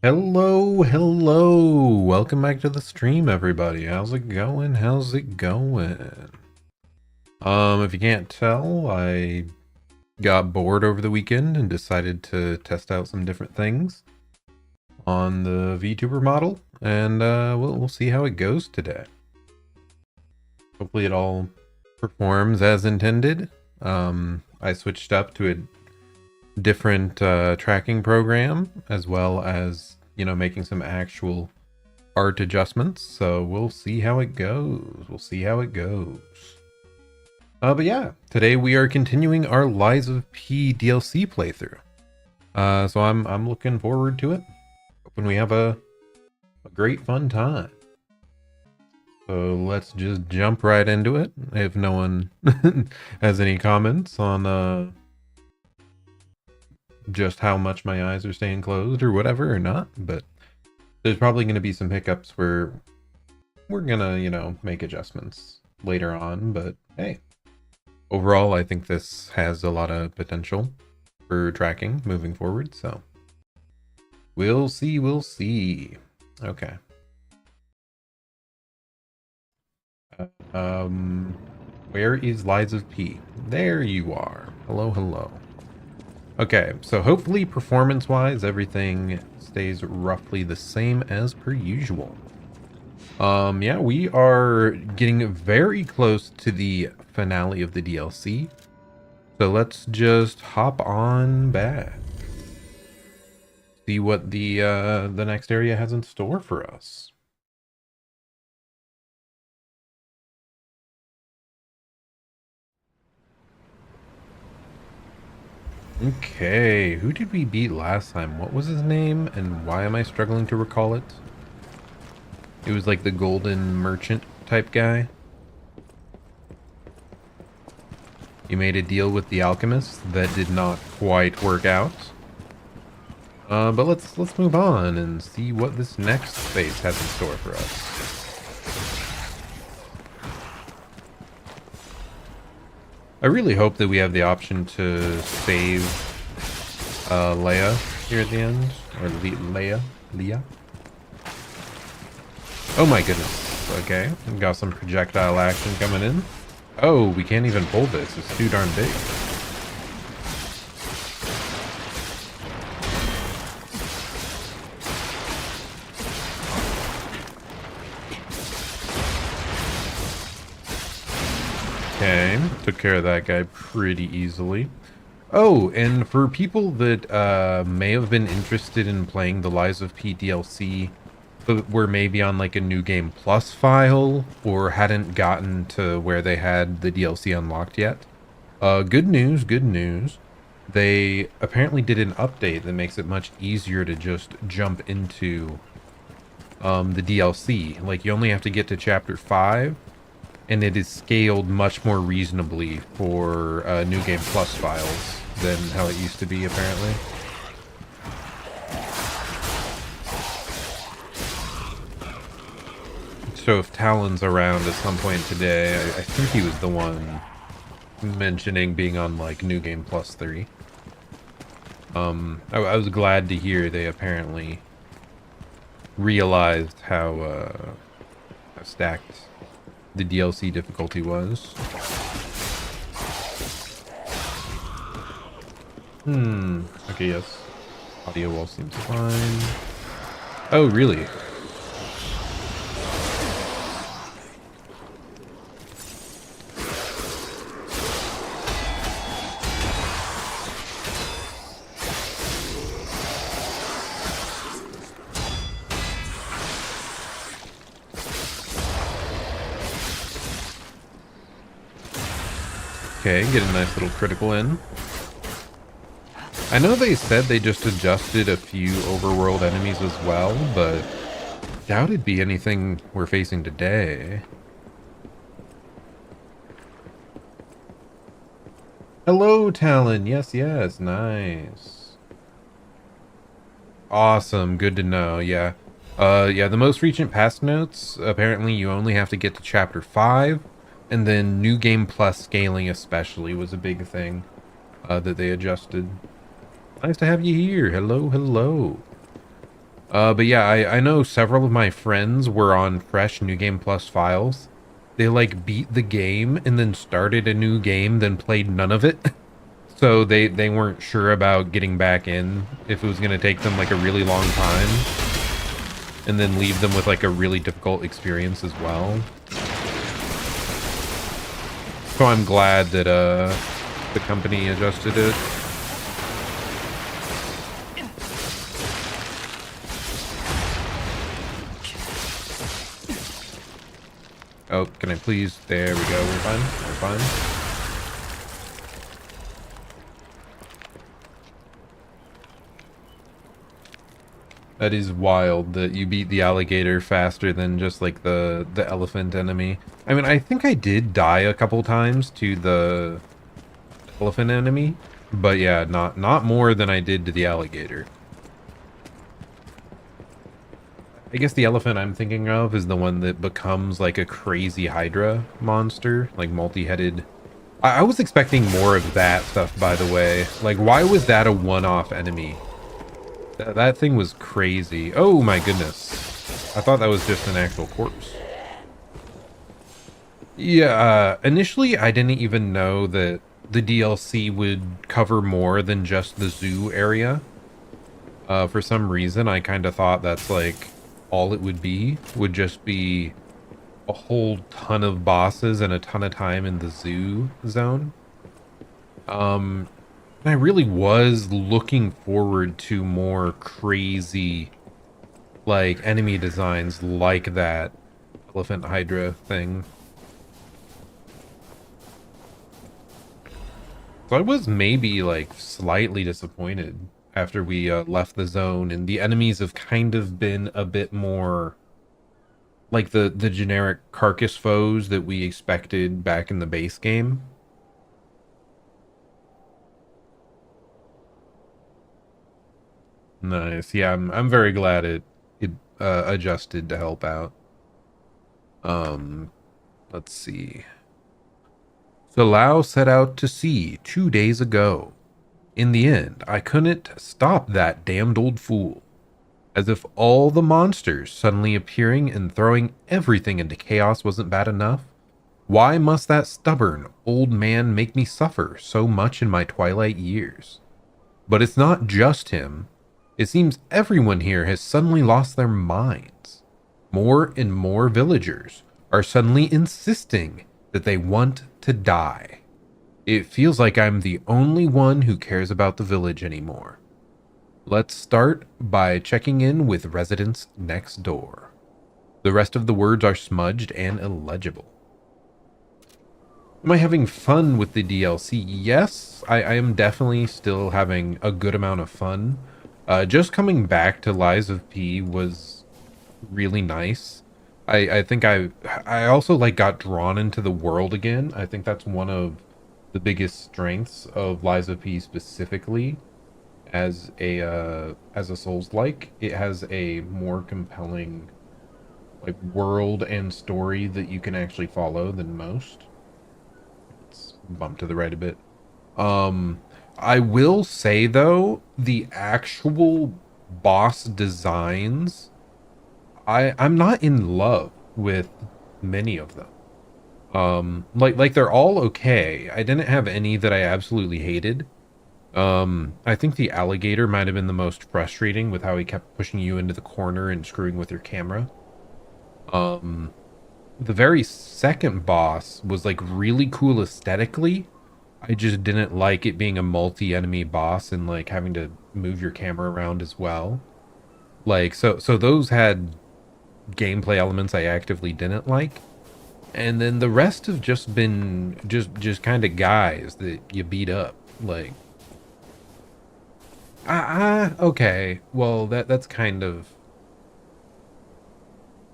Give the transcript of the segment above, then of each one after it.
Hello. Welcome back to the stream, everybody. How's it going? If you can't tell, I got bored over the weekend and decided to test out some different things on the VTuber model, and we'll see how it goes today. Hopefully it all performs as intended. I switched up to a different tracking program, as well as, making some actual art adjustments, so we'll see how it goes. But yeah, today we are continuing our Lies of P DLC playthrough. So I'm looking forward to it. Hoping we have a great fun time. So let's just jump right into it. If no one has any comments on just how much my eyes are staying closed or whatever or not, but there's probably going to be some hiccups where we're gonna, make adjustments later on, but hey, overall, I think this has a lot of potential for tracking moving forward, so we'll see. Okay. Where is Lies of P? There you are. Hello. Okay, so hopefully performance-wise, everything stays roughly the same as per usual. Yeah, we are getting very close to the finale of the DLC. So let's just hop on back. See what the next area has in store for us. Okay, who did we beat last time? What was his name, and why am I struggling to recall it? It was like the golden merchant type guy. You made a deal with the alchemist that did not quite work out. But let's move on and see what this next phase has in store for us. I really hope that we have the option to save Leia here at the end, or Leia. Oh my goodness. Okay, we got some projectile action coming in. Oh, we can't even pull this. It's too darn big. Okay, took care of that guy pretty easily. Oh, and for people that may have been interested in playing the Lies of P DLC, but were maybe on like a New Game Plus file or hadn't gotten to where they had the DLC unlocked yet, good news. They apparently did an update that makes it much easier to just jump into the DLC. Like, you only have to get to chapter 5, and it is scaled much more reasonably for New Game Plus files than how it used to be, apparently. So if Talon's around at some point today, I think he was the one mentioning being on like New Game Plus 3. I was glad to hear they apparently realized how stacked the DLC difficulty was. Okay, yes. Audio wall seems fine. Oh, really? Okay, get a nice little critical in. I know they said they just adjusted a few overworld enemies as well, but doubt it'd be anything we're facing today. Hello, Talon. Yes, nice. Awesome, good to know, yeah. Yeah, the most recent patch notes, apparently you only have to get to chapter 5, and then New Game Plus scaling especially was a big thing that they adjusted. Nice to have you here. Hello. But yeah, I know several of my friends were on fresh New Game Plus files. They like beat the game and then started a new game, then played none of it. So they weren't sure about getting back in, if it was going to take them like a really long time and then leave them with like a really difficult experience as well. So I'm glad that the company adjusted it. Oh, can I please? There we go. We're fine. We're fine. That is wild that you beat the alligator faster than just like the elephant enemy. I mean, I think I did die a couple times to the elephant enemy, but yeah, not more than I did to the alligator. I guess the elephant I'm thinking of is the one that becomes like a crazy Hydra monster, like multi-headed. I was expecting more of that stuff, by the way. Like, why was that a one-off enemy? That thing was crazy. Oh my goodness. I thought that was just an actual corpse. Yeah, initially I didn't even know that the DLC would cover more than just the zoo area. For some reason, I kind of thought that's like all it would just be a whole ton of bosses and a ton of time in the zoo zone. I really was looking forward to more crazy, like, enemy designs like that Elephant Hydra thing. So I was maybe, like, slightly disappointed after we left the zone, and the enemies have kind of been a bit more like the generic carcass foes that we expected back in the base game. Nice. Yeah, I'm very glad it adjusted to help out. Um, let's see. So Lao set out to sea 2 days ago. In the end, I couldn't stop that damned old fool. As if all the monsters suddenly appearing and throwing everything into chaos wasn't bad enough. Why must that stubborn old man make me suffer so much in my twilight years? But it's not just him. It seems everyone here has suddenly lost their minds. More and more villagers are suddenly insisting that they want to die. It feels like I'm the only one who cares about the village anymore. Let's start by checking in with residents next door. The rest of the words are smudged and illegible. Am I having fun with the DLC? Yes, I am definitely still having a good amount of fun. Just coming back to Lies of P was really nice. I think I also like got drawn into the world again. I think that's one of the biggest strengths of Lies of P specifically as a Souls-like. It has a more compelling like world and story that you can actually follow than most. Let's bump to the right a bit. Um, I will say though, the actual boss designs, I'm not in love with many of them. Like they're all okay. I didn't have any that I absolutely hated. I think the alligator might have been the most frustrating with how he kept pushing you into the corner and screwing with your camera. Um, the very second boss was like really cool aesthetically. I just didn't like it being a multi-enemy boss and like having to move your camera around as well. Like so those had gameplay elements I actively didn't like. And then the rest have just been just kind of guys that you beat up. Like okay. Well, that's kind of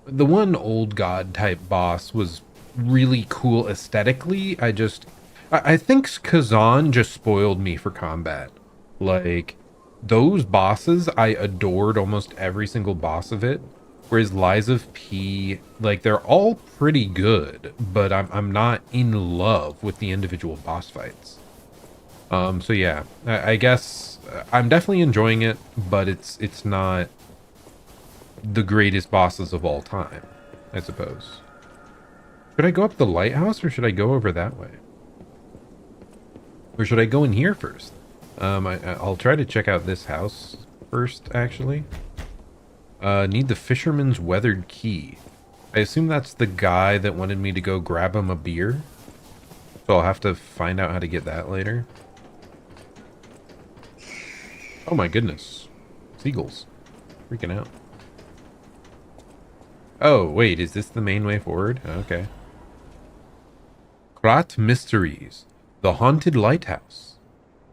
the one old god type boss was really cool aesthetically. I think Kazan just spoiled me for combat. Like those bosses, I adored almost every single boss of it. Whereas Lies of P, like they're all pretty good, but I'm not in love with the individual boss fights. So yeah, I guess I'm definitely enjoying it, but it's not the greatest bosses of all time, I suppose. Should I go up the lighthouse or should I go over that way? Or should I go in here first? I'll try to check out this house first, actually. Need the fisherman's weathered key. I assume that's the guy that wanted me to go grab him a beer. So I'll have to find out how to get that later. Oh my goodness. Seagulls. Freaking out. Oh, wait, is this the main way forward? Okay. Krat Mysteries. The Haunted Lighthouse.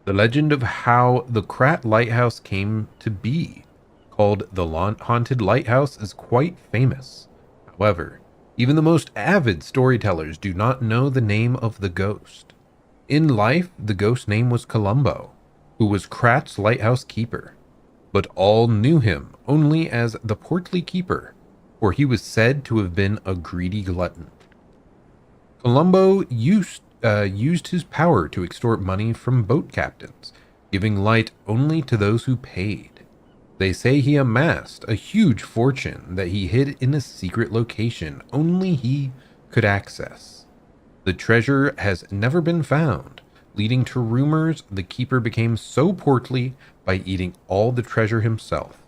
The legend of how the Krat Lighthouse came to be, called the Haunted Lighthouse, is quite famous. However, even the most avid storytellers do not know the name of the ghost. In life, the ghost's name was Columbo, who was Krat's lighthouse keeper, but all knew him only as the portly keeper, for he was said to have been a greedy glutton. Columbo used his power to extort money from boat captains, giving light only to those who paid. They say he amassed a huge fortune that he hid in a secret location only he could access. The treasure has never been found, leading to rumors the keeper became so portly by eating all the treasure himself.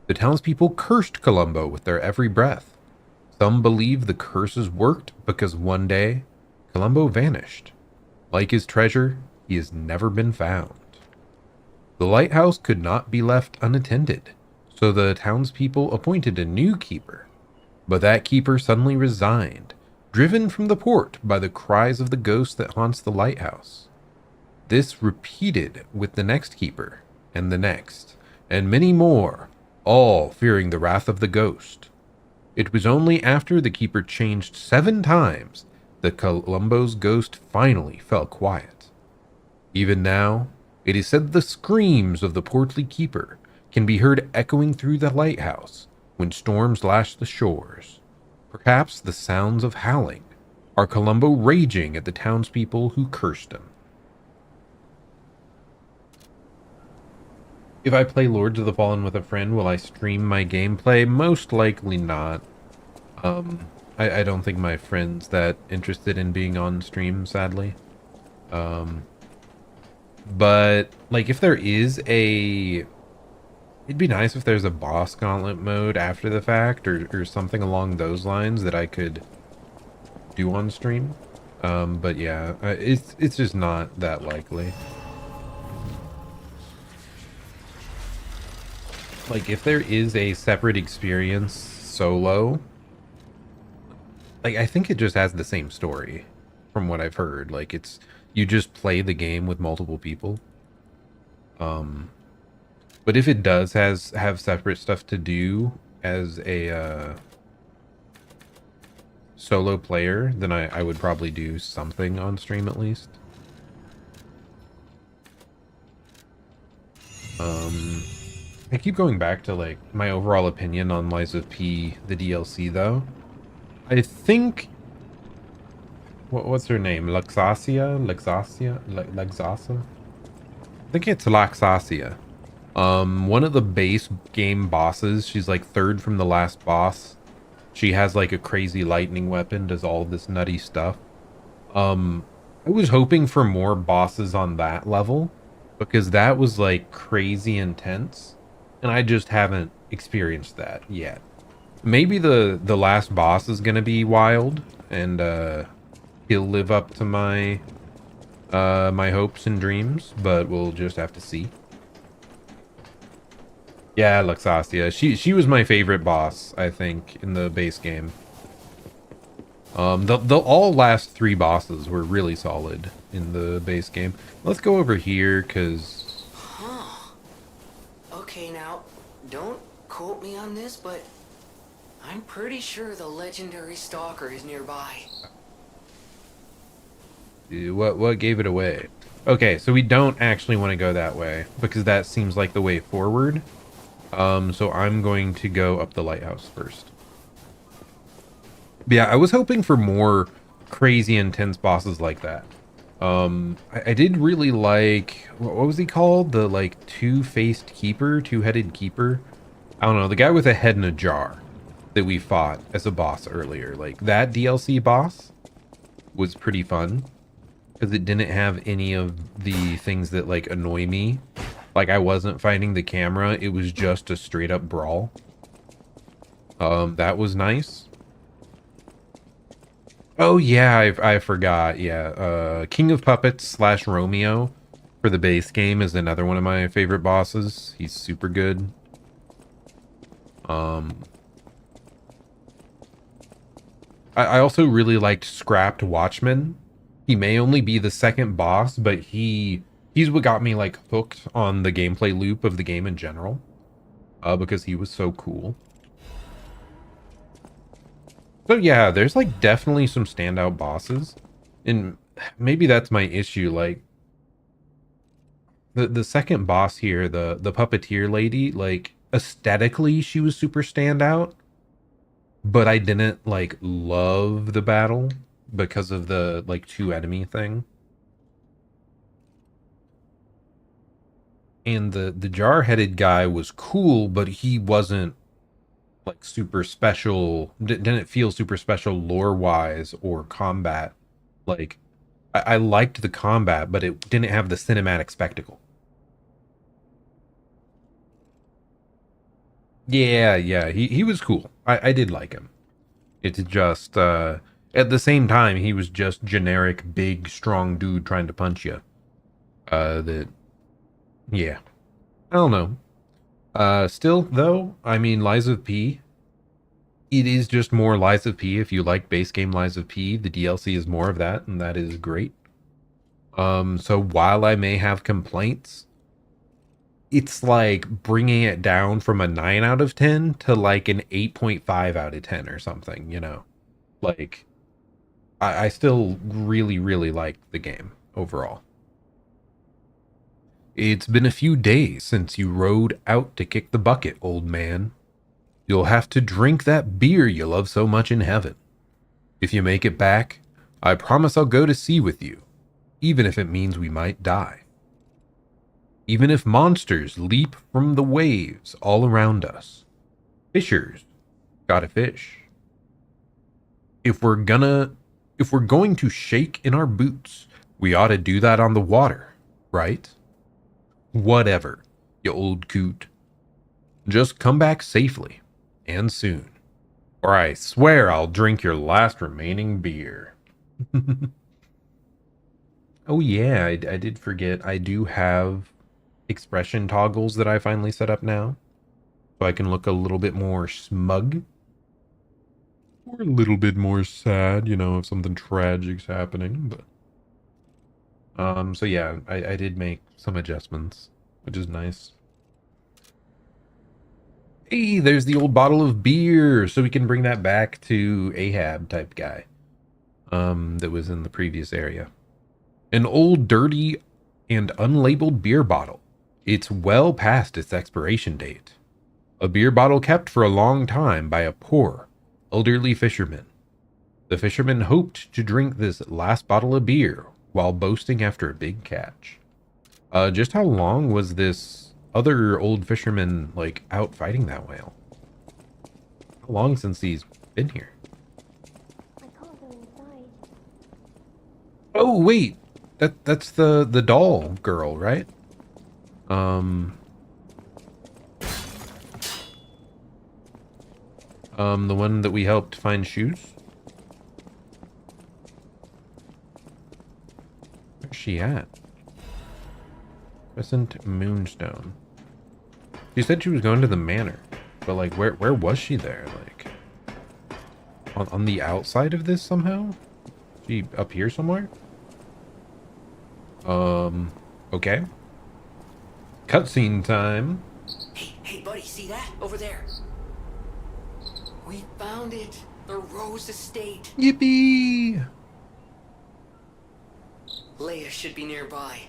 The townspeople cursed Columbo with their every breath. Some believe the curses worked because one day Columbo vanished. Like his treasure, he has never been found. The lighthouse could not be left unattended, so the townspeople appointed a new keeper. But that keeper suddenly resigned, driven from the port by the cries of the ghost that haunts the lighthouse. This repeated with the next keeper, and the next, and many more, all fearing the wrath of the ghost. It was only after the keeper changed 7 times that Columbo's ghost finally fell quiet. Even now, it is said the screams of the portly keeper can be heard echoing through the lighthouse when storms lash the shores. Perhaps the sounds of howling are Columbo raging at the townspeople who cursed him. If I play Lords of the Fallen with a friend, will I stream my gameplay? Most likely not. I don't think my friend's that interested in being on stream, sadly. But, like, if there is a... It'd be nice if there's a boss gauntlet mode after the fact, or something along those lines that I could do on stream. But yeah, it's just not that likely. Like, if there is a separate experience solo, like, I think it just has the same story from what I've heard. Like, it's, you just play the game with multiple people. But if it does have separate stuff to do as a solo player, then I would probably do something on stream at least. I keep going back to, like, my overall opinion on Lies of P, the DLC, though. I think... What's her name? Luxasia? Luxasa? I think it's Luxasia. One of the base game bosses, she's like 3rd from the last boss. She has like a crazy lightning weapon, does all this nutty stuff. I was hoping for more bosses on that level, because that was like crazy intense. And I just haven't experienced that yet. Maybe the last boss is gonna be wild, and he'll live up to my my hopes and dreams, but we'll just have to see. Yeah, Luxasia. She was my favorite boss, I think, in the base game. The all last 3 bosses were really solid in the base game. Let's go over here, cause. Okay, now, don't quote me on this, but I'm pretty sure the legendary stalker is nearby. What gave it away? Okay, so we don't actually want to go that way, because that seems like the way forward. So I'm going to go up the lighthouse first. But yeah, I was hoping for more crazy intense bosses like that. I did really like, what was he called? The like two-headed keeper. I don't know, the guy with a head in a jar that we fought as a boss earlier. Like, that DLC boss was pretty fun because it didn't have any of the things that, like, annoy me. Like, I wasn't fighting the camera. It was just a straight up brawl. That was nice. Oh, yeah, I forgot. Yeah, King of Puppets / Romeo for the base game is another one of my favorite bosses. He's super good. I also really liked Scrapped Watchman. He may only be the second boss, but he's what got me like hooked on the gameplay loop of the game in general. Because he was so cool. So yeah, there's like definitely some standout bosses. And maybe that's my issue. Like the second boss here, the puppeteer lady, like aesthetically she was super standout. But I didn't like love the battle because of the like two enemy thing. And the jar-headed guy was cool, but he wasn't like super special. Didn't feel super special lore-wise or combat. Like I liked the combat, but it didn't have the cinematic spectacle. Yeah, yeah, he was cool. I did like him. It's just at the same time he was just generic big strong dude trying to punch you. That yeah. I don't know. Still though, I mean Lies of P, it is just more Lies of P. If you like base game Lies of P, the DLC is more of that, and that is great. So while I may have complaints, it's like bringing it down from a 9 out of 10 to like an 8.5 out of 10 or something, you know? Like, I still really, really like the game overall. It's been a few days since you rode out to kick the bucket, old man. You'll have to drink that beer you love so much in heaven. If you make it back, I promise I'll go to sea with you, even if it means we might die. Even if monsters leap from the waves all around us. Fishers gotta fish. If we're going to shake in our boots, we ought to do that on the water, right? Whatever, you old coot. Just come back safely, and soon, or I swear I'll drink your last remaining beer. Oh yeah, I did forget. I do have expression toggles that I finally set up now. So I can look a little bit more smug. Or a little bit more sad, you know, if something tragic's happening. But so yeah, I did make some adjustments, which is nice. Hey, there's the old bottle of beer, so we can bring that back to Ahab type guy. That was in the previous area. An old, dirty, and unlabeled beer bottle. It's well past its expiration date. A beer bottle kept for a long time by a poor, elderly fisherman. The fisherman hoped to drink this last bottle of beer while boasting after a big catch. Just how long was this other old fisherman, like, out fighting that whale? How long since he's been here? I can't go inside. Oh, wait! That's the doll girl, right? The one that we helped find shoes? Where's she at? Crescent Moonstone. She said she was going to the manor, but like, where was she there? Like, on the outside of this somehow? She up here somewhere? Okay. Cutscene time. Hey, buddy, see that? Over there. We found it. The Rose Estate. Yippee! Leia should be nearby.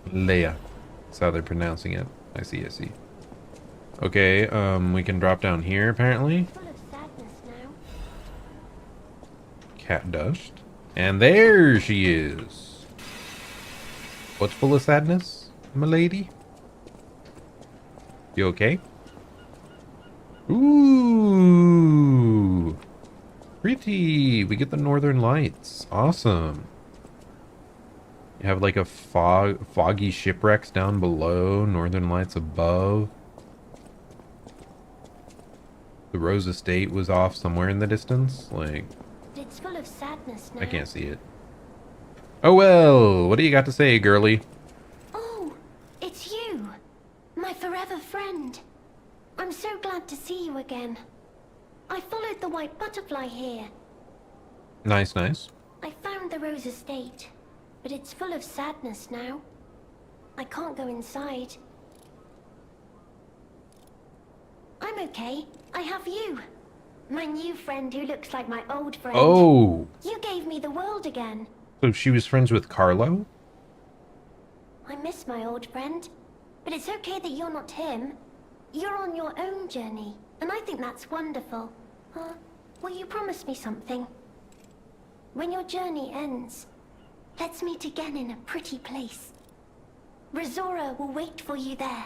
Leia. That's how they're pronouncing it. I see. Okay, we can drop down here apparently. Full of sadness now. Cat dust. And there she is. What's full of sadness, my lady? You okay? Ooh, pretty. We get the northern lights. Awesome. You have like a foggy shipwrecks down below, northern lights above. The Rose Estate was off somewhere in the distance. Like, But it's full of sadness now. I can't see it. Oh well, what do you got to say, girly? Oh, it's you. My forever friend. I'm so glad to see you again. I followed the white butterfly here. Nice, nice. I found the Rose Estate, but it's full of sadness now. I can't go inside. I'm okay. I have you. My new friend who looks like my old friend. Oh, You gave me the world again. so she was friends with Carlo? I miss my old friend, but it's okay that you're not him. You're on your own journey, and I think that's wonderful. Will you promise me something? When your journey ends, let's meet again in a pretty place. Rizora will wait for you there.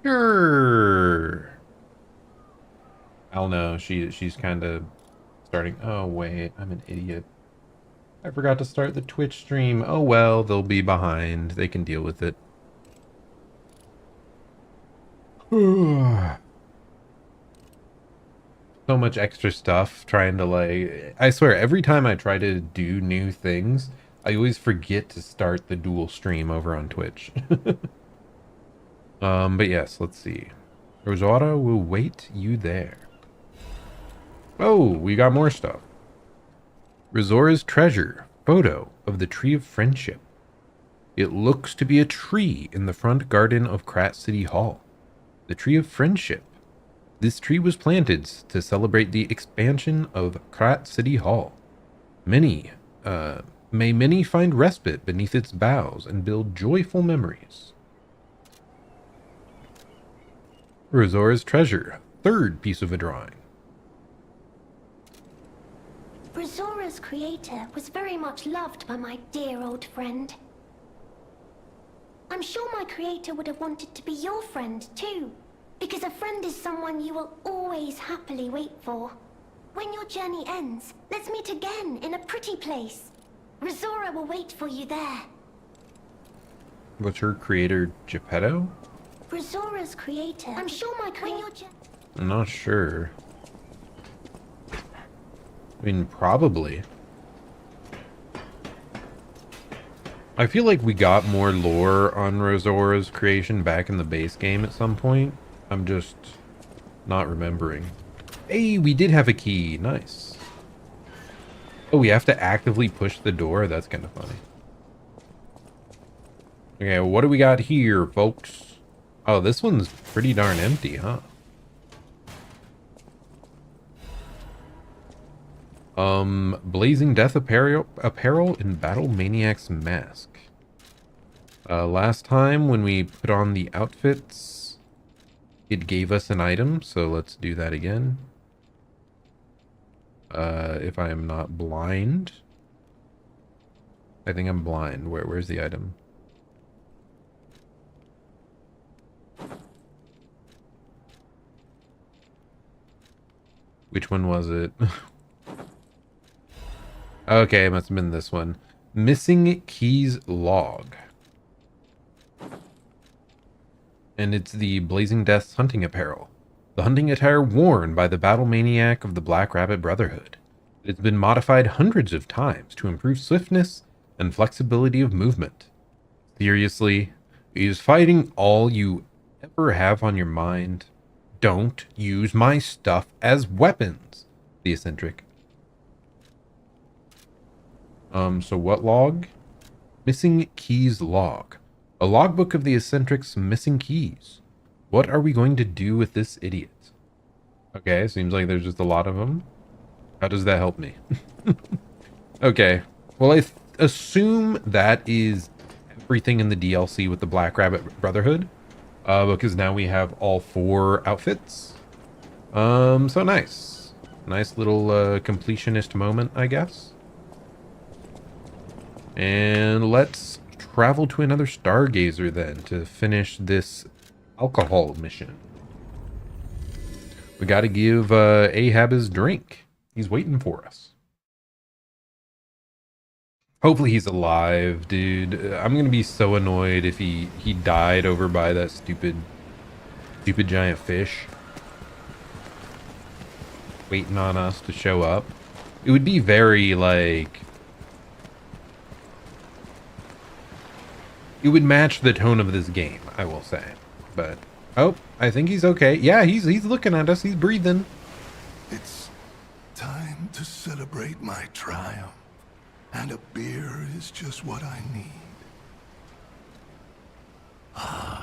Sure. I don't know. She's kind of starting. Oh wait, I'm an idiot. I forgot to start the Twitch stream. Oh well, they'll be behind. They can deal with it. So much extra stuff trying to like. I swear, every time I try to do new things, I always forget to start the dual stream over on Twitch. But yes, let's see. Rosara will wait you there. Oh, we got more stuff. Rosora's treasure. Photo of the Tree of Friendship. It looks to be a tree in the front garden of Krat City Hall. The Tree of Friendship. This tree was planted to celebrate the expansion of Krat City Hall. May many find respite beneath its boughs and build joyful memories. Rosora's treasure. Third piece of a drawing. Rizora's creator was very much loved by my dear old friend. I'm sure my creator would have wanted to be your friend too, because a friend is someone you will always happily wait for. When your journey ends, let's meet again in a pretty place. Rizora will wait for you there. Was her creator Geppetto? Rizora's creator. I'm sure my creator. I'm not sure. I mean, probably. I feel like we got more lore on Rosora's creation back in the base game at some point. I'm just not remembering. Hey, we did have a key. Nice. Oh, we have to actively push the door? That's kind of funny. Okay, what do we got here, folks? Oh, this one's pretty darn empty, huh? Blazing Death apparel and Battle Maniac's mask. Last time when we put on the outfits, it gave us an item, so let's do that again. If I am not blind. I think I'm blind. Where's the item? Which one was it? Okay, it must have been this one. Missing Keys Log. And it's the Blazing Death's hunting apparel. The hunting attire worn by the battle maniac of the Black Rabbit Brotherhood. It's been modified hundreds of times to improve swiftness and flexibility of movement. Seriously, is fighting all you ever have on your mind? Don't use my stuff as weapons. The eccentric. So what log? Missing Keys Log. A logbook of the eccentric's missing keys. What are we going to do with this idiot? Okay, seems like there's just a lot of them. How does that help me? Okay, well I assume that is everything in the DLC with the Black Rabbit Brotherhood. Because now we have all 4 outfits. So nice. Nice little completionist moment, I guess. And let's travel to another Stargazer then to finish this alcohol mission. We got to give Ahab his drink. He's waiting for us. Hopefully he's alive, dude. I'm gonna be so annoyed if he died over by that stupid giant fish waiting on us to show up. It would be very like, it would match the tone of this game, I will say. But oh, I think he's okay. Yeah, he's looking at us. He's breathing. It's time to celebrate my triumph, and a beer is just what I need.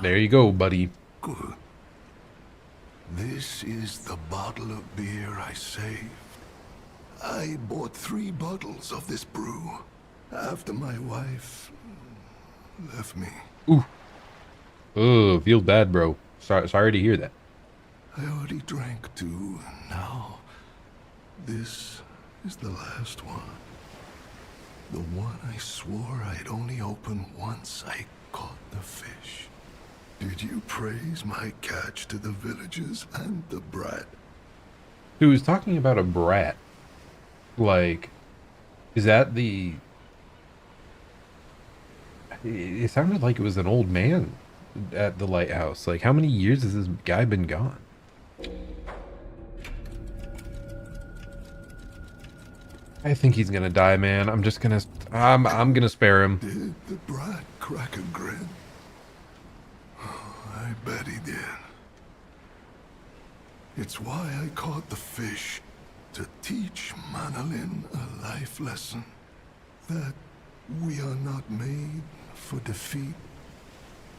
There you go, buddy. Good. This is the bottle of beer I saved. I bought 3 bottles of this brew after my wife left me. Ooh. Oh, feels bad, bro. Sorry to hear that. I already drank 2, and now this is the last one. The one I swore I'd only open once I caught the fish. Did you praise my catch to the villagers and the brat? Who was talking about a brat? Like, is that the... It sounded like it was an old man at the lighthouse. Like, how many years has this guy been gone? I think he's gonna die, man. I'm just gonna... I'm gonna spare him. Did the brat crack a grin? I bet he did. It's why I caught the fish, to teach Manolin a life lesson. That we are not made for defeat.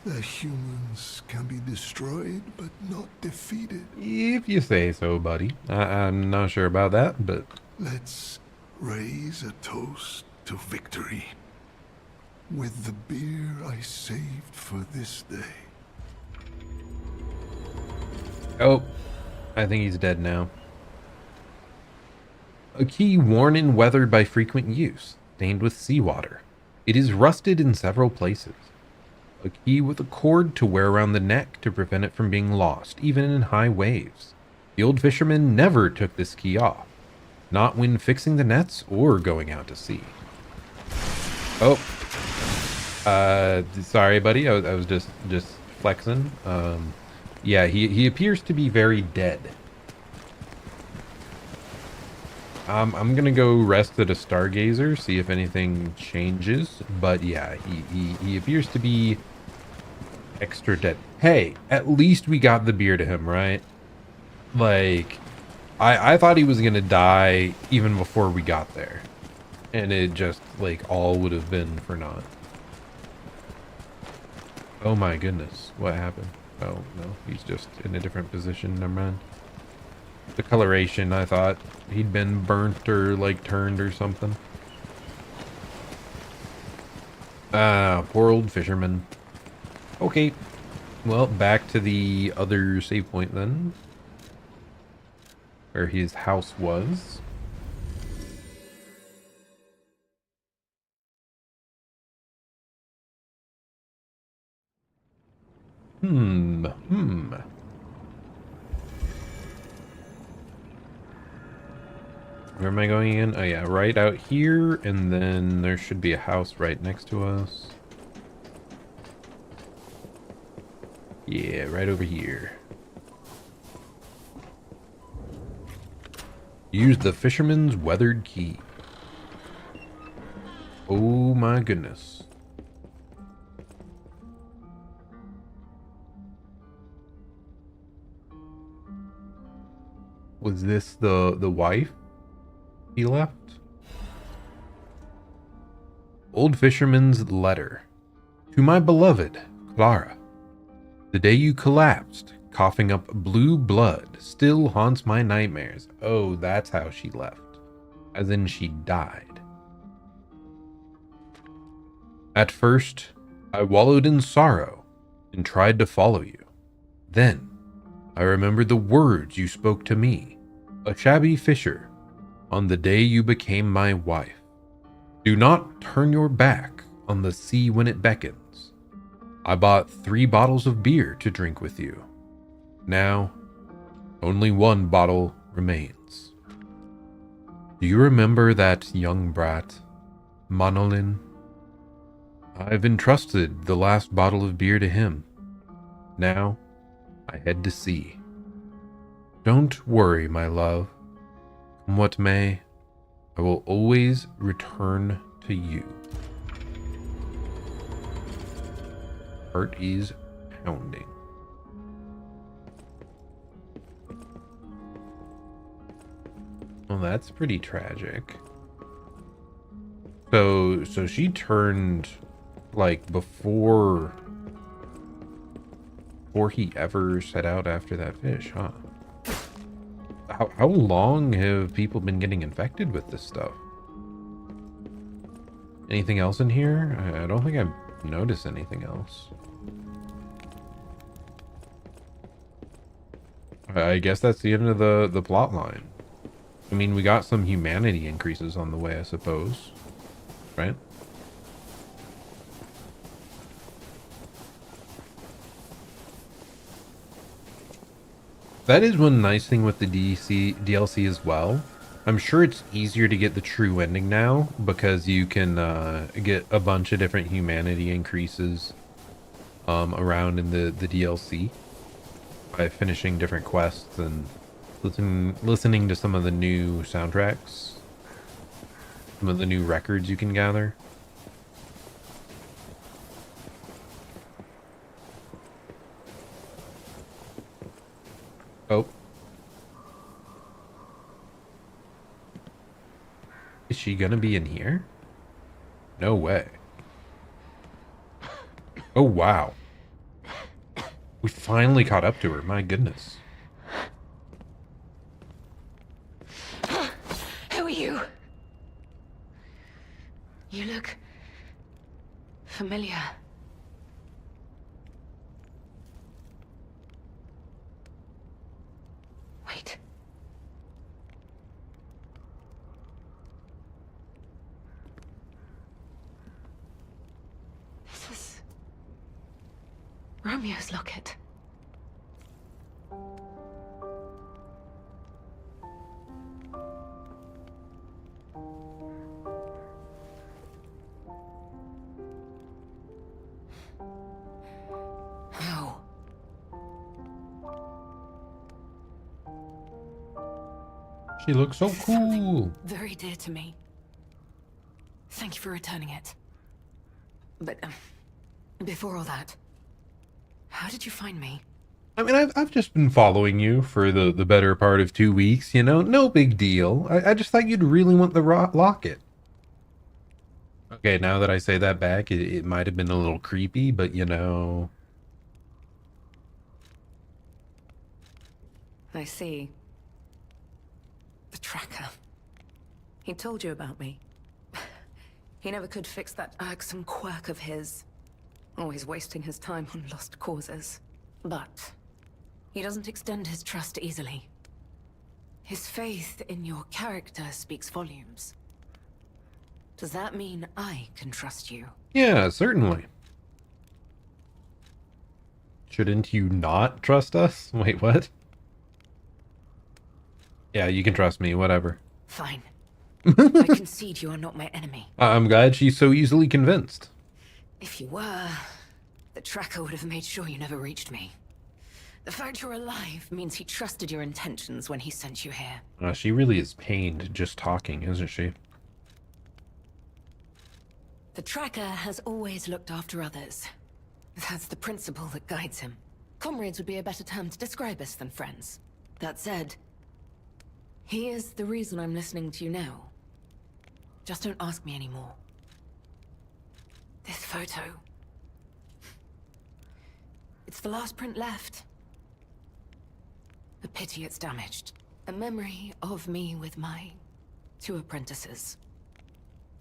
That humans can be destroyed, but not defeated. If you say so, buddy. I'm not sure about that, but... Let's raise a toast to victory. With the beer I saved for this day. Oh, I think he's dead now. A key worn and weathered by frequent use, stained with seawater. It is rusted in several places. A key with a cord to wear around the neck to prevent it from being lost, even in high waves. The old fisherman never took this key off, not when fixing the nets or going out to sea. Oh, sorry, buddy. I was just flexing. Yeah, he appears to be very dead. I'm gonna go rest at a stargazer, see if anything changes. But yeah, he appears to be extra dead. Hey, at least we got the beer to him, right? Like, I thought he was gonna die even before we got there, and it just like all would have been for naught. Oh my goodness, what happened? Oh no, he's just in a different position. Never mind. The coloration, I thought he'd been burnt or like turned or something. Ah, poor old fisherman. Okay, well, back to the other save point then, where his house was. Where am I going in? Oh yeah, right out here, and then there should be a house right next to us. Yeah, right over here. Use the fisherman's weathered key. Oh my goodness. Was this the wife he left? Old fisherman's letter. To my beloved, Clara. The day you collapsed, coughing up blue blood, still haunts my nightmares. Oh, that's how she left. As in she died. At first, I wallowed in sorrow and tried to follow you. Then, I remembered the words you spoke to me, a shabby fisher, on the day you became my wife. Do not turn your back on the sea when it beckons. I bought 3 bottles of beer to drink with you. Now, Only one bottle remains. Do you remember that young brat, Manolin? I've entrusted the last bottle of beer to him. Now, I head to sea. Don't worry, my love. Come what may, I will always return to you. Heart is pounding. Well, that's pretty tragic. So she turned, like, before he ever set out after that fish, huh? How long have people been getting infected with this stuff? Anything else in here? I don't think I've noticed anything else. I guess that's the end of the plot line. I mean, we got some humanity increases on the way, I suppose. Right? That is one nice thing with the DLC as well. I'm sure it's easier to get the true ending now because you can get a bunch of different humanity increases around in the DLC by finishing different quests and listening to some of the new soundtracks, some of the new records you can gather. Oh. Is she gonna be in here? No way. Oh, wow. We finally caught up to her. My goodness. Who are you? You look familiar. Wait. This is Romeo's locket. How? She looks so cool. Very dear to me. Thank you for returning it. But before all that, how did you find me? I mean, I've just been following you for the better part of 2 weeks, you know? No big deal. I just thought you'd really want the locket. Okay, now that I say that back, it might have been a little creepy, but you know... I see. The tracker. He told you about me. He never could fix that irksome quirk of his. Always wasting his time on lost causes. But he doesn't extend his trust easily. His faith in your character speaks volumes. Does that mean I can trust you? Yeah, certainly. Shouldn't you not trust us? Wait, what? Yeah, you can trust me, whatever. Fine. I concede you are not my enemy. I'm glad she's so easily convinced. If you were, the tracker would have made sure you never reached me. The fact you're alive means he trusted your intentions when he sent you here. She really is pained just talking, isn't she? The tracker has always looked after others. That's the principle that guides him. Comrades would be a better term to describe us than friends. That said, he is the reason I'm listening to you now. Just don't ask me anymore. This photo. It's the last print left. A pity it's damaged. A memory of me with my 2 apprentices.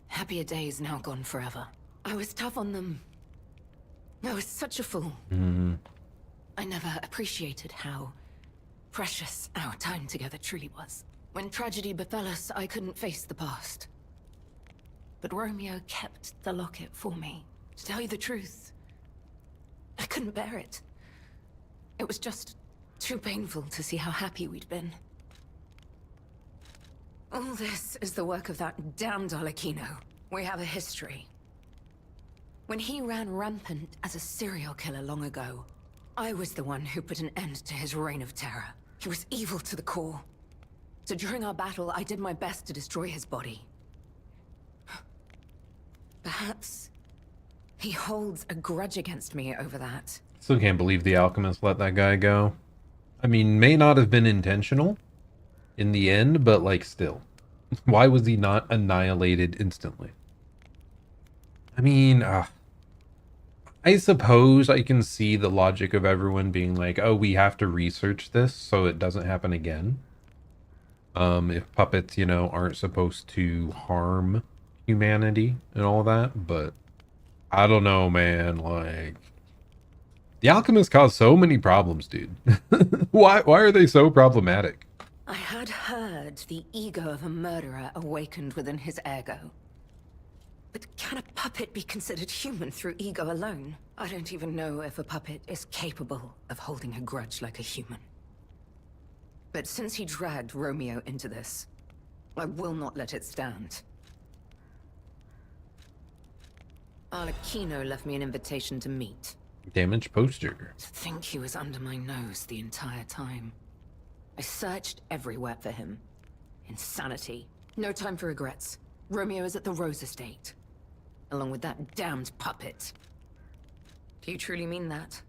Happier days now gone forever. I was tough on them. I was such a fool. I never appreciated how precious our time together truly was. When tragedy befell us, I couldn't face the past. But Romeo kept the locket for me. To tell you the truth, I couldn't bear it. It was just Too painful to see how happy we'd been. All this is the work of that damned Arlecchino. We have a history. When he ran rampant as a serial killer long ago, I was the one who put an end to his reign of terror. He was evil to the core. So during our battle, I did my best to destroy his body. Perhaps he holds a grudge against me over that. Still can't believe the alchemist let that guy go. I mean, may not have been intentional in the end, but like still. Why was he not annihilated instantly? I mean, I suppose I can see the logic of everyone being like, oh, we have to research this so it doesn't happen again. If puppets, you know, aren't supposed to harm humanity and all that, but I don't know, man. Like, the alchemists cause so many problems, dude. Why are they so problematic? I had heard the ego of a murderer awakened within his ergo. But can a puppet be considered human through ego alone? I don't even know if a puppet is capable of holding a grudge like a human. But since he dragged Romeo into this, I will not let it stand. Arlecchino left me an invitation to meet. Damaged poster. To think he was under my nose the entire time. I searched everywhere for him. Insanity. No time for regrets. Romeo is at the Rose Estate. Along with that damned puppet. Do you truly mean that?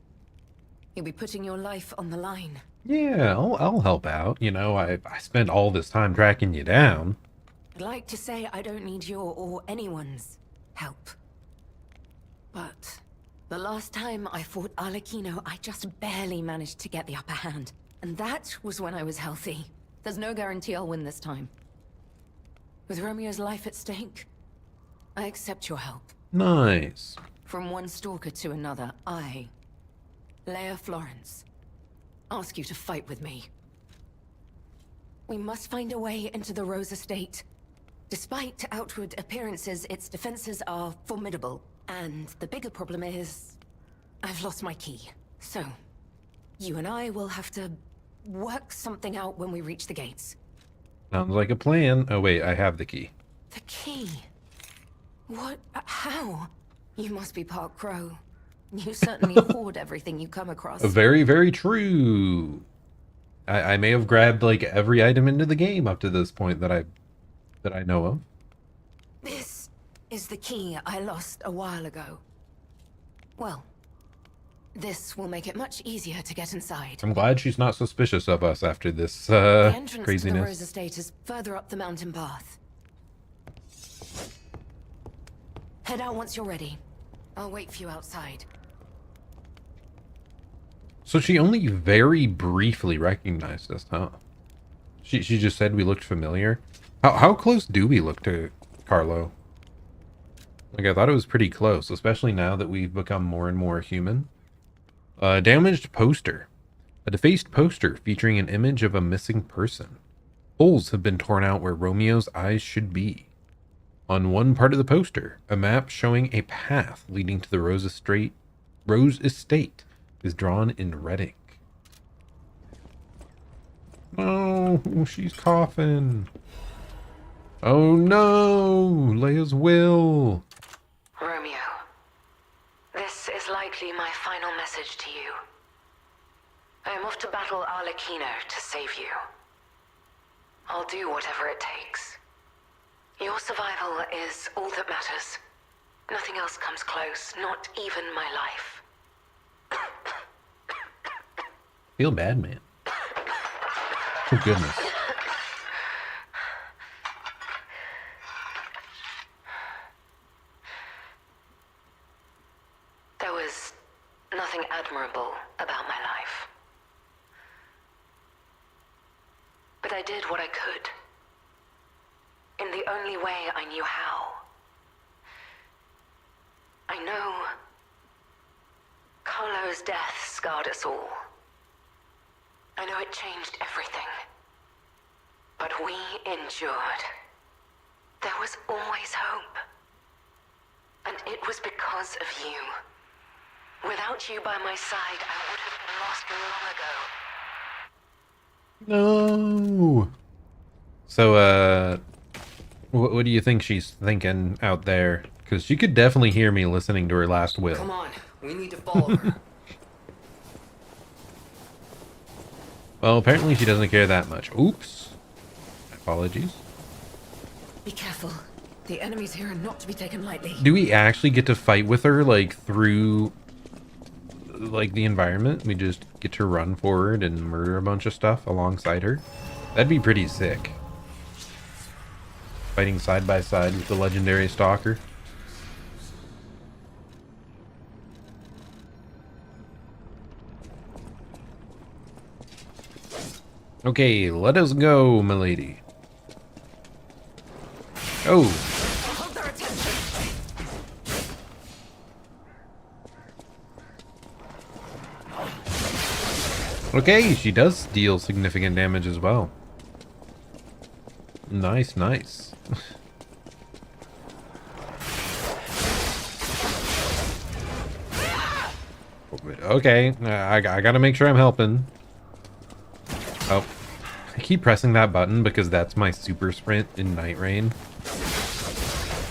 You'll be putting your life on the line. Yeah, I'll help out. You know, I spent all this time tracking you down. I'd like to say I don't need your or anyone's help. But the last time I fought Arlecchino, I just barely managed to get the upper hand. And that was when I was healthy. There's no guarantee I'll win this time. With Romeo's life at stake, I accept your help. Nice. From one stalker to another, I, Leia Florence, ask you to fight with me. We must find a way into the Rose Estate. Despite outward appearances, its defenses are formidable. And the bigger problem is, I've lost my key. So, you and I will have to work something out when we reach the gates. Sounds like a plan. Oh wait, I have the key. The key? What? How? You must be part crow. You certainly hoard everything you come across. Very, very true. I may have grabbed like every item into the game up to this point that I know of. This is the key I lost a while ago. Well, this will make it much easier to get inside. I'm glad she's not suspicious of us after this The entrance craziness. to the Rose Estate is further up the mountain path. Head out once you're ready. I'll wait for you outside. So she only very briefly recognized us, huh? She just said we looked familiar. How close do we look to Carlo? Like, I thought it was pretty close, especially now that we've become more and more human. Damaged poster. A defaced poster featuring an image of a missing person. Holes have been torn out where Romeo's eyes should be. On one part of the poster, a map showing a path leading to the Rose Estate is drawn in red ink. Oh, she's coughing. Oh no, Leia's will. Romeo, this is likely my final message to you. I am off to battle Arlecchino to save you. I'll do whatever it takes. Your survival is all that matters. Nothing else comes close, not even my life. Feel bad, man. Oh, goodness. There was nothing admirable about my life. But I did what I could. In the only way I knew how. I know Carlo's death scarred us all. I know it changed everything. But we endured. There was always hope. And it was because of you. Without you by my side, I would have been lost long ago. No. So, what do you think she's thinking out there? Because she could definitely hear me listening to her last will. Come on, we need to follow her. Well, apparently she doesn't care that much. Oops. Apologies. Be careful. The enemies here are not to be taken lightly. Do we actually get to fight with her, like, through, like, the environment? We just get to run forward and murder a bunch of stuff alongside her? That'd be pretty sick. Fighting side by side with the legendary stalker. Okay, let us go, milady. Oh. Hold their attention. Okay, she does deal significant damage as well. Nice, nice. Okay, I gotta make sure I'm helping. Oh, I keep pressing that button because that's my super sprint in Night Rain.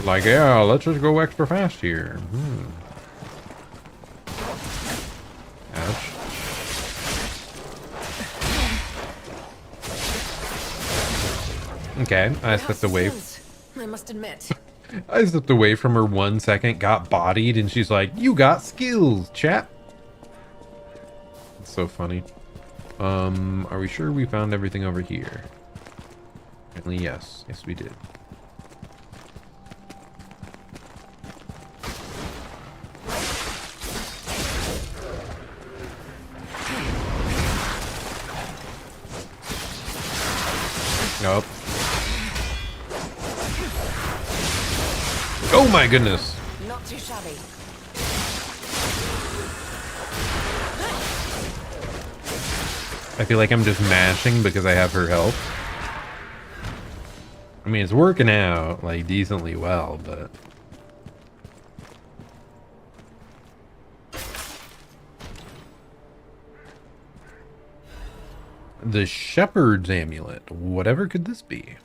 Like, yeah, let's just go extra fast here. Ouch. Okay, I stepped away. I must admit. I stepped away from her 1 second, got bodied, and she's like, "You got skills, chap." It's so funny. Are we sure we found everything over here? Apparently, yes. Yes, we did. Nope. Oh my goodness. Not too shabby. I feel like I'm just mashing because I have her help. I mean, it's working out, like, decently well, but... The Shepherd's Amulet. Whatever could this be?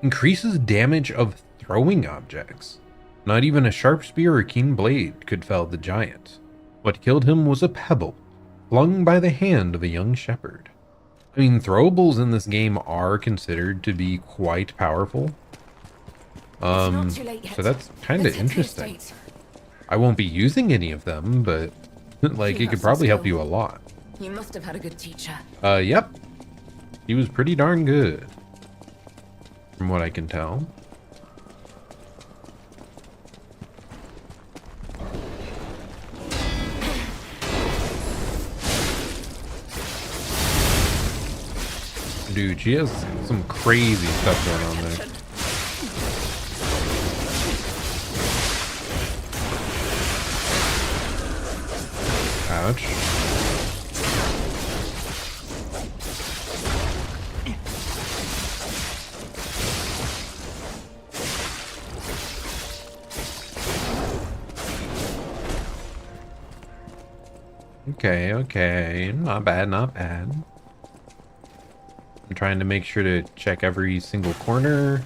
Increases damage of throwing objects. Not even a sharp spear or keen blade could fell the giant. What killed him was a pebble, flung by the hand of a young shepherd. I mean, throwables in this game are considered to be quite powerful. So that's kind of interesting. I won't be using any of them, but like it could probably help you a lot. You must have had a good teacher. Yep. He was pretty darn good, from what I can tell. Dude, she has some crazy stuff going on there. Ouch. Okay, okay. Not bad, not bad. I'm trying to make sure to check every single corner.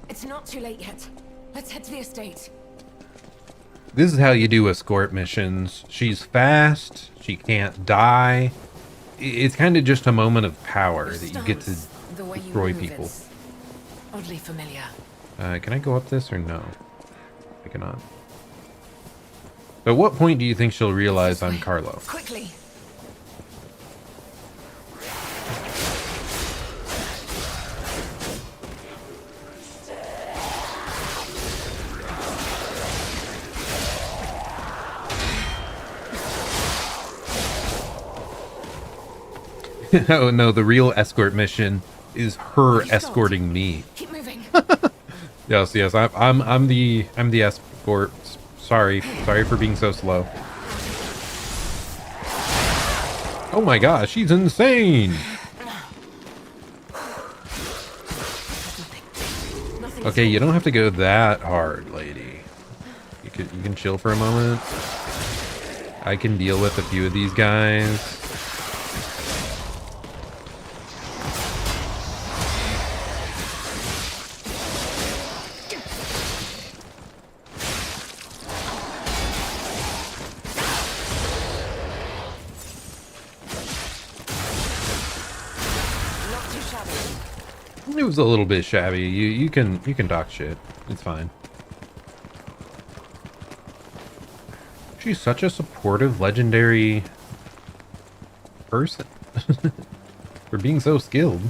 It's not too late yet. Let's head to the estate. This is how you do escort missions. She's fast. She can't die. It's kind of just a moment of power that you get to The way you destroy move people. is oddly familiar. Can I go up this or no? I cannot. At what point do you think she'll realize I'm Carlo? Quickly. Oh no, the real escort mission is her escorting me. Keep moving. Yes, yes, I'm the escort. Sorry for being so slow. Oh my gosh, she's insane. Okay, you don't have to go that hard, lady. You can chill for a moment. I can deal with a few of these guys. Not too shabby. It was a little bit shabby. You can talk shit. It's fine. She's such a supportive, legendary person for being so skilled.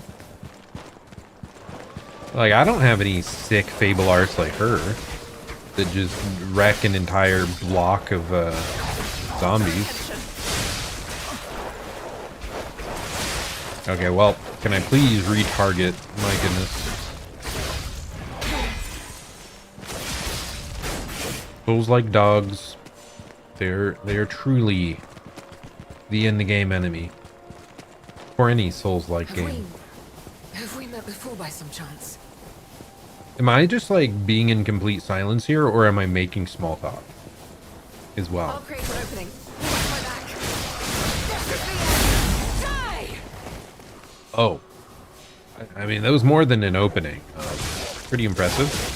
Like, I don't have any sick Fable arts like her that just wreck an entire block of zombies. Okay, well, can I please retarget? My goodness. Souls like dogs. They are truly the in the game enemy for any Souls-like game. Have we met before by some chance? Am I just like being in complete silence here, or am I making small talk as I'll well? create an opening. Watch my back. This is the end. Die! Oh, I mean that was more than an opening. Pretty impressive.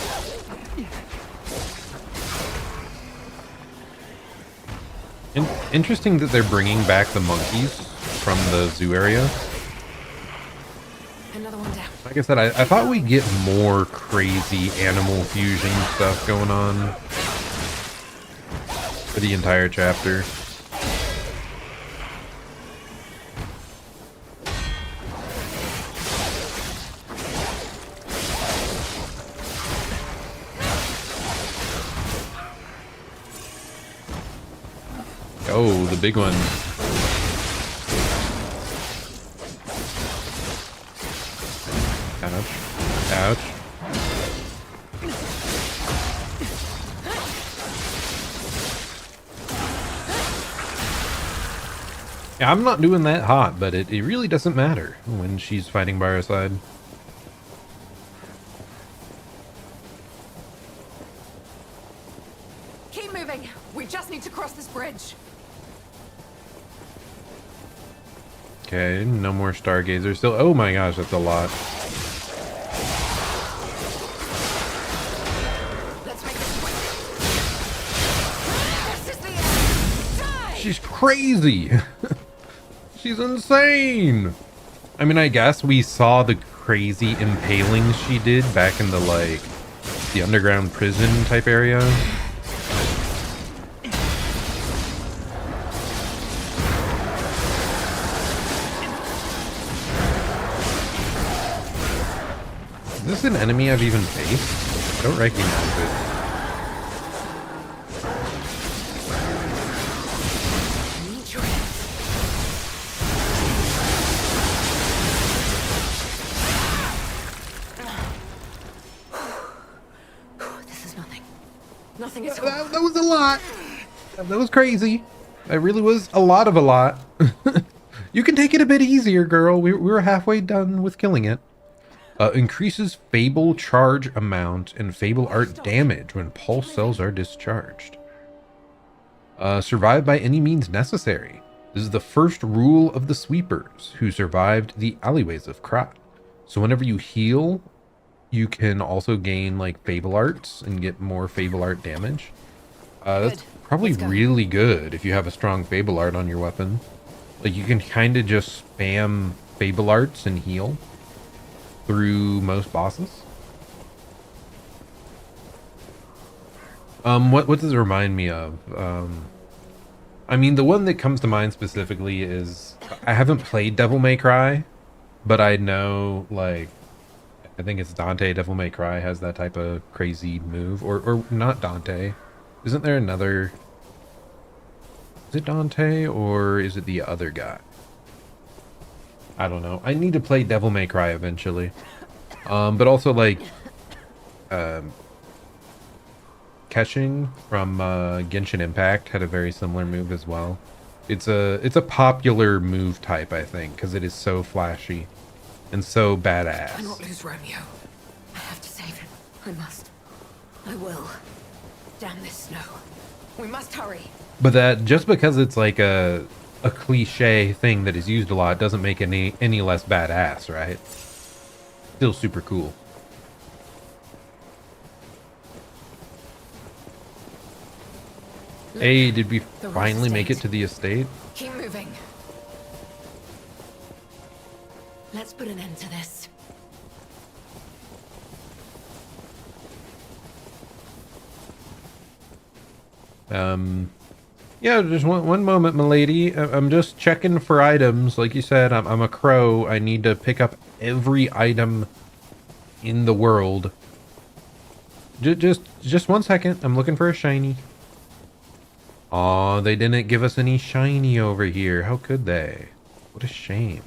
Interesting that they're bringing back the monkeys from the zoo area. Another one down. Like I said, I thought we'd get more crazy animal fusion stuff going on for the entire chapter. Oh, the big one. Ouch. Ouch. Yeah, I'm not doing that hot, but it really doesn't matter when she's fighting by our side. Keep moving. We just need to cross this bridge. Okay, no more stargazers still. Oh my gosh, that's a lot. Let's make this quick. This is the end. Die! She's crazy. She's insane. I mean, I guess we saw the crazy impalings she did back in the like the underground prison type area. Is this an enemy I've even faced? I don't recognize it. Meet your end. This is nothing. Nothing at all. That was a lot. That was crazy. That really was a lot of a lot. You can take it a bit easier, girl. We were halfway done with killing it. Increases Fable charge amount and Fable art damage when pulse cells are discharged. Survive by any means necessary. This is the first rule of the sweepers who survived the alleyways of Krat. So whenever you heal, you can also gain like Fable arts and get more Fable art damage. That's Good. probably Let's go. really good if you have a strong Fable art on your weapon. Like you can kind of just spam Fable arts and heal through most bosses. What does it remind me of? I mean, the one that comes to mind specifically is I haven't played Devil May Cry, but I know like I think it's Dante. Devil May Cry has that type of crazy move, or not Dante. Isn't there another? Is it Dante or is it the other guy? I don't know. I need to play Devil May Cry eventually. But also like Keshing from Genshin Impact had a very similar move as well. It's a popular move type, I think, because it is so flashy and so I badass. cannot lose Romeo. I have to save him. I must. I will. Damn this snow. We must hurry. But that just because it's like a cliche thing that is used a lot doesn't make it any less badass, right? Still super cool. Hey, did we The finally make it estate. to the estate? Keep moving. Let's put an end to this. Yeah, just one moment, milady. I'm just checking for items. Like you said, I'm a crow. I need to pick up every item in the world. Just 1 second. I'm looking for a shiny. Aw, they didn't give us any shiny over here. How could they? What a shame.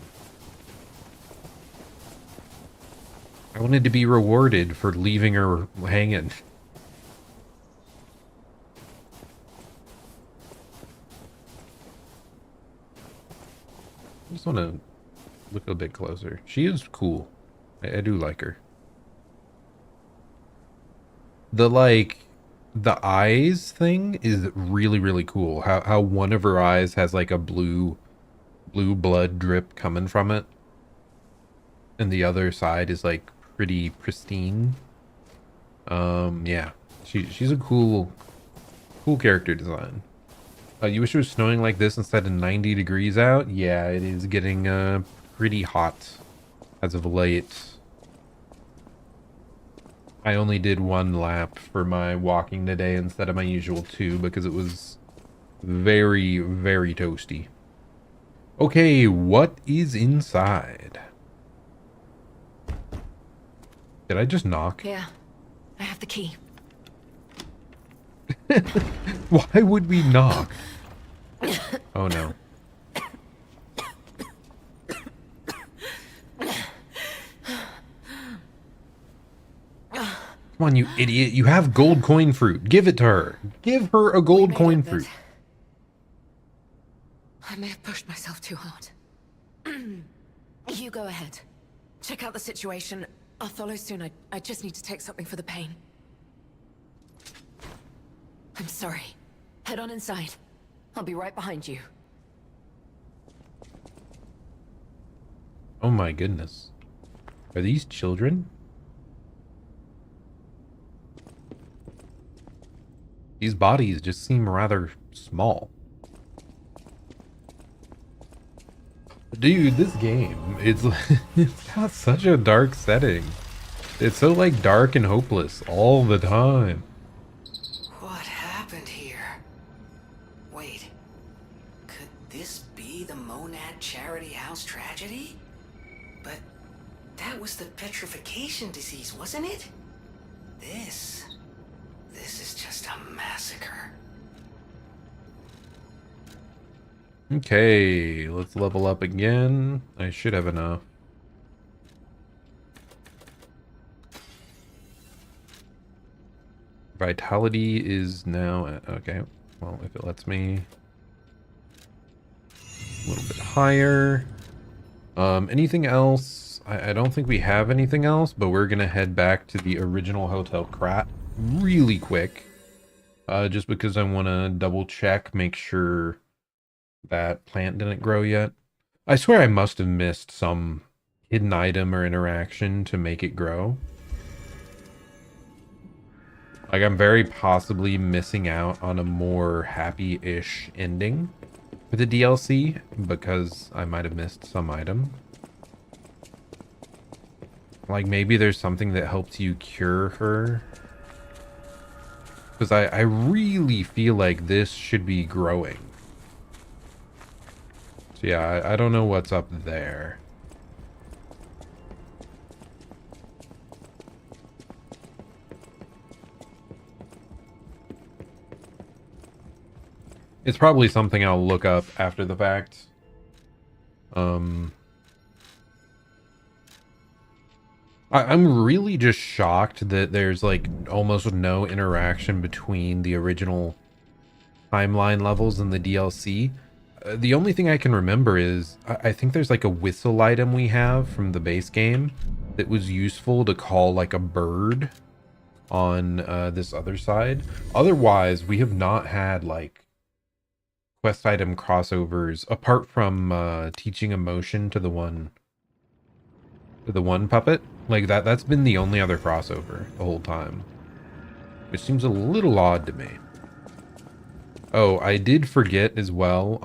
I wanted to be rewarded for leaving her hanging. I just want to look a bit closer. She is cool. I do like her. The eyes thing is really, really cool. How one of her eyes has like a blue blood drip coming from it. And the other side is like pretty pristine. Yeah. She's a cool character design. You wish it was snowing like this instead of 90 degrees out? Yeah, it is getting pretty hot as of late. I only did 1 lap for my walking today instead of my usual 2 because it was very, very toasty. Okay, what is inside? Did I just knock? Here, I have the key. Why would we knock? Oh no. Come on, you idiot. You have gold coin fruit. Give it to her. Give her a gold coin fruit. I may have pushed myself too hard. You go ahead. Check out the situation. I'll follow soon. I just need to take something for the pain. I'm sorry. Head on inside. I'll be right behind you. Oh my goodness. Are these children? These bodies just seem rather small. Dude, this game, it's got such a dark setting. It's so like dark and hopeless all the time. What happened here? Wait. Could this be the Monad Charity House tragedy? But that was the petrification disease, wasn't it? This is just a massacre. Okay, let's level up again. I should have enough. Vitality is now at, okay. Well, if it lets me a little bit higher. Anything else? I don't think we have anything else, but we're gonna head back to the original Hotel Krat really quick. Just because I want to double check, make sure that plant didn't grow yet. I swear I must have missed some hidden item or interaction to make it grow. Like, I'm very possibly missing out on a more happy-ish ending for the DLC because I might have missed some item. Like, maybe there's something that helps you cure her. Because I really feel like this should be growing. So yeah, I don't know what's up there. It's probably something I'll look up after the fact. I'm really just shocked that there's like almost no interaction between the original timeline levels and the DLC. The only thing I can remember is I think there's like a whistle item we have from the base game that was useful to call like a bird on this other side. Otherwise, we have not had like quest item crossovers apart from teaching emotion to the one puppet. Like that's been the only other crossover the whole time, which seems a little odd to me. Oh, I did forget as well.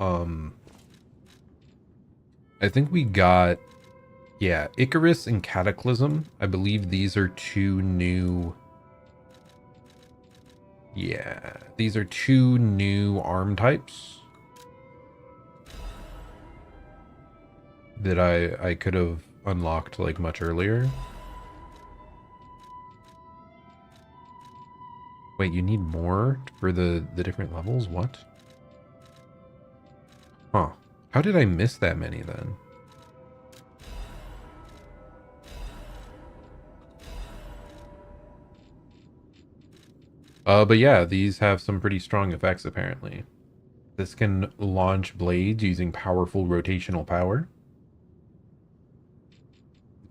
I think we got, yeah, Icarus and Cataclysm. I believe these are two new. Yeah, these are two new arm types that I could have unlocked like much earlier. Wait, you need more for the different levels? What? Huh. How did I miss that many then? But yeah, these have some pretty strong effects apparently. This can launch blades using powerful rotational power.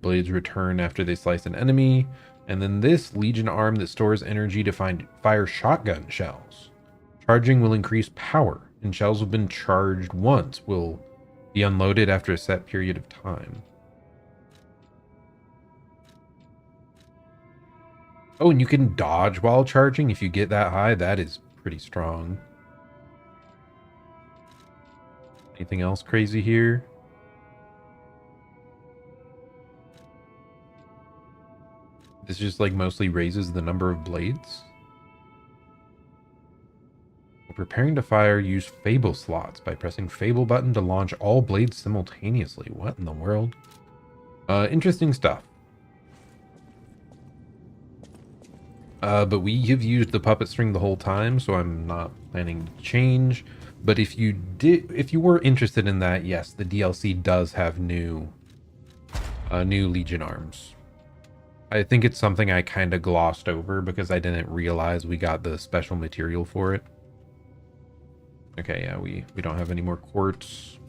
Blades return after they slice an enemy. And then this Legion arm that stores energy to fire shotgun shells. Charging will increase power, and shells have been charged once will be unloaded after a set period of time. Oh, and you can dodge while charging if you get that high. That is pretty strong. Anything else crazy here? This just like mostly raises the number of blades. Preparing to fire, use Fable slots by pressing Fable button to launch all blades simultaneously. What in the world? Interesting stuff. But we have used the puppet string the whole time, so I'm not planning to change. But if you were interested in that, yes, the DLC does have new Legion arms. I think it's something I kind of glossed over because I didn't realize we got the special material for it. Okay, yeah, we don't have any more quartz.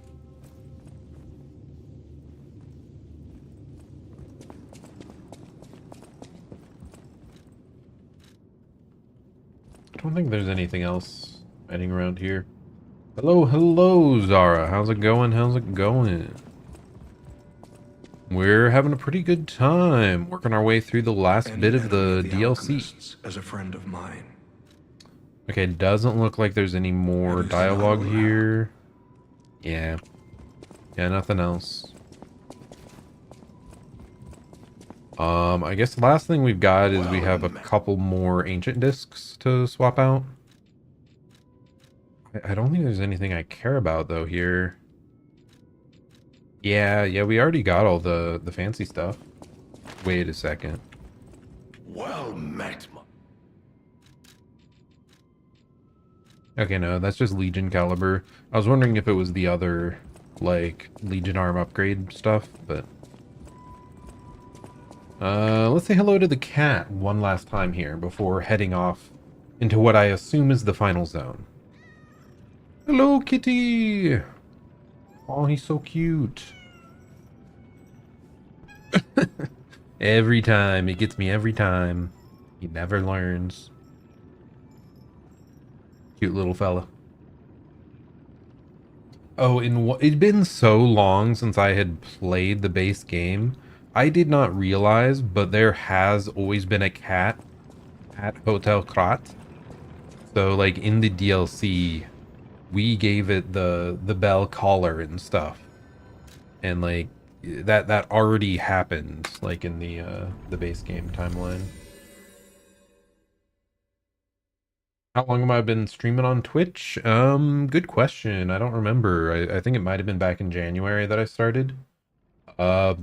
I don't think there's anything else hiding around here. Hello, Zara. How's it going? How's it going? We're having a pretty good time working our way through the last bit of the DLC. As a friend of mine. Okay, it doesn't look like there's any more dialogue here. Yeah, nothing else. I guess the last thing we've got is we have a couple more ancient discs to swap out. I don't think there's anything I care about though here. Yeah, we already got all the fancy stuff. Wait a second. Well met. Okay, no, that's just Legion caliber. I was wondering if it was the other, like, Legion arm upgrade stuff, but... let's say hello to the cat one last time here before heading off into what I assume is the final zone. Hello, kitty! Oh, he's so cute. Every time. It gets me every time. He never learns. Cute little fella. Oh, and it'd been so long since I had played the base game. I did not realize, but there has always been a cat at Hotel Krat. So, like, in the DLC, we gave it the bell collar and stuff. And, like, that already happened, like, in the base game timeline. How long have I been streaming on Twitch? Good question. I don't remember. I think it might have been back in January that I started. But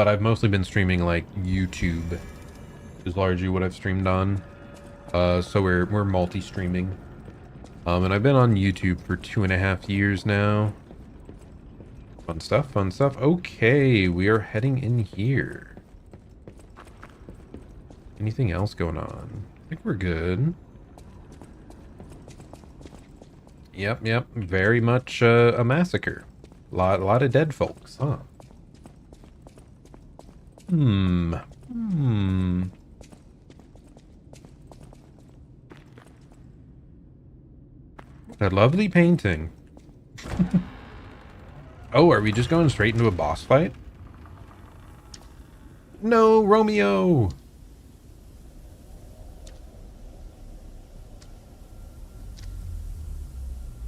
I've mostly been streaming like YouTube is largely what I've streamed on. So we're multi-streaming. And I've been on YouTube for 2.5 years now. Fun stuff, fun stuff. Okay, we are heading in here. Anything else going on? I think we're good. Yep. Very much a massacre. A lot of dead folks, huh? A lovely painting. Oh, are we just going straight into a boss fight? No, Romeo!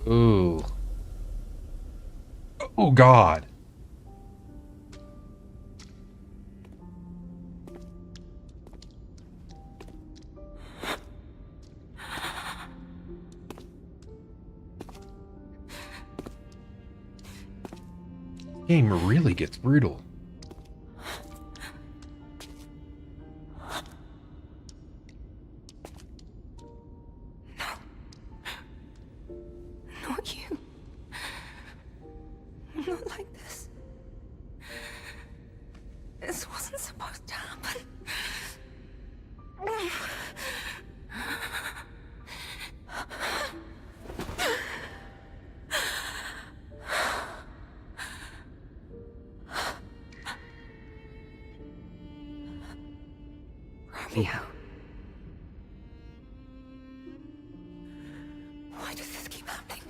Ooh. Oh, God. Game really gets brutal. Not you. Not like this. This wasn't supposed to happen. Romeo. Why does this keep happening?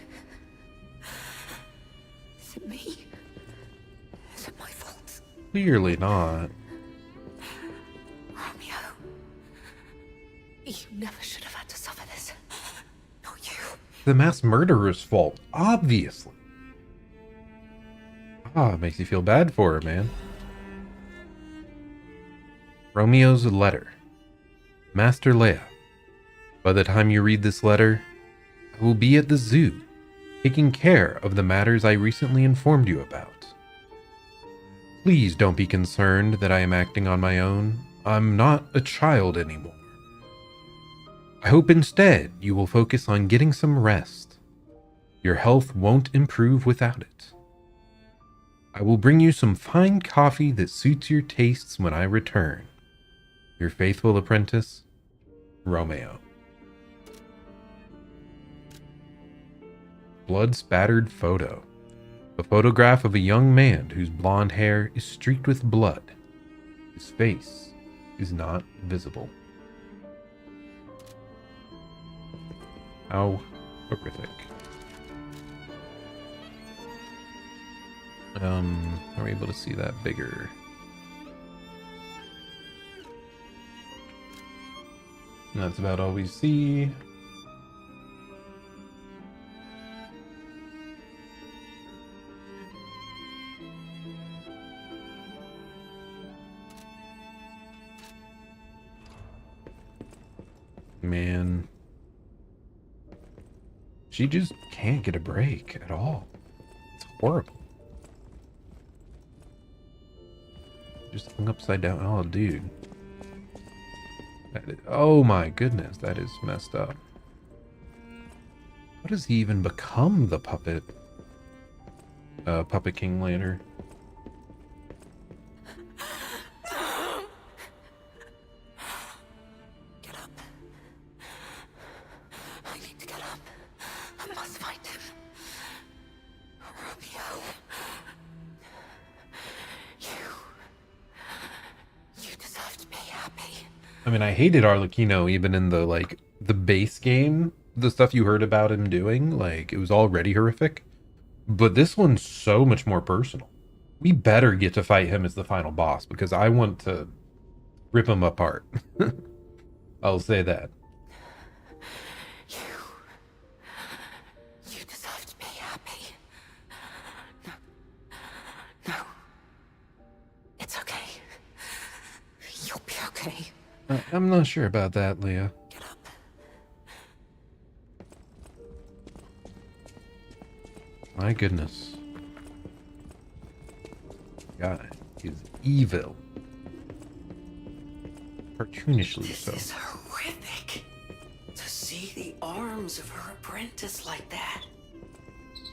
Is it me? Is it my fault? Clearly not. Romeo. You never should have had to suffer this. Not you. The mass murderer's fault, obviously. Ah, it makes you feel bad for her, man. Romeo's letter. Master Leia, by the time you read this letter, I will be at the zoo, taking care of the matters I recently informed you about. Please don't be concerned that I am acting on my own. I'm not a child anymore. I hope instead you will focus on getting some rest. Your health won't improve without it. I will bring you some fine coffee that suits your tastes when I return. Your faithful apprentice, Romeo. Blood-spattered photo. A photograph of a young man whose blonde hair is streaked with blood. His face is not visible. How horrific. Are we able to see that bigger? And that's about all we see. Man. She just can't get a break at all. It's horrible. Just hung upside down. Oh, dude. Oh my goodness, that is messed up. What does he even become, the puppet? Puppet King later? Get up. I need to get up. I must find him. Romeo. You deserve to be happy. I mean, I hated Arlecchino even in the base game. The stuff you heard about him doing, like, it was already horrific. But this one's so much more personal. We better get to fight him as the final boss, because I want to rip him apart. I'll say that. You deserve to be happy. No. It's okay. You'll be okay. I'm not sure about that, Leah. Get up. My goodness. God is evil. Cartoonishly so. This is horrific. To see the arms of her apprentice like that.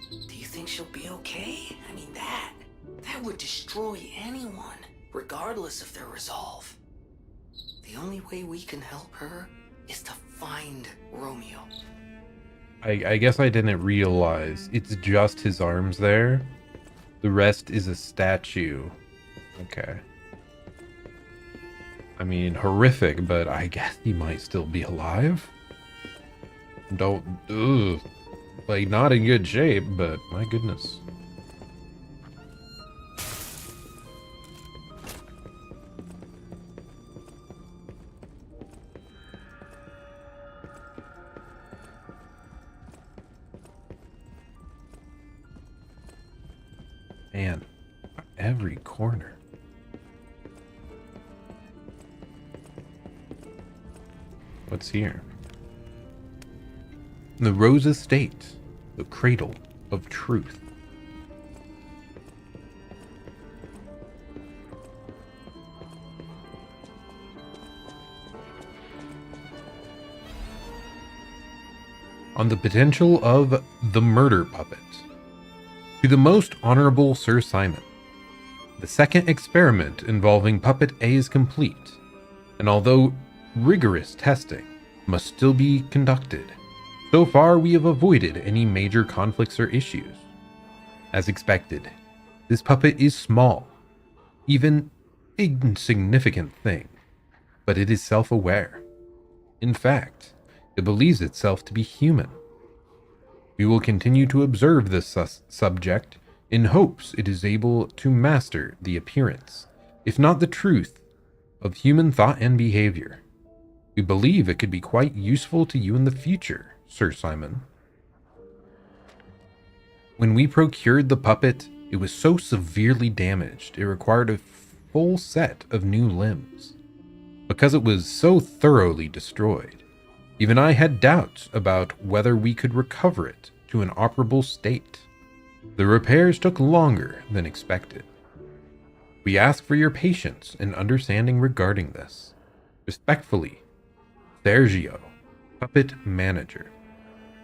Do you think she'll be okay? I mean, that would destroy anyone, regardless of their resolve. The only way we can help her is to find Romeo. I guess I didn't realize it's just his arms there. The rest is a statue. Okay. I mean, horrific, but I guess he might still be alive. Don't. Ugh. Like, not in good shape, but my goodness. Man, every corner. What's here? The Rose Estate, the cradle of truth. On the potential of the murder puppet. To the most honorable Sir Simon, the second experiment involving Puppet A is complete, and although rigorous testing must still be conducted, so far we have avoided any major conflicts or issues. As expected, this puppet is small, even insignificant thing, but it is self-aware. In fact, it believes itself to be human. We will continue to observe this subject in hopes it is able to master the appearance, if not the truth, of human thought and behavior. We believe it could be quite useful to you in the future, Sir Simon. When we procured the puppet, it was so severely damaged it required a full set of new limbs. Because it was so thoroughly destroyed, even I had doubts about whether we could recover it to an operable state. The repairs took longer than expected. We ask for your patience and understanding regarding this. Respectfully, Sergio, Puppet Manager.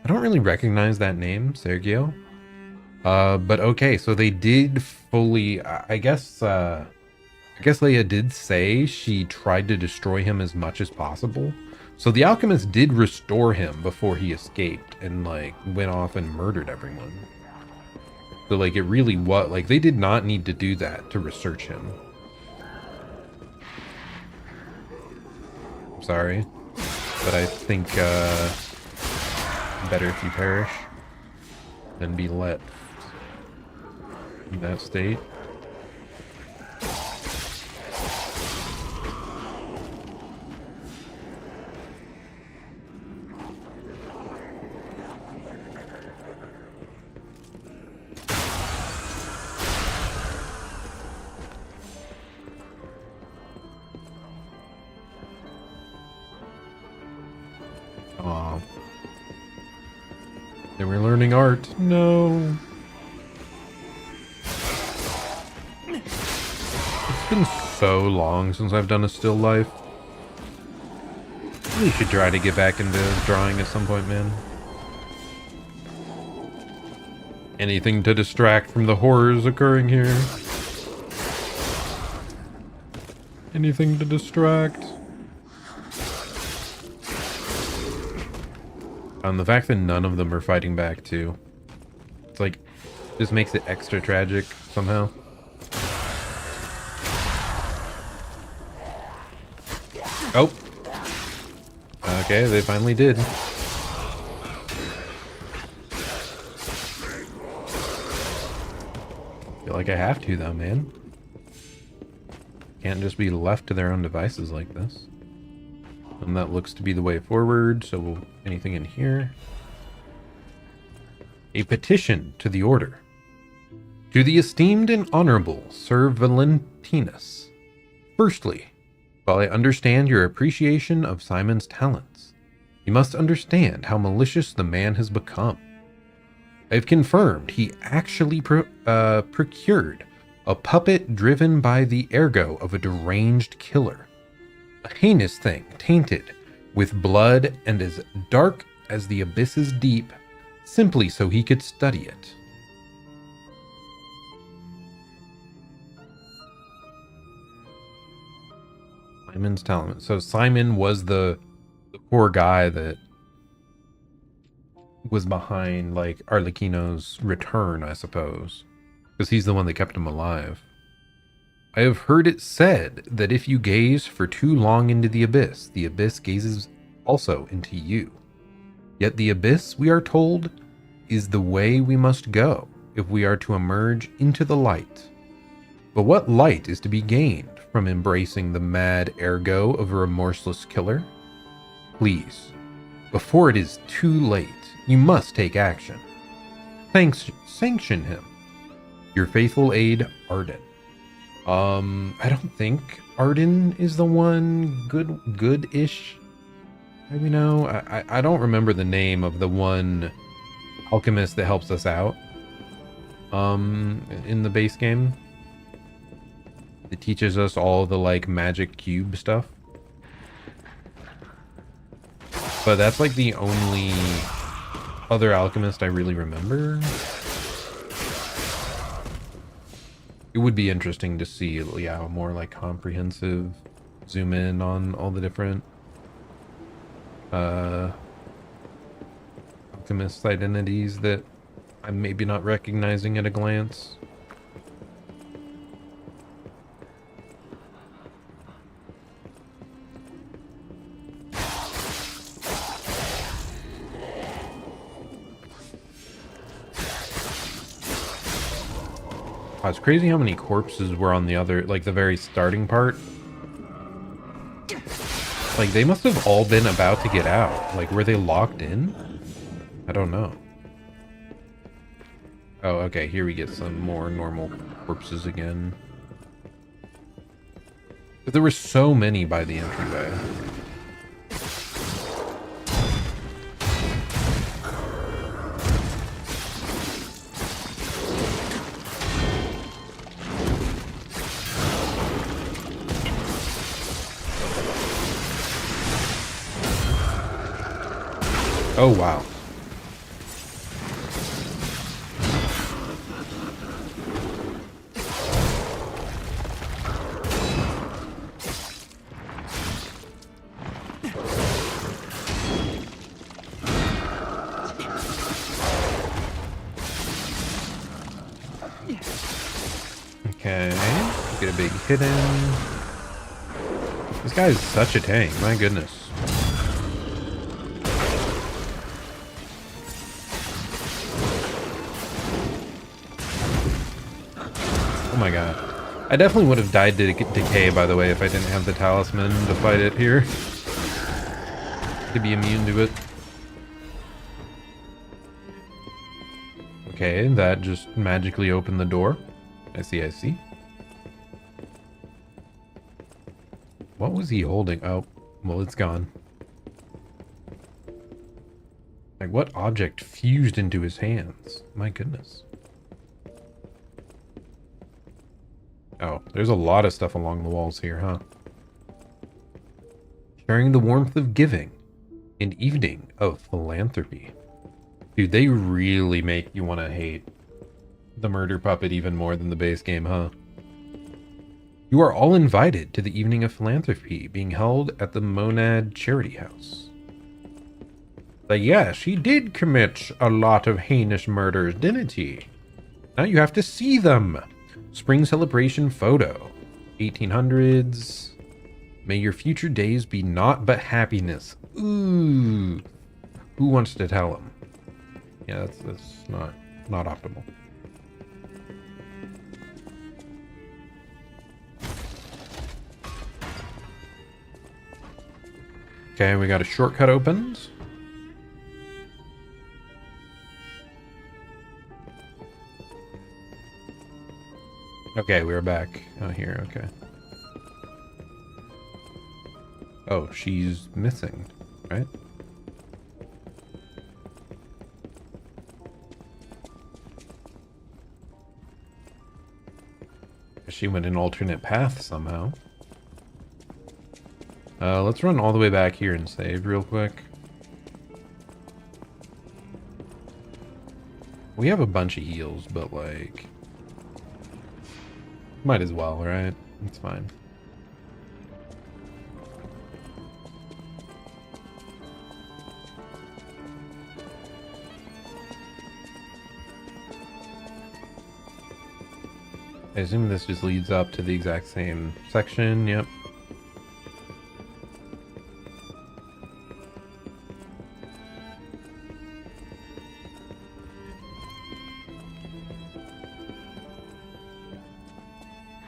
I don't really recognize that name, Sergio. But okay, so they did fully, I guess Leia did say she tried to destroy him as much as possible. So the alchemist did restore him before he escaped and like went off and murdered everyone. So like it really was, like they did not need to do that to research him. I'm sorry, but I think better if you perish than be left in that state. Aw. They were learning art. No. It's been so long since I've done a still life. We should try to get back into drawing at some point, man. Anything to distract from the horrors occurring here. Anything to distract. The fact that none of them are fighting back too. It's like, just makes it extra tragic somehow. Oh. Okay, they finally did. Feel like I have to though, man. Can't just be left to their own devices like this. And that looks to be the way forward, so anything in here? A petition to the order. To the esteemed and honorable Sir Valentinus. Firstly, while I understand your appreciation of Simon's talents, you must understand how malicious the man has become. I have confirmed he actually procured a puppet driven by the ergo of a deranged killer. A heinous thing, tainted with blood and as dark as the abyss is deep, simply so he could study it. Simon's talent. So Simon was the poor guy that was behind like Arlecchino's return, I suppose, because he's the one that kept him alive. I have heard it said that if you gaze for too long into the abyss gazes also into you. Yet the abyss, we are told, is the way we must go if we are to emerge into the light. But what light is to be gained from embracing the mad ergo of a remorseless killer? Please, before it is too late, you must take action. Sanction him. Your faithful aide, Arden. I don't think Arden is the one good-ish. Maybe no. I don't remember the name of the one alchemist that helps us out. In the base game. It teaches us all the like magic cube stuff. But that's like the only other alchemist I really remember. It would be interesting to see, yeah, a more like comprehensive zoom in on all the different alchemist identities that I'm maybe not recognizing at a glance. Wow, it's crazy how many corpses were on the other, like the very starting part. Like they must have all been about to get out. Like were they locked in? I don't know. Oh, okay, here we get some more normal corpses again. But there were so many by the entryway. Oh, wow. Okay, get a big hit in. This guy is such a tank, my goodness. Oh my god. I definitely would have died to decay, by the way, if I didn't have the talisman to fight it here. To be immune to it. Okay, that just magically opened the door. I see, I see. What was he holding? Oh, well, it's gone. Like, what object fused into his hands? My goodness. Oh, there's a lot of stuff along the walls here, huh? Sharing the warmth of giving. An evening of philanthropy. Dude, they really make you want to hate the murder puppet even more than the base game, huh? You are all invited to the evening of philanthropy being held at the Monad Charity House. Like, yeah, she did commit a lot of heinous murders, didn't he? Now you have to see them. Spring celebration photo. 1800s. May your future days be naught but happiness. Ooh. Who wants to tell him? Yeah, that's not optimal. Okay, we got a shortcut opened. Okay, we're back. Oh, here, okay. Oh, she's missing, right? She went an alternate path somehow. Let's run all the way back here and save real quick. We have a bunch of heals, but like... might as well, right? It's fine. I assume this just leads up to the exact same section, yep.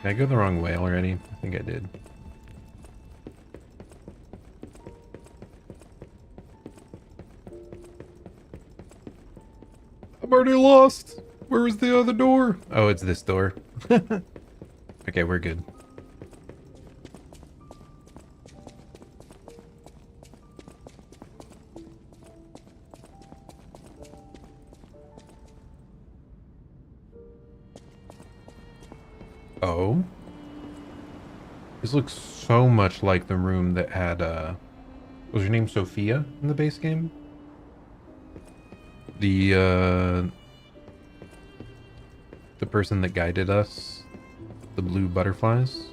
Did I go the wrong way already? I think I did. I'm already lost. Where was the other door? Oh, it's this door. Okay, we're good. Oh. This looks so much like the room that had, was your name Sophia in the base game? The person that guided us. The blue butterflies.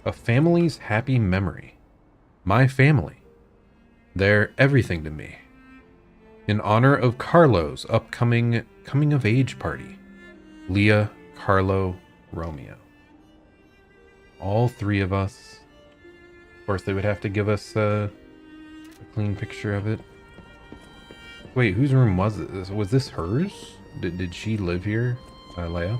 A family's happy memory. My family. They're everything to me. In honor of Carlo's upcoming coming-of-age party. Leah, Carlo, Romeo. All three of us. Of course, they would have to give us a clean picture of it. Wait, whose room was this? Was this hers? Did she live here, Leia?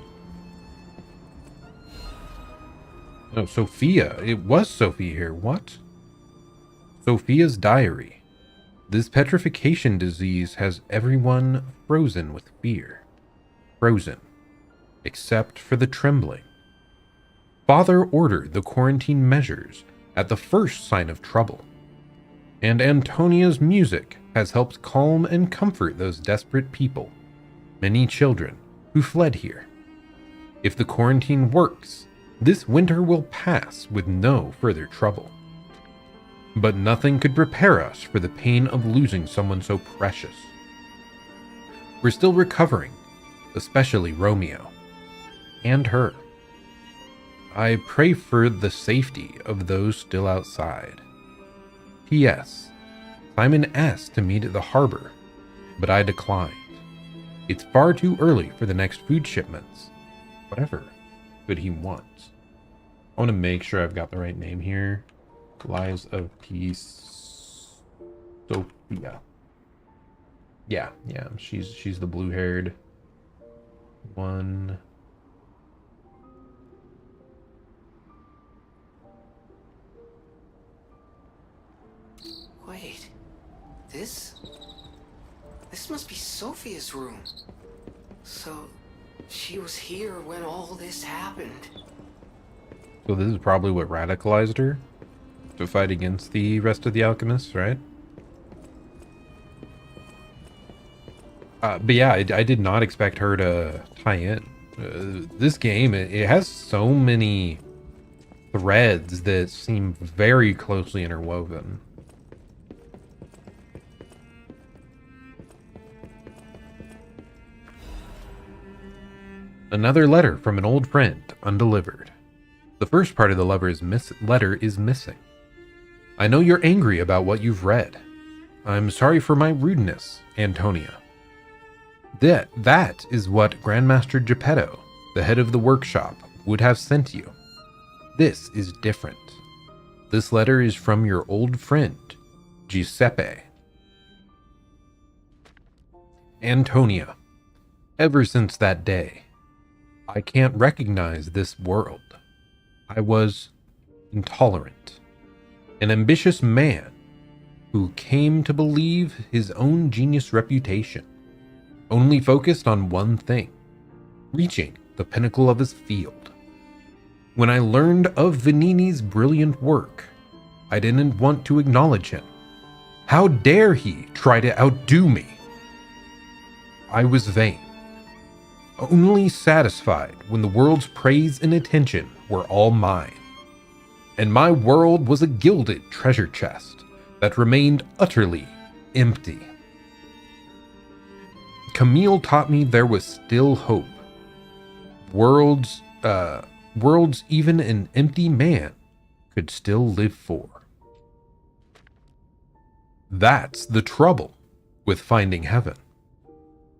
No, Sophia. It was Sophia here. What? Sophia's diary. This petrification disease has everyone frozen with fear. Frozen. Except for the trembling. Father ordered the quarantine measures at the first sign of trouble. And Antonia's music has helped calm and comfort those desperate people, many children, who fled here. If the quarantine works, this winter will pass with no further trouble. But nothing could prepare us for the pain of losing someone so precious. We're still recovering, especially Romeo. And her. I pray for the safety of those still outside. P.S. Simon asked to meet at the harbor, but I declined. It's far too early for the next food shipments. Whatever could he want? I want to make sure I've got the right name here. Lies of Peace, Sophia. Yeah, she's the blue-haired one. Wait, this must be Sophia's room. So, she was here when all this happened. So this is probably what radicalized her to fight against the rest of the alchemists, right? But yeah, I did not expect her to tie in. This game, it has so many threads that seem very closely interwoven. Another letter from an old friend, undelivered. The first part of the letter is missing. I know you're angry about what you've read. I'm sorry for my rudeness, Antonia. That is what Grandmaster Geppetto, the head of the workshop, would have sent you. This is different. This letter is from your old friend, Giuseppe. Antonia, ever since that day, I can't recognize this world. I was intolerant. An ambitious man who came to believe his own genius reputation, only focused on one thing, reaching the pinnacle of his field. When I learned of Vanini's brilliant work, I didn't want to acknowledge him. How dare he try to outdo me? I was vain, only satisfied when the world's praise and attention were all mine. And my world was a gilded treasure chest that remained utterly empty. Camille taught me there was still hope. Worlds even an empty man could still live for. That's the trouble with finding heaven.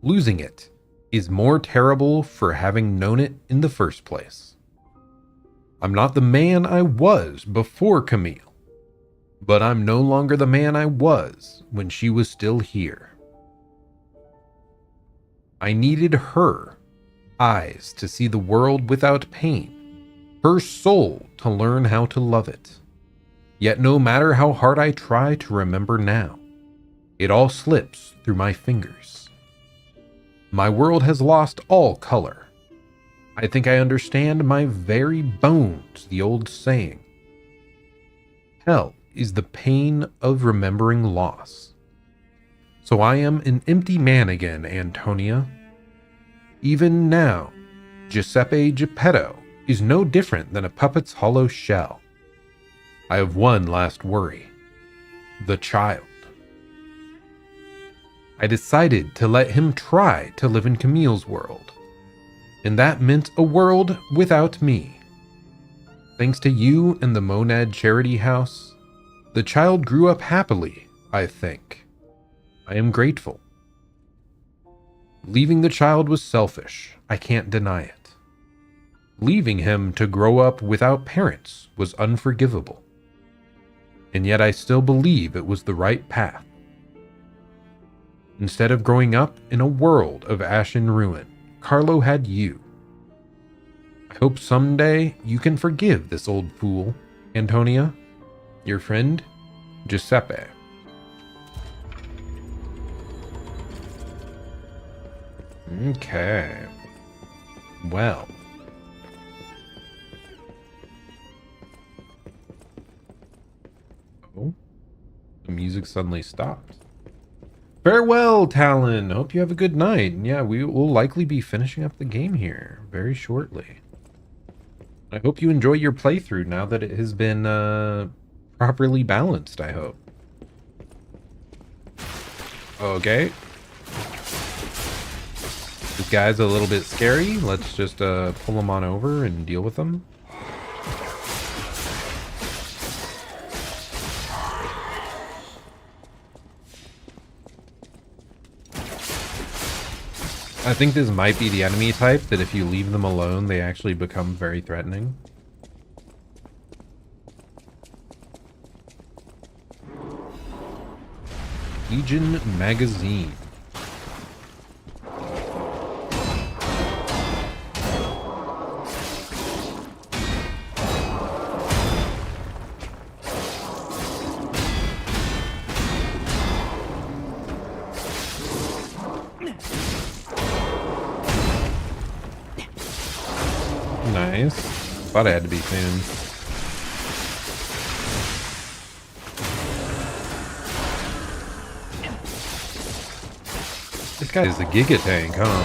Losing it is more terrible for having known it in the first place. I'm not the man I was before Camille, but I'm no longer the man I was when she was still here. I needed her. eyes to see the world without pain, her soul to learn how to love it. Yet no matter how hard I try to remember now, it all slips through my fingers. My world has lost all color. I think I understand my very bones the old saying. Hell is the pain of remembering loss. So I am an empty man again, Antonia. Even now, Giuseppe Geppetto is no different than a puppet's hollow shell. I have one last worry. The child. I decided to let him try to live in Camille's world. And that meant a world without me. Thanks to you and the Monad Charity House, the child grew up happily, I think. I am grateful. Leaving the child was selfish, I can't deny it. Leaving him to grow up without parents was unforgivable. And yet I still believe it was the right path. Instead of growing up in a world of ash and ruin, Carlo had you. I hope someday you can forgive this old fool, Antonia. Your friend, Giuseppe. Okay. Well. Oh. The music suddenly stopped. Farewell, Talon. Hope you have a good night. And yeah, we will likely be finishing up the game here very shortly. I hope you enjoy your playthrough now that it has been properly balanced, I hope. Okay. This guy's a little bit scary. Let's just pull him on over and deal with him. I think this might be the enemy type that if you leave them alone, they actually become very threatening. Legion Magazine. Nice. Thought it had to be soon. This guy is a Giga Tank, huh?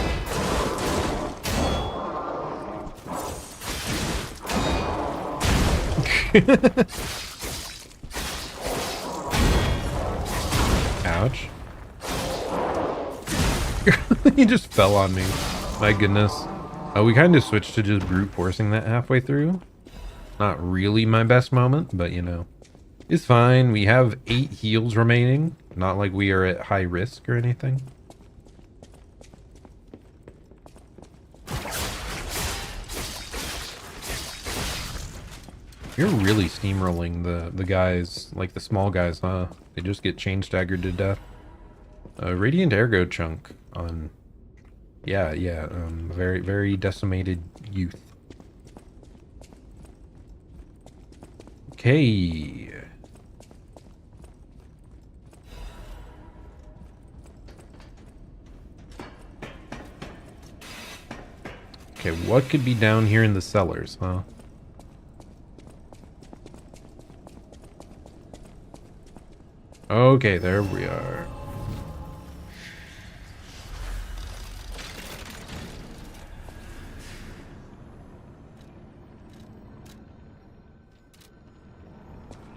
Ouch. He just fell on me. My goodness. We kind of switched to just brute forcing that halfway through. Not really my best moment, but you know. It's fine. We have 8 heals remaining. Not like we are at high risk or anything. You're really steamrolling the guys, like the small guys, huh? They just get chain staggered to death. Radiant Ergo chunk on... Yeah, very, very decimated youth. Okay. Okay, what could be down here in the cellars, huh? Okay, there we are.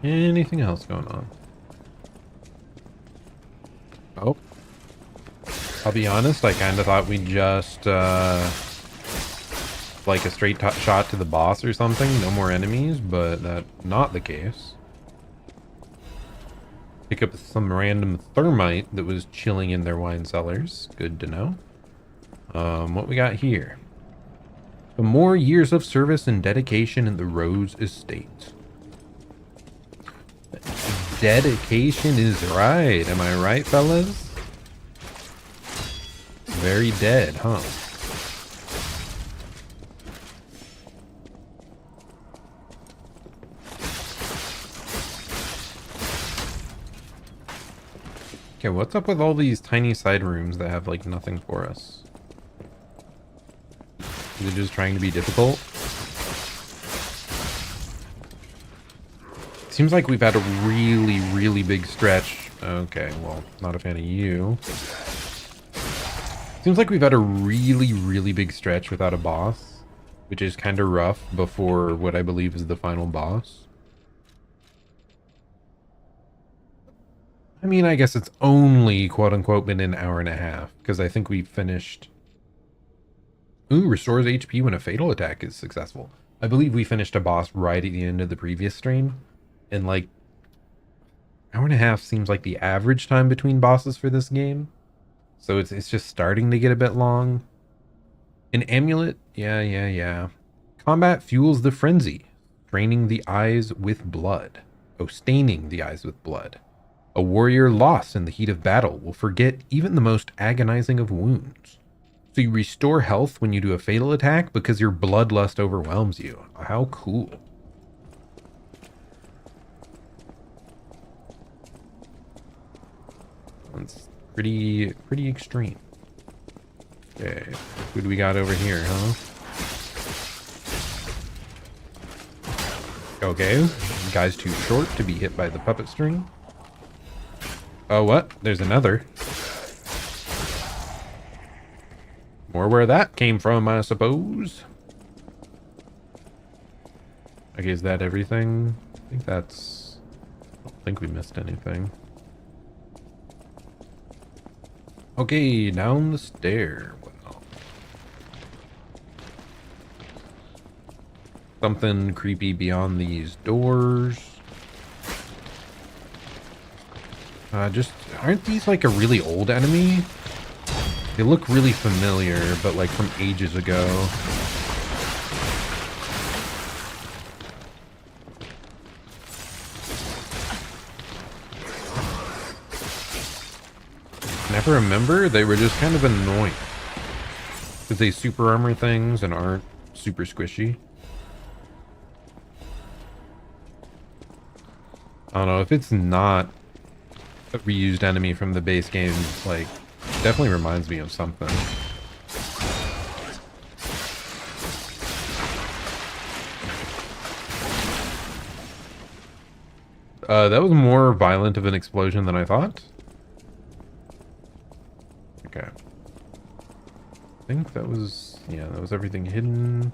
Anything else going on? Oh. I'll be honest, I kind of thought we'd just, like a straight shot to the boss or something. No more enemies, but that's not the case. Pick up some random thermite that was chilling in their wine cellars. Good to know. What we got here? For more years of service and dedication in the Rose Estate. Dedication is right. Am I right, fellas? Very dead, huh? Okay, what's up with all these tiny side rooms that have, like, nothing for us? Is it just trying to be difficult? Seems like we've had a really, really big stretch. Okay, well, not a fan of you. Seems like we've had a really, really big stretch without a boss, which is kind of rough before what I believe is the final boss. I mean, I guess it's only, quote-unquote, been an hour and a half, because I think we finished... Ooh, restores HP when a fatal attack is successful. I believe we finished a boss right at the end of the previous stream, and, like, hour and a half seems like the average time between bosses for this game. So it's just starting to get a bit long. An amulet? Yeah. Combat fuels the frenzy, draining the eyes with blood. Oh, staining the eyes with blood. A warrior lost in the heat of battle will forget even the most agonizing of wounds. So you restore health when you do a fatal attack because your bloodlust overwhelms you. How cool. That's pretty extreme. Okay, who do we got over here, huh? Okay, guy's too short to be hit by the puppet string. Oh, what? There's another. More where that came from, I suppose. Okay, is that everything? I think that's... I don't think we missed anything. Okay, down the stair. Well, something creepy beyond these doors. Just, aren't these like a really old enemy? They look really familiar, but like from ages ago. Never remember, they were just kind of annoying. Because they super armor things and aren't super squishy. I don't know, if it's not a reused enemy from the base game, like, definitely reminds me of something. That was more violent of an explosion than I thought. Okay. I think that was, yeah, that was everything hidden.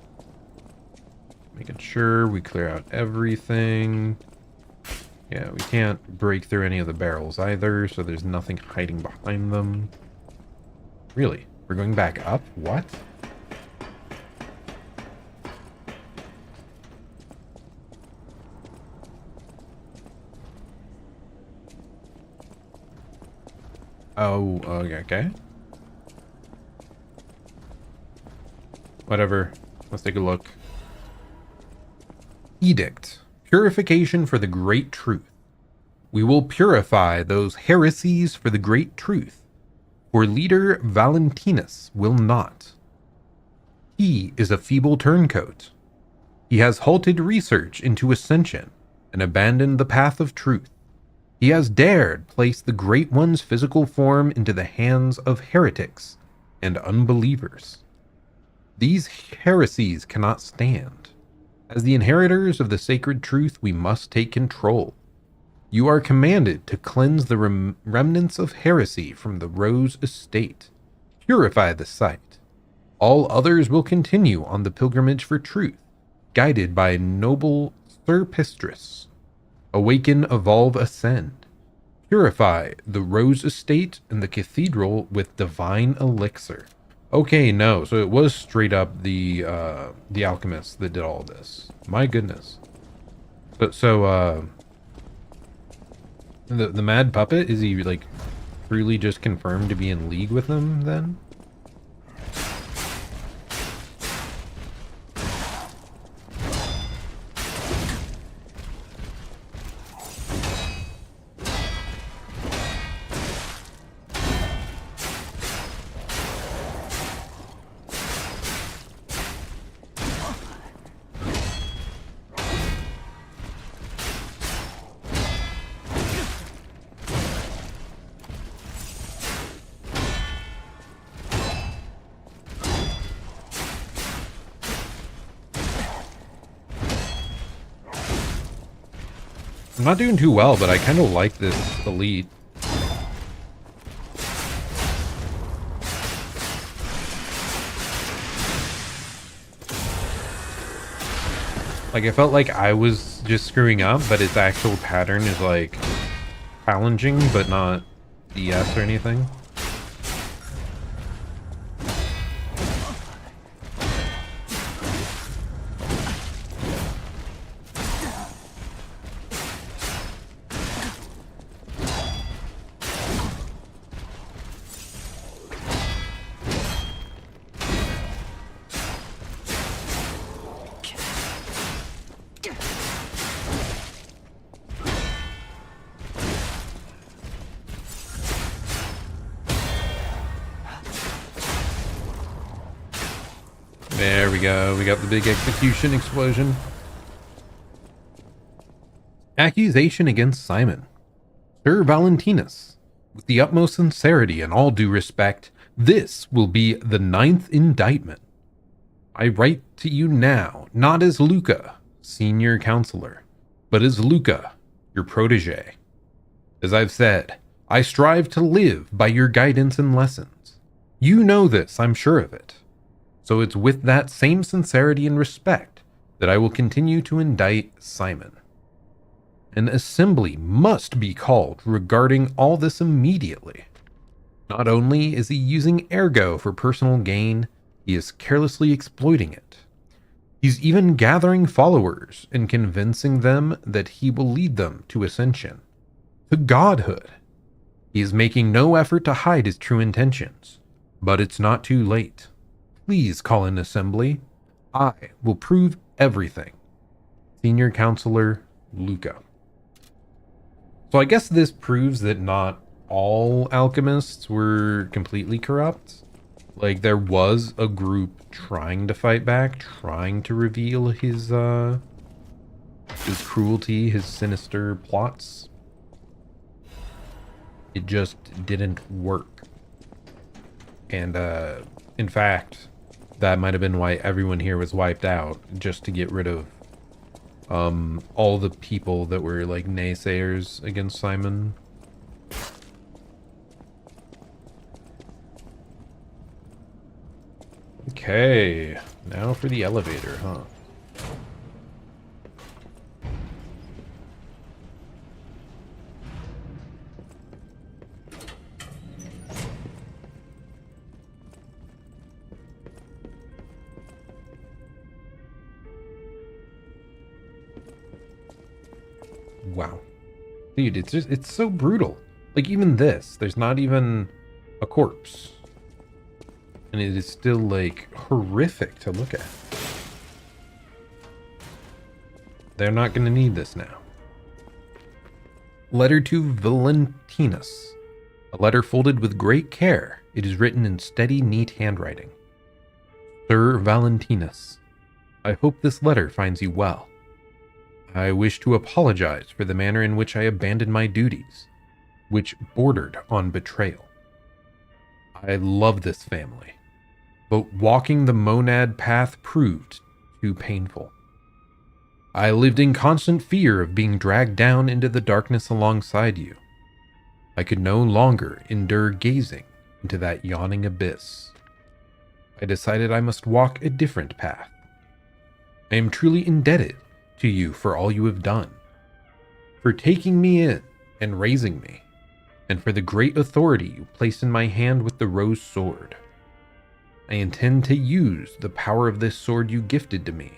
Making sure we clear out everything. Yeah, we can't break through any of the barrels either, so there's nothing hiding behind them. Really? We're going back up? What? Oh, okay. Whatever. Let's take a look. Edict. Purification for the great truth. We will purify those heresies for the great truth. For leader Valentinus will not. He is a feeble turncoat. He has halted research into ascension and abandoned the path of truth. He has dared place the Great One's physical form into the hands of heretics and unbelievers. These heresies cannot stand. As the inheritors of the sacred truth, we must take control. You are commanded to cleanse the remnants of heresy from the Rose Estate. Purify the site. All others will continue on the pilgrimage for truth, guided by noble Sir Pistrus. Awaken, evolve, ascend. Purify the Rose Estate and the Cathedral with divine elixir. Okay, no, so it was straight up the alchemist that did all this. My goodness. So the mad puppet, is he like truly just confirmed to be in league with them then? I'm not doing too well, but I kind of like this elite. Like, I felt like I was just screwing up, but its actual pattern is, like, challenging, but not DS or anything. There we go. We got the big execution explosion. Accusation against Simon. Sir Valentinus, with the utmost sincerity and all due respect, this will be the 9th indictment. I write to you now, not as Luca, senior counselor, but as Luca, your protege. As I've said, I strive to live by your guidance and lessons. You know this, I'm sure of it. So it's with that same sincerity and respect that I will continue to indict Simon. An assembly must be called regarding all this immediately. Not only is he using Ergo for personal gain, he is carelessly exploiting it. He's even gathering followers and convincing them that he will lead them to ascension, to godhood. He is making no effort to hide his true intentions, but it's not too late. Please call an assembly. I will prove everything. Senior Counselor Luca. So I guess this proves that not all alchemists were completely corrupt. Like, there was a group trying to fight back, trying to reveal his cruelty, his sinister plots. It just didn't work. And in fact, that might have been why everyone here was wiped out, just to get rid of all the people that were like naysayers against Simon. Okay, now for the elevator, huh? Wow. Dude, it's so brutal. Like, even this, there's not even a corpse. And it is still, like, horrific to look at. They're not going to need this now. Letter to Valentinus. A letter folded with great care. It is written in steady, neat handwriting. Sir Valentinus, I hope this letter finds you well. I wish to apologize for the manner in which I abandoned my duties, which bordered on betrayal. I love this family, but walking the monad path proved too painful. I lived in constant fear of being dragged down into the darkness alongside you. I could no longer endure gazing into that yawning abyss. I decided I must walk a different path. I am truly indebted to you for all you have done, for taking me in and raising me, and for the great authority you placed in my hand with the rose sword. I intend to use the power of this sword you gifted to me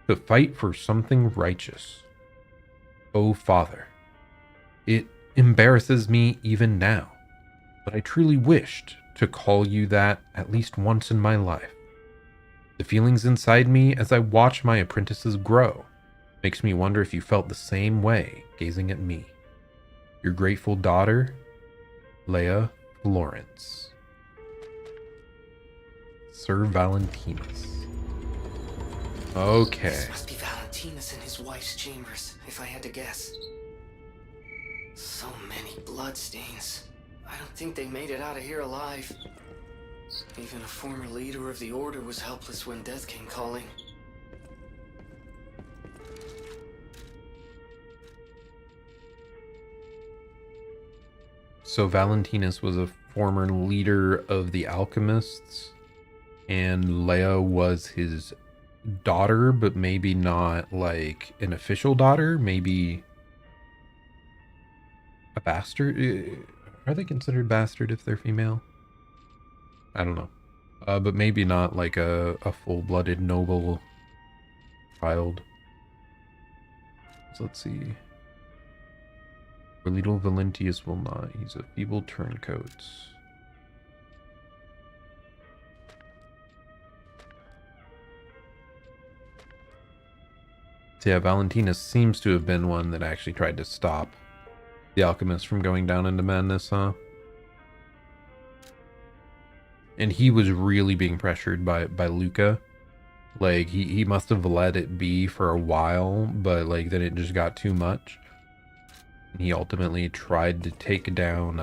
to fight for something righteous. Oh, Father, it embarrasses me even now, but I truly wished to call you that at least once in my life. The feelings inside me as I watch my apprentices grow makes me wonder if you felt the same way gazing at me. Your grateful daughter, Leia Florence. Sir Valentinus. Okay. This must be Valentinus in his wife's chambers, if I had to guess. So many bloodstains. I don't think they made it out of here alive. Even a former leader of the Order was helpless when death came calling. So Valentinus was a former leader of the alchemists, and Leia was his daughter, but maybe not like an official daughter, maybe a bastard. Are they considered bastard if they're female? I don't know. But maybe not like a full-blooded noble child. So let's see. Little Valentius will not. He's a feeble turncoat. So yeah, Valentinus seems to have been one that actually tried to stop the alchemist from going down into madness, huh? And he was really being pressured by Luca. Like, he must have let it be for a while, but like then it just got too much. He ultimately tried to take down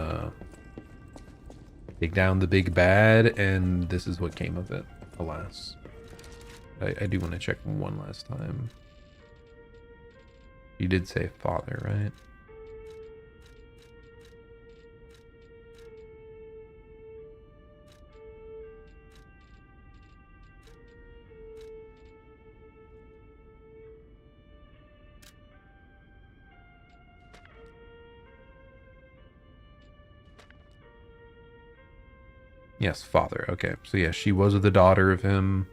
the big bad, and this is what came of it, alas. I do want to check one last time. You did say father, right? Yes, father. Okay. So yeah, she was the daughter of him.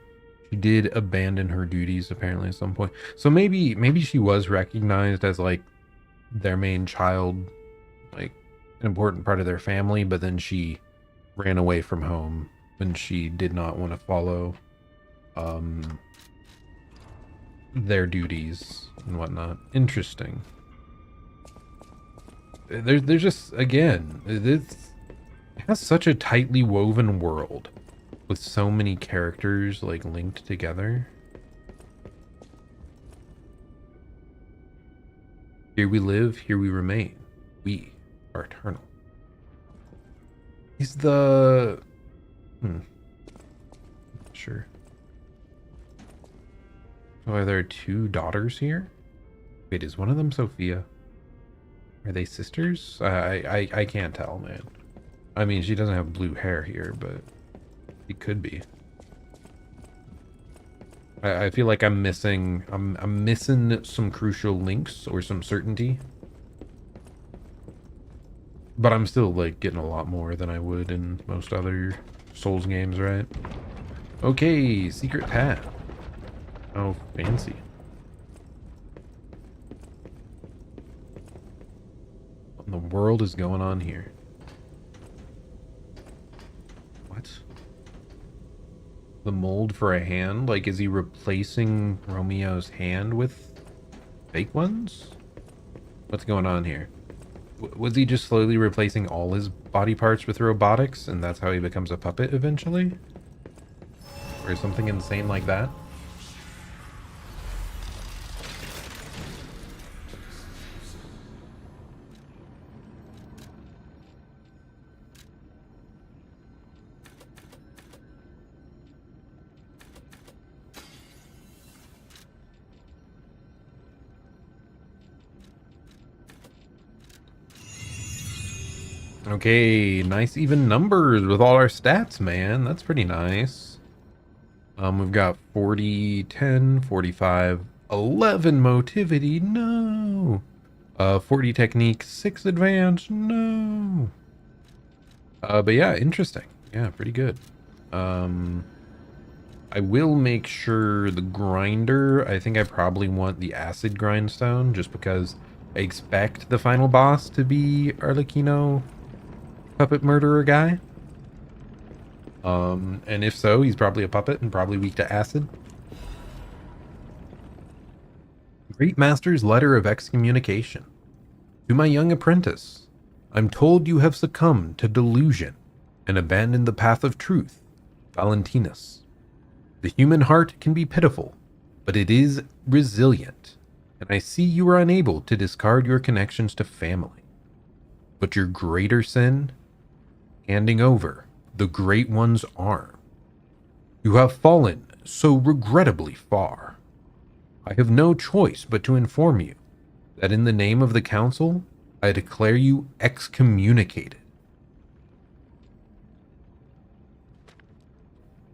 She did abandon her duties apparently at some point. So maybe she was recognized as like their main child, like an important part of their family, but then she ran away from home when she did not want to follow their duties and whatnot. Interesting. There's just, again, it has such a tightly woven world with so many characters like linked together. Here we live, here we remain. We are eternal. He's the... Sure. Oh, are there two daughters here? Wait, is one of them Sophia? Are they sisters? I can't tell, man. I mean, she doesn't have blue hair here, but it could be. I feel like I'm missing some crucial links or some certainty. But I'm still like getting a lot more than I would in most other Souls games, right? Okay, secret path. Oh, fancy. What in the world is going on here? What? The mold for a hand? Like, is he replacing Romeo's hand with fake ones? What's going on here? Was he just slowly replacing all his body parts with robotics, and that's how he becomes a puppet eventually? Or something insane like that? Okay, nice even numbers with all our stats, man. That's pretty nice. We've got 40, 10, 45, 11 motivity, no. 40 technique, 6 advanced, no. But yeah, interesting. Yeah, pretty good. I will make sure the grinder, I think I probably want the acid grindstone just because I expect the final boss to be Arlecchino puppet murderer guy. And if so, he's probably a puppet and probably weak to acid. Great Master's letter of excommunication. To my young apprentice, I'm told you have succumbed to delusion and abandoned the path of truth, Valentinus. The human heart can be pitiful, but it is resilient, and I see you are unable to discard your connections to family. But your greater sin? Handing over the Great One's arm. You have fallen so regrettably far. I have no choice but to inform you that in the name of the Council, I declare you excommunicated.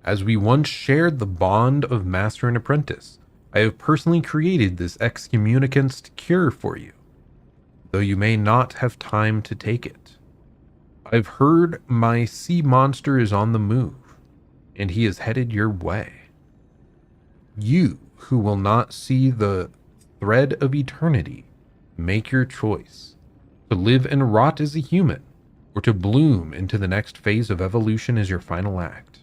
As we once shared the bond of master and apprentice, I have personally created this excommunicant cure for you, though you may not have time to take it. I've heard my sea monster is on the move, and he is headed your way. You, who will not see the thread of eternity, make your choice: to live and rot as a human, or to bloom into the next phase of evolution as your final act.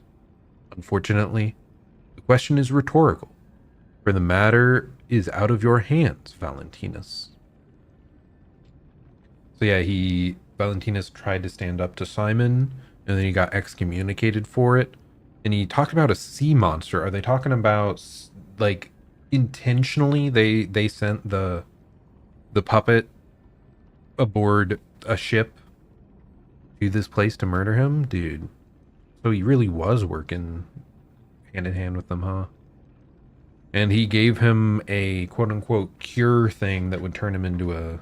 Unfortunately, the question is rhetorical, for the matter is out of your hands, Valentinus. So yeah, Valentinus tried to stand up to Simon, and then he got excommunicated for it. And he talked about a sea monster. Are they talking about, like, intentionally they sent the puppet aboard a ship to this place to murder him? Dude. So he really was working hand in hand with them, huh? And he gave him a quote-unquote cure thing that would turn him into a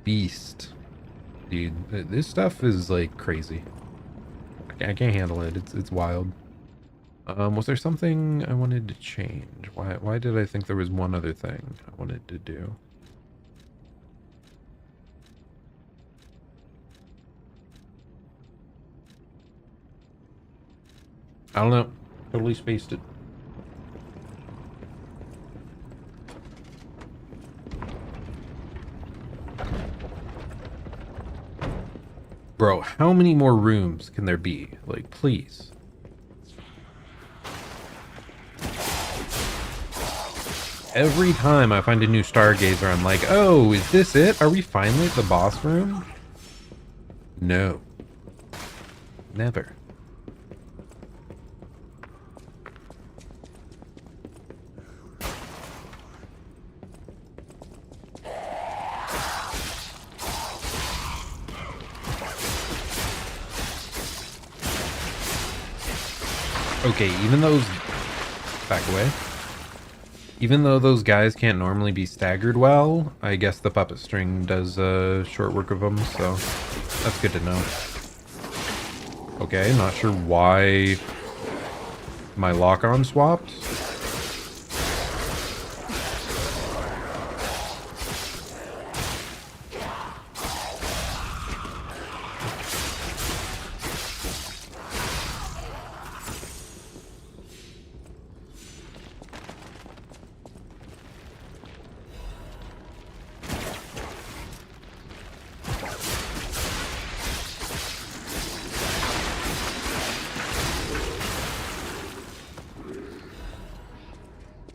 beast. Dude, this stuff is like crazy. I can't handle it. It's wild. Was there something I wanted to change? Why did I think there was one other thing I wanted to do? I don't know. Totally spaced it. Bro, how many more rooms can there be? Like, please. Every time I find a new Stargazer, I'm like, oh, is this it? Are we finally at the boss room? No. Never. Okay, back away. Even though those guys can't normally be staggered well, I guess the puppet string does short work of them, so that's good to know. Okay, not sure why my lock-on swapped.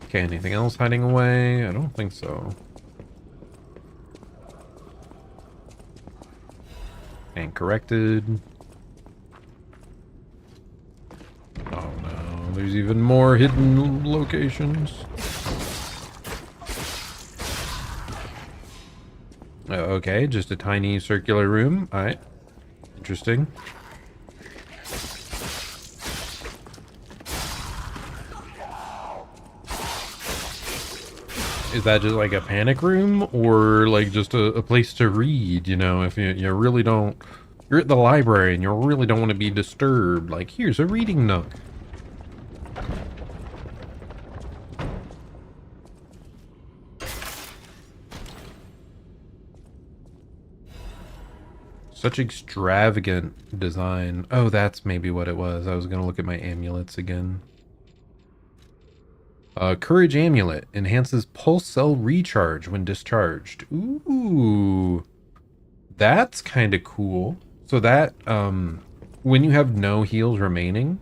Okay, anything else hiding away? I don't think so. And corrected. Oh no, there's even more hidden locations. Okay, just a tiny circular room. Alright. Interesting. Is that just like a panic room, or like just a place to read, you know, if you really don't, you're at the library and you really don't want to be disturbed, like here's a reading nook. Such extravagant design. Oh, that's maybe what it was. I was gonna look at my amulets again. Courage Amulet enhances pulse cell recharge when discharged. Ooh, that's kind of cool. So that, when you have no heals remaining,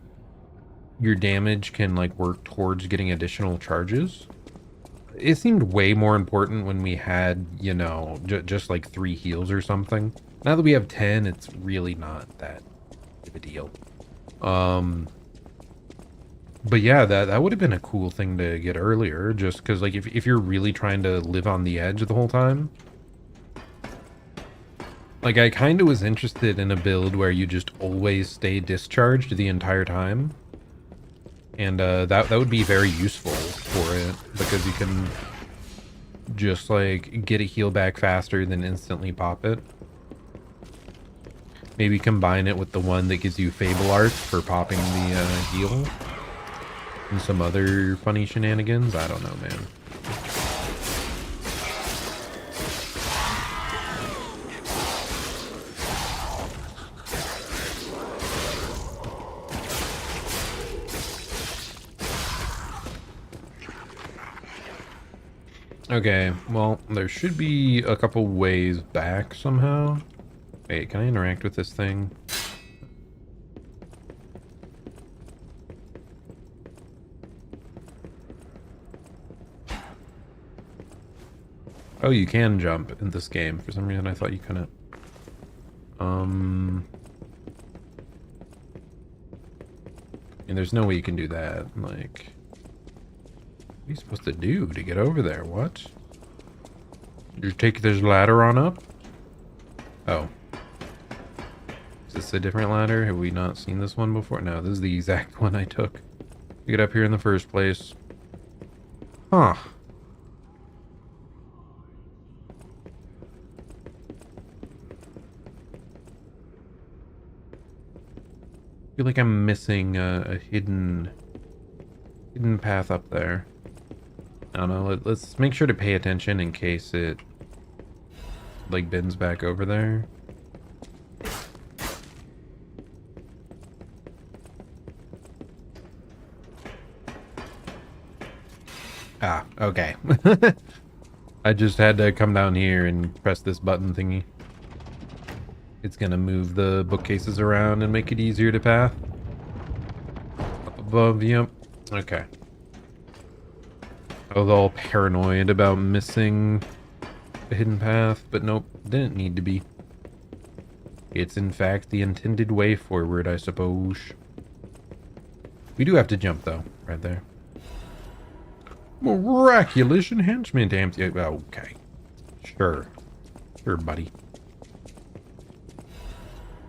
your damage can like work towards getting additional charges. It seemed way more important when we had, you know, just like 3 heals or something. Now that we have 10, it's really not that big of a deal. But yeah, that would have been a cool thing to get earlier, just because, like, if you're really trying to live on the edge the whole time. Like, I kind of was interested in a build where you just always stay discharged the entire time. And that would be very useful for it, because you can just, like, get a heal back faster than instantly pop it. Maybe combine it with the one that gives you Fable Arts for popping the heal. And some other funny shenanigans. I don't know, man. Okay, well, there should be a couple ways back somehow. Wait, can I interact with this thing? Oh, you can jump in this game. For some reason, I thought you couldn't. And there's no way you can do that. Like, what are you supposed to do to get over there? What? You take this ladder on up? Oh. Is this a different ladder? Have we not seen this one before? No, this is the exact one I took to get up here in the first place. Huh. I feel like I'm missing a hidden path up there. I don't know. Let's make sure to pay attention in case it like bends back over there. Ah, okay. I just had to come down here and press this button thingy. It's gonna move the bookcases around and make it easier to path. Up above, yep. Okay. I was all paranoid about missing a hidden path, but nope, didn't need to be. It's in fact the intended way forward, I suppose. We do have to jump though, right there. Miraculous enhancement, okay. Sure. Sure, buddy.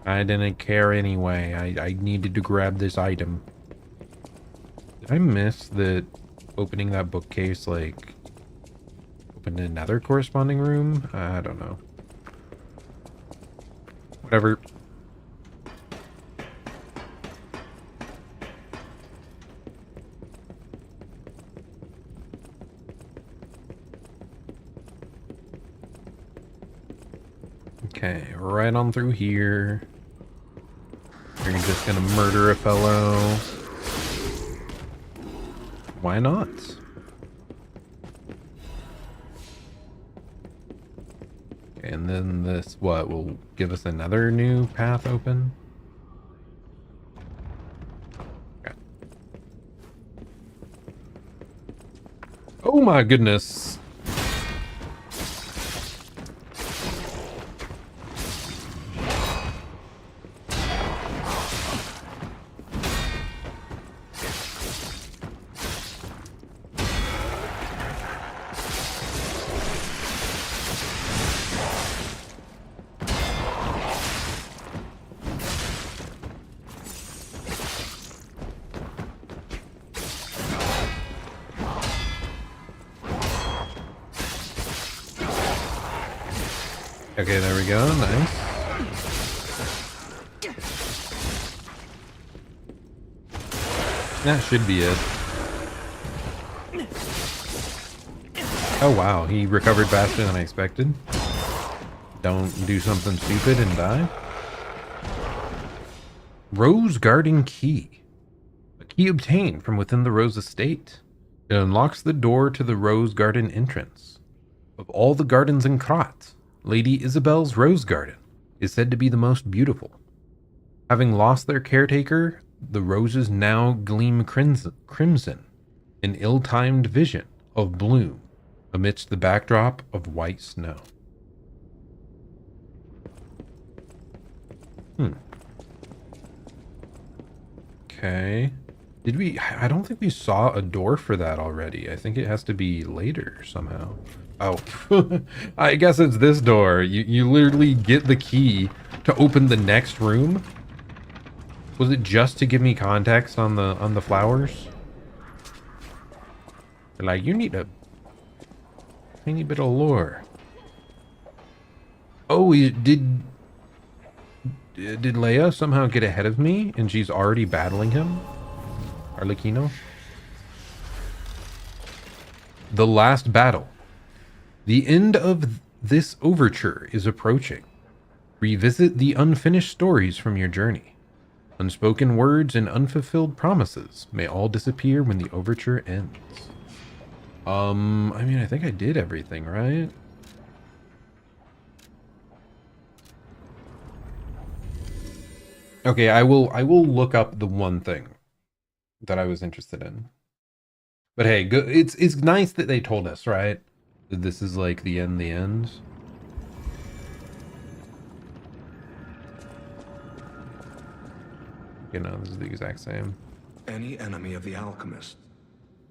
I didn't care anyway. I needed to grab this item. Did I miss that opening that bookcase, like, opened another corresponding room? I don't know. Whatever. Okay, right on through here. You're just gonna murder a fellow. Why not? Okay, and then this, what, will give us another new path open? Okay. Oh my goodness. Okay, there we go. Nice. That should be it. Oh wow, he recovered faster than I expected. Don't do something stupid and die. Rose Garden Key. A key obtained from within the Rose Estate. It unlocks the door to the Rose Garden entrance. Of all the gardens in Krat, Lady Isabel's Rose Garden is said to be the most beautiful. Having lost their caretaker, the roses now gleam crimson, an ill-timed vision of bloom amidst the backdrop of white snow. Okay. Did we... I don't think we saw a door for that already. I think it has to be later somehow. Oh. I guess it's this door. You literally get the key to open the next room? Was it just to give me context on the flowers? Like, you need a tiny bit of lore. Oh, did did Leia somehow get ahead of me and she's already battling him? Arlecchino? The last battle. The end of this overture is approaching. Revisit the unfinished stories from your journey. Unspoken words and unfulfilled promises may all disappear when the overture ends. I mean, I think I did everything, right? Okay, I will look up the one thing that I was interested in. But hey, good. It's nice that they told us, right? That this is like the end. You know, this is the exact same. Any enemy of the alchemist.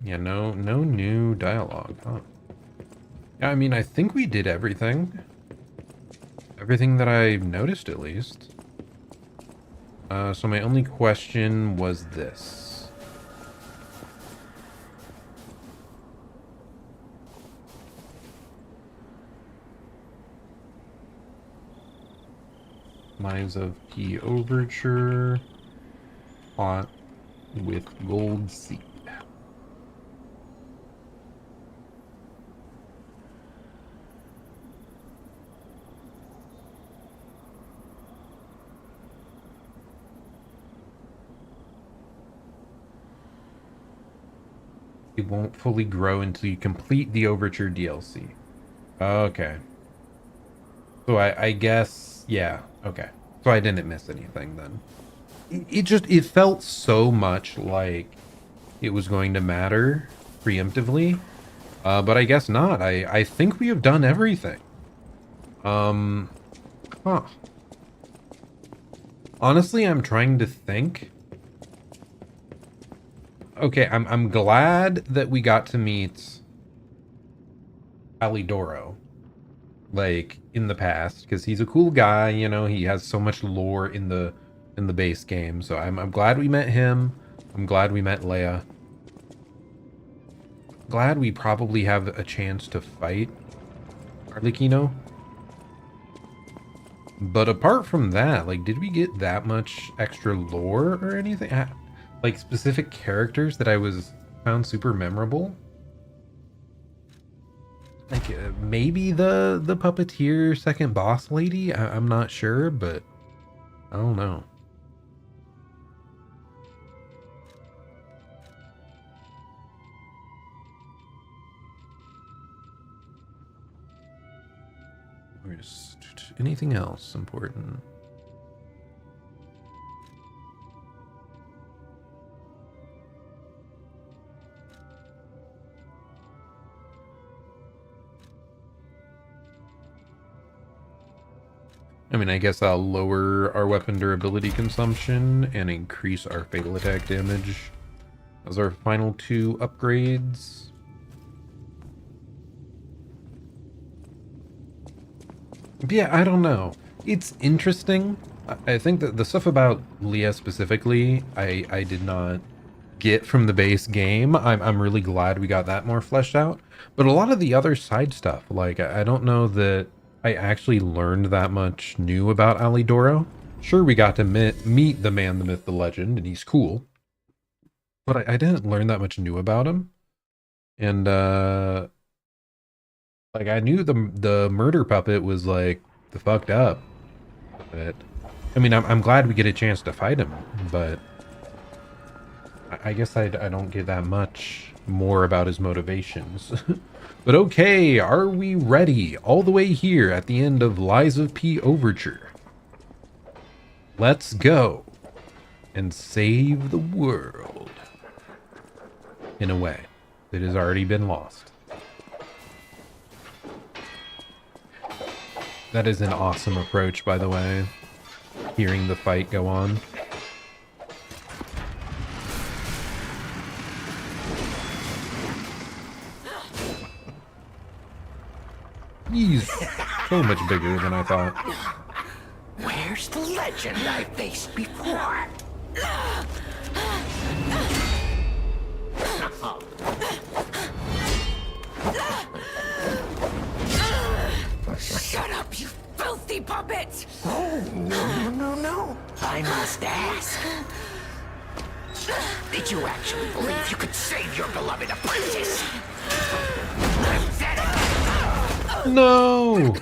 Yeah, no new dialogue, huh? Yeah, I mean, I think we did everything. Everything that I noticed, at least. So my only question was this. Lies of P Overture. Plot with gold seed. It won't fully grow until you complete the Overture DLC. Okay. So I guess, yeah, okay. So I didn't miss anything then. It felt so much like it was going to matter preemptively. But I guess not. I think we have done everything. Huh. Honestly, I'm trying to think. Okay, I'm glad that we got to meet Alidoro, like, in the past, because he's a cool guy, you know, he has so much lore in the base game, so I'm glad we met him. I'm glad we met Leia. Glad we probably have a chance to fight Arlecchino. But apart from that, like, did we get that much extra lore or anything? Like, specific characters that I found super memorable? Like, maybe the puppeteer second boss lady? I'm not sure, but I don't know. Anything else important? I mean, I guess I'll lower our weapon durability consumption and increase our fatal attack damage as our final two upgrades. But yeah, I don't know. It's interesting. I think that the stuff about Leah specifically, I did not get from the base game. I'm really glad we got that more fleshed out. But a lot of the other side stuff, like, I don't know that I actually learned that much new about Alidoro. Sure, we got to meet the man, the myth, the legend, and he's cool. But I didn't learn that much new about him. And, like, I knew the murder puppet was, like, the fucked up. But, I mean, I'm glad we get a chance to fight him, but I guess I don't get that much more about his motivations. But okay, are we ready? All the way here at the end of Lies of P Overture. Let's go and save the world in a way that has already been lost. That is an awesome approach, by the way, hearing the fight go on. He's so much bigger than I thought. Where's the legend I faced before? Shut up, you filthy puppet! Oh, no. I must ask, did you actually believe you could save your beloved apprentice? Pathetic! No!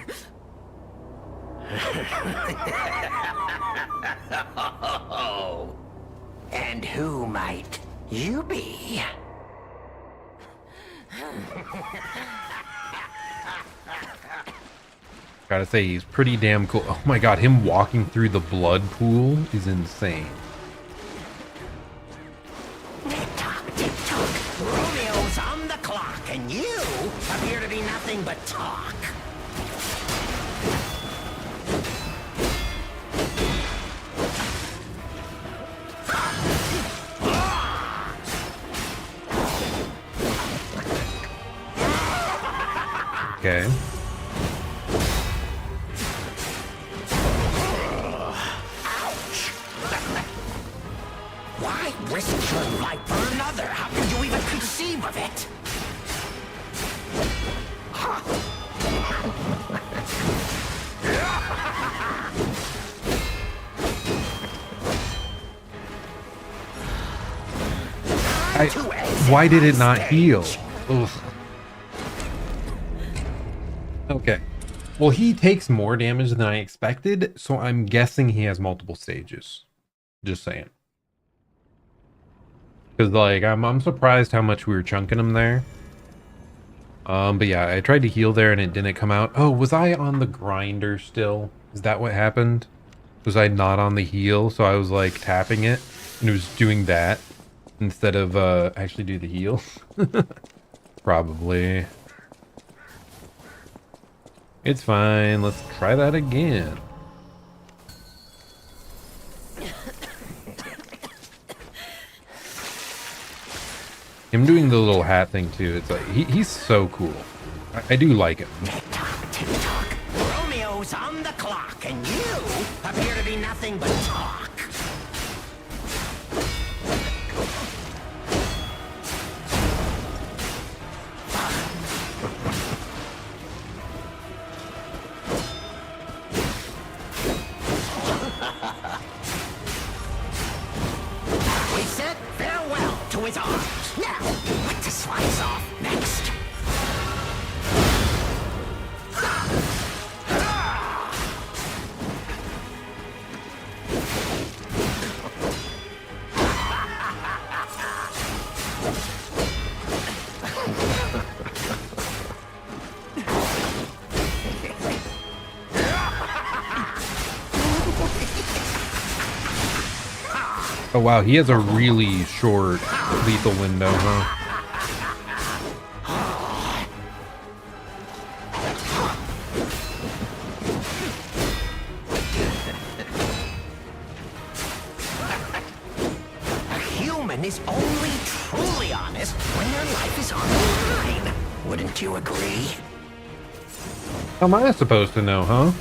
Oh. And who might you be? Gotta say, he's pretty damn cool. Oh my god, him walking through the blood pool is insane. Tick-tock, tick-tock. Romeo's on the clock, and you appear to be nothing but talk. Okay. Ouch! Why risk your life for another? How could you even conceive of it? Why did it not heal? Ugh. Okay. Well, he takes more damage than I expected, so I'm guessing he has multiple stages. Just saying. Because, like, I'm surprised how much we were chunking him there. But yeah, I tried to heal there and it didn't come out. Oh, was I on the grinder still? Is that what happened? Was I not on the heal? So I was, like, tapping it, and it was doing that instead of, actually do the heal? Probably. It's fine. Let's try that again. Him doing the little hat thing too. It's like he's so cool. I do like him. Tick-tock, tick-tock. Romeo's on the clock, and you appear to be nothing but talk. We said farewell to his arms. Now, what to slice off next? Oh wow, he has a really short lethal window, huh? A human is only truly honest when their life is on the line. Wouldn't you agree? How am I supposed to know, huh?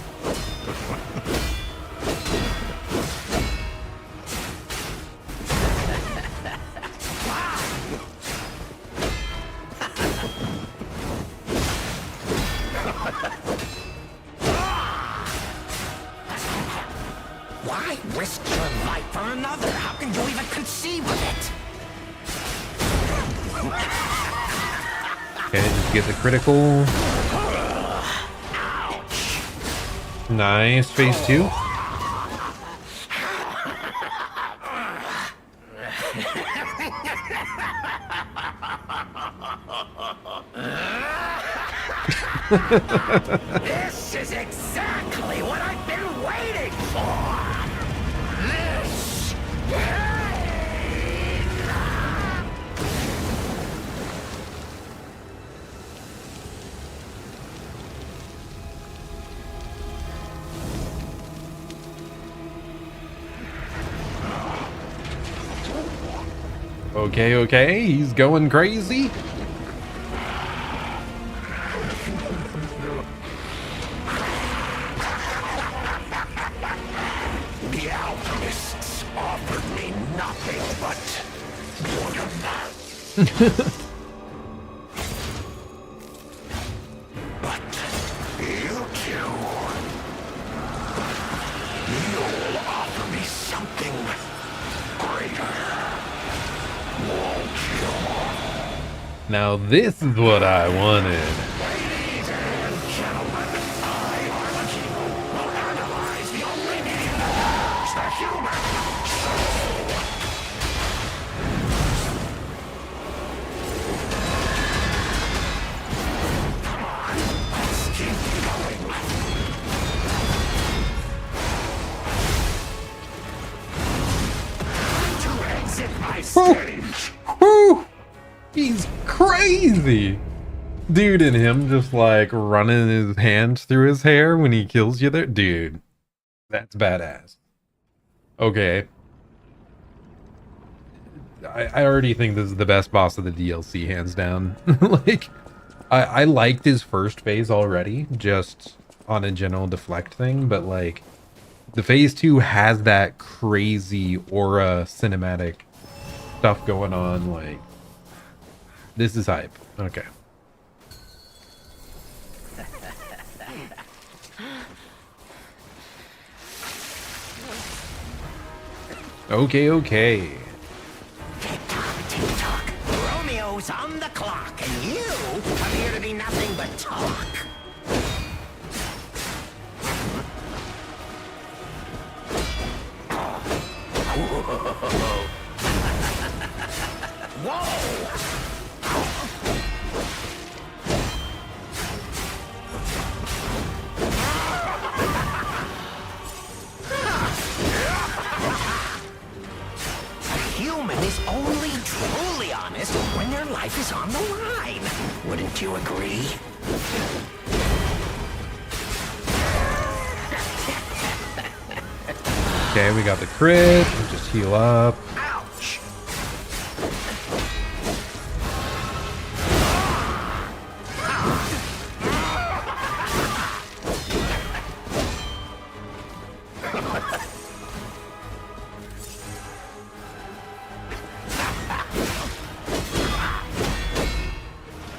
Why risk your life for another? How can you even conceive of it? Okay, just get the critical. Nice, phase 2. This is exactly what I've been waiting for! This Okay, okay, he's going crazy. The alchemists offered me nothing but but you two, you'll offer me something Now this is what I wanted. Woo! He's crazy! Dude, and him just like running his hands through his hair when he kills you there. Dude, that's badass. Okay. I already think this is the best boss of the DLC, hands down. Like, I liked his first phase already, just on a general deflect thing, but like, the phase 2 has that crazy aura cinematic stuff going on. Like, this is hype. Okay. Okay. Tick-tock. Romeo's on the clock, and you appear to be nothing but talk. Human is only truly honest when their life is on the line. Wouldn't you agree? Okay, we got the crit. We'll just heal up. Ouch!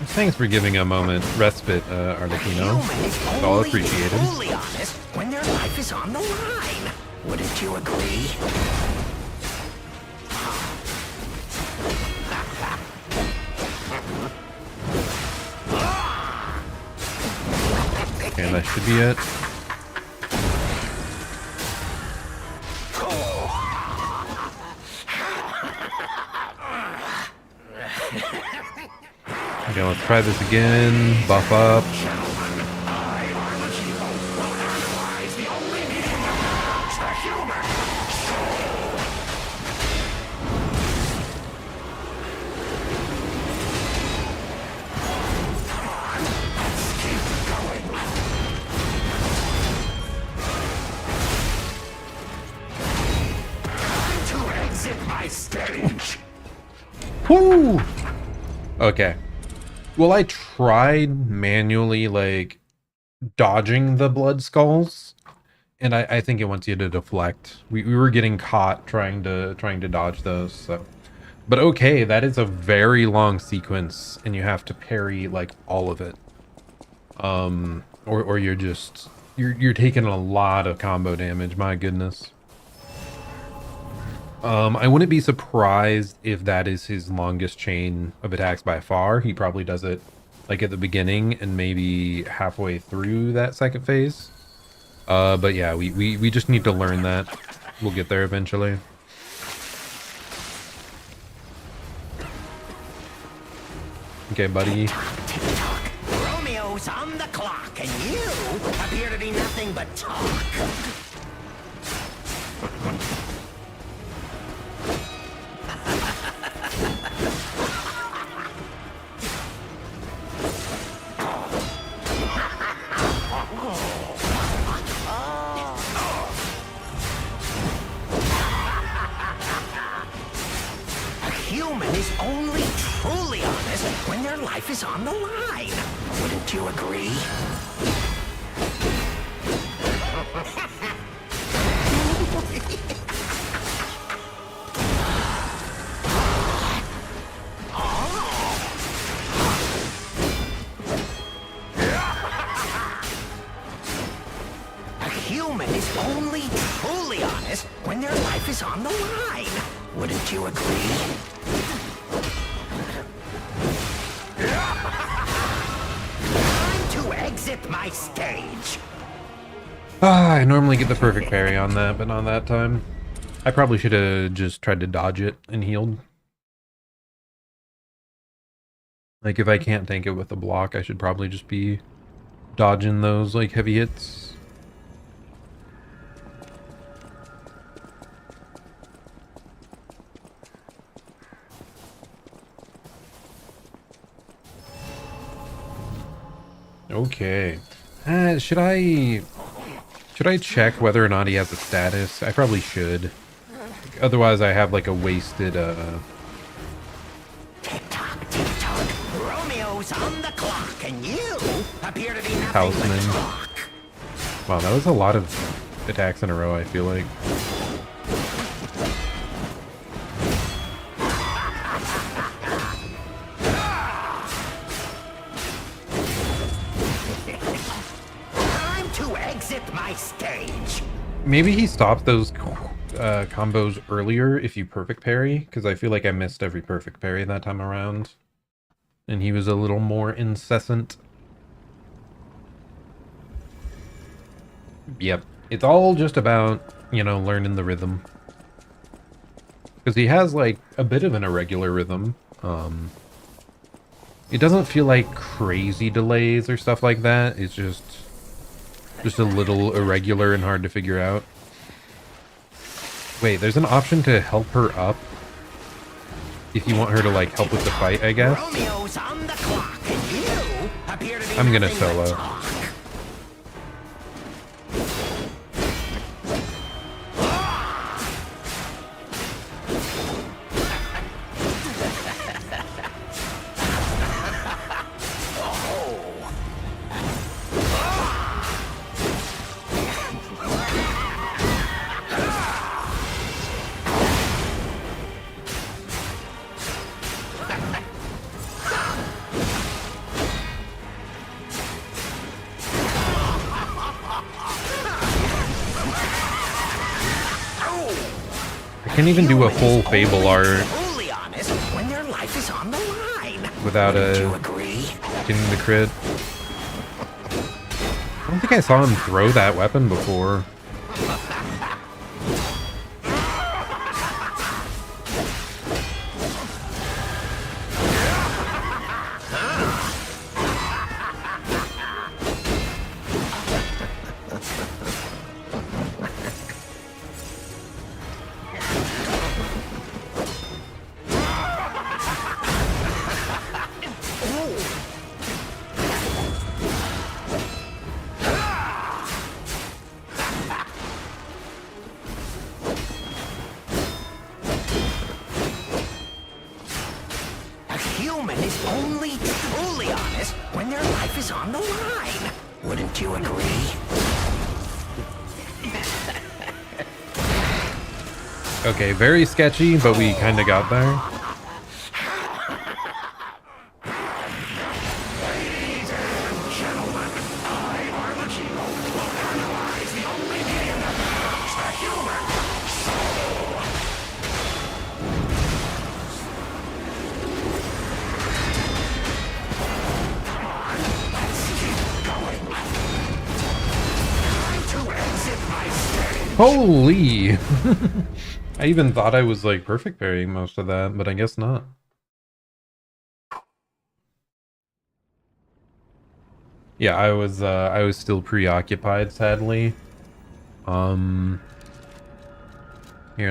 Thanks for giving a moment respite, Arlecchino. It's all appreciated. Truly honest when their life is on the line. Wouldn't you agree? Okay, that should be it. Okay, let's try this again. Buff up. Woo! Okay. Well, I tried manually, like, dodging the blood skulls, and I think it wants you to deflect. We were getting caught trying to dodge those, so. But okay, that is a very long sequence, and you have to parry, like, all of it. Or you're just... You're taking a lot of combo damage, my goodness. I wouldn't be surprised if that is his longest chain of attacks by far. He probably does it like at the beginning and maybe halfway through that second phase. But yeah, we just need to learn that. We'll get there eventually. Okay, buddy. Tick-tock. Romeo's on the clock, and you appear to be nothing but talk. Human is only truly honest when their life is on the line. Wouldn't you agree? A human is only truly honest when their life is on the line. Wouldn't you agree? exit my stage. Ah, I normally get the perfect parry on that, but not that time. I probably should have just tried to dodge it and healed. Like, if I can't tank it with a block, I should probably just be dodging those, like, heavy hits. Okay. Should I check whether or not he has a status? I probably should. Otherwise, I have, like, a wasted, Tick-tock, tick-tock. Romeo's on the clock, and you appear to be nothing Talisman. but talk. Wow, that was a lot of attacks in a row, I feel like. Time to exit my stage. Maybe he stopped those combos earlier if you perfect parry, because I feel like I missed every perfect parry that time around. And he was a little more incessant. Yep. It's all just about, you know, learning the rhythm. Because he has, like, a bit of an irregular rhythm. It doesn't feel like crazy delays or stuff like that. It's just a little irregular and hard to figure out. Wait, there's an option to help her up. If you want her to, like, help with the fight, I guess. Romeo's on the clock, and you appear to be I'm gonna nothing but solo. talk. I can't even do a full Fable art Totally honest when their life is on the line. without Do you a agree? getting the crit. I don't think I saw him throw that weapon before. A human is only truly honest when their life is on the line. Wouldn't you agree? Okay, very sketchy, but we kind of got there. Holy! I even thought I was like perfect parrying most of that, but I guess not. Yeah, I was still preoccupied, sadly. Here,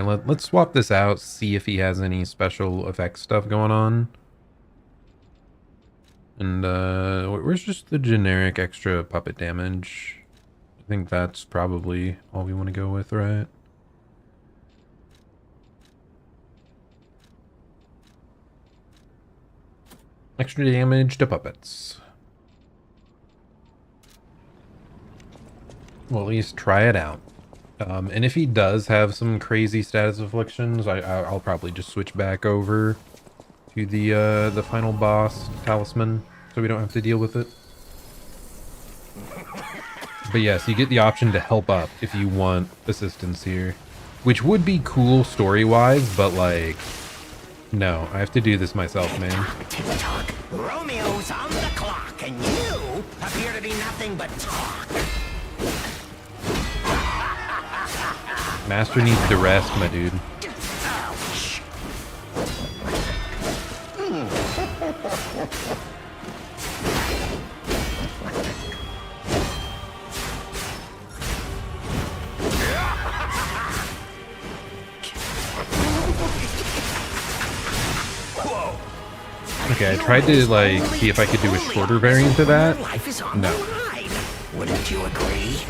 let's swap this out, see if he has any special effects stuff going on. And where's just the generic extra puppet damage? I think that's probably all we want to go with, right? Extra damage to puppets. We'll at least try it out. And if he does have some crazy status afflictions, I'll probably just switch back over to the final boss talisman, so we don't have to deal with it. But yes, you get the option to help up if you want assistance here, which would be cool story-wise, but like, no, I have to do this myself, man. Tick-tock. Romeo's on the clock, and you appear to be nothing but talk. Master needs to rest, my dude. Ouch. Okay, I tried to like see if I could do a shorter variant of that. Life is on No. the line. Wouldn't you agree?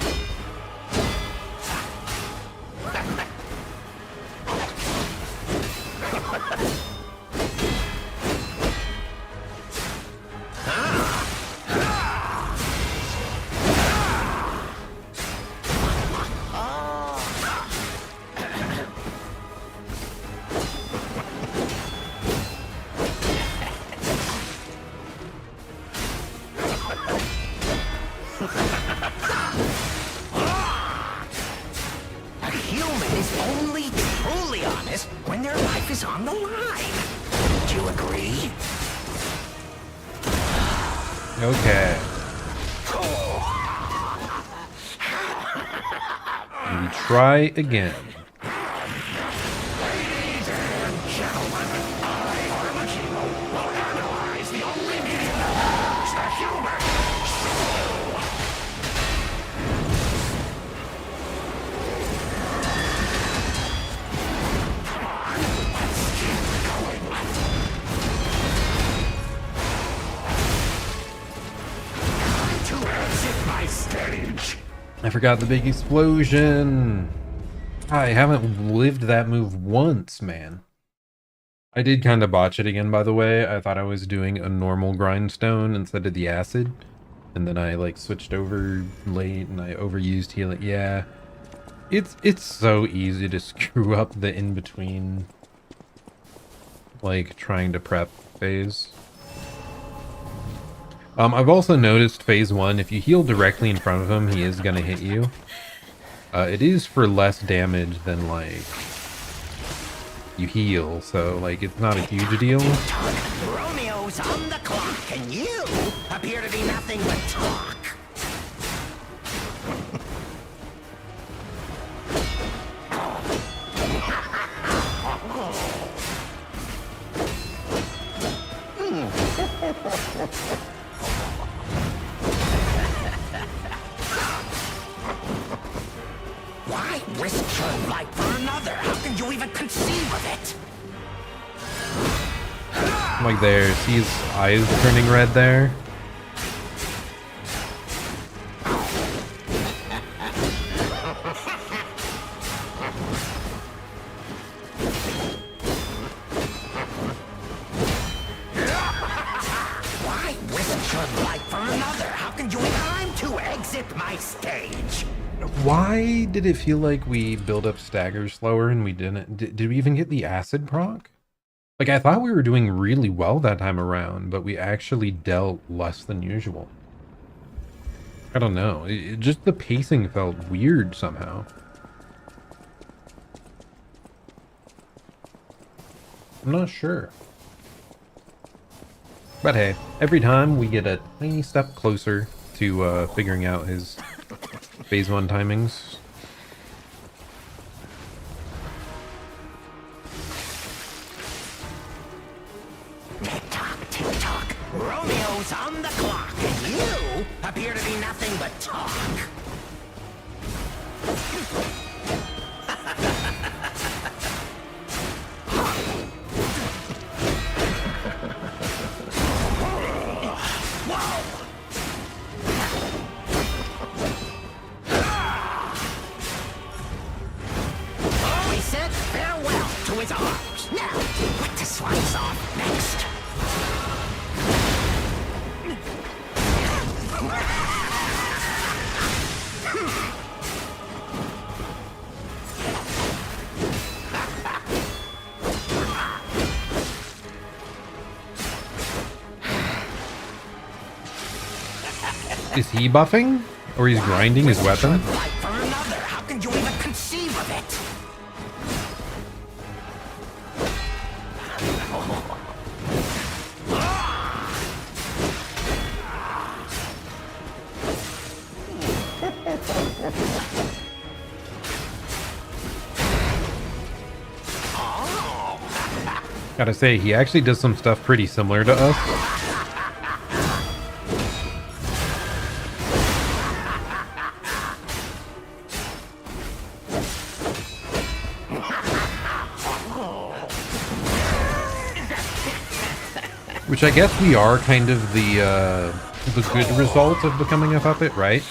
A human is only truly honest when their life is on the line. Wouldn't you agree? Okay. We try again. I forgot the big explosion. I haven't lived that move once, man. I did kind of botch it again, by the way. I thought I was doing a normal grindstone instead of the acid. And then I like switched over late and I overused healing. Yeah. It's so easy to screw up the in-between, like, trying to prep phase. I've also noticed phase 1, if you heal directly in front of him, he is gonna hit you. It is for less damage than, like, you heal, so, like, it's not a huge deal. Romeo's on the clock, and you appear to be nothing but talk. Why risk your life for another? How can you even conceive of it? Like there, see his eyes turning red there? Why risk your life for another? How can you even time to exit my stage? Why did it feel like we build up staggers slower and we didn't? Did we even get the acid proc? Like, I thought we were doing really well that time around, but we actually dealt less than usual. I don't know. Just the pacing felt weird somehow. I'm not sure. But hey, every time we get a tiny step closer to figuring out his phase 1 timings. Tick-tock, tick-tock. Romeo's on the clock, and you appear to be nothing but talk. We said farewell to his arms. Now, what to slice off next? Is he buffing? Or he's grinding his weapon? Life for another. How can you even conceive of it? Gotta say, he actually does some stuff pretty similar to us. Which I guess we are kind of the good result of becoming a puppet, right?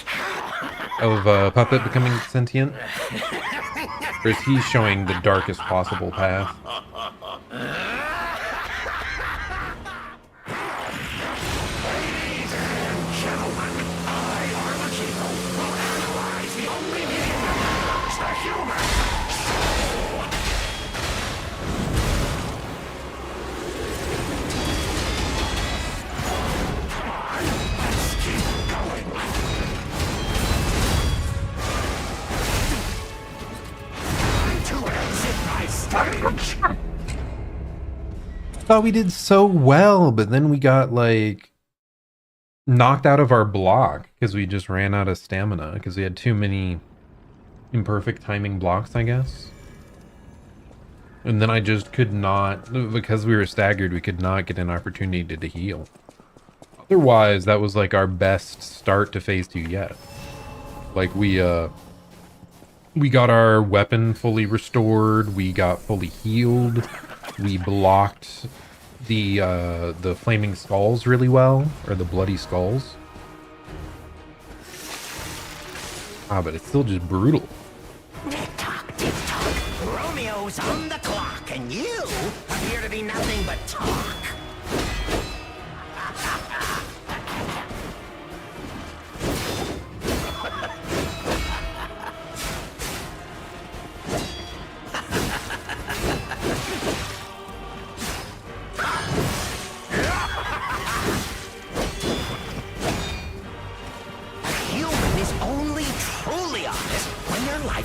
Of a puppet becoming sentient? Or is he showing the darkest possible path? Thought we did so well, but then we got like knocked out of our block because we just ran out of stamina because we had too many imperfect timing blocks, I guess. And then I just could not, because we were staggered, we could not get an opportunity to heal. Otherwise, that was like our best start to phase 2 yet. Like we got our weapon fully restored, we got fully healed, we blocked the flaming skulls really well, or the bloody skulls. But it's still just brutal. Tick-tock, tick-tock. Romeo's on the clock, and you appear to be nothing but talk.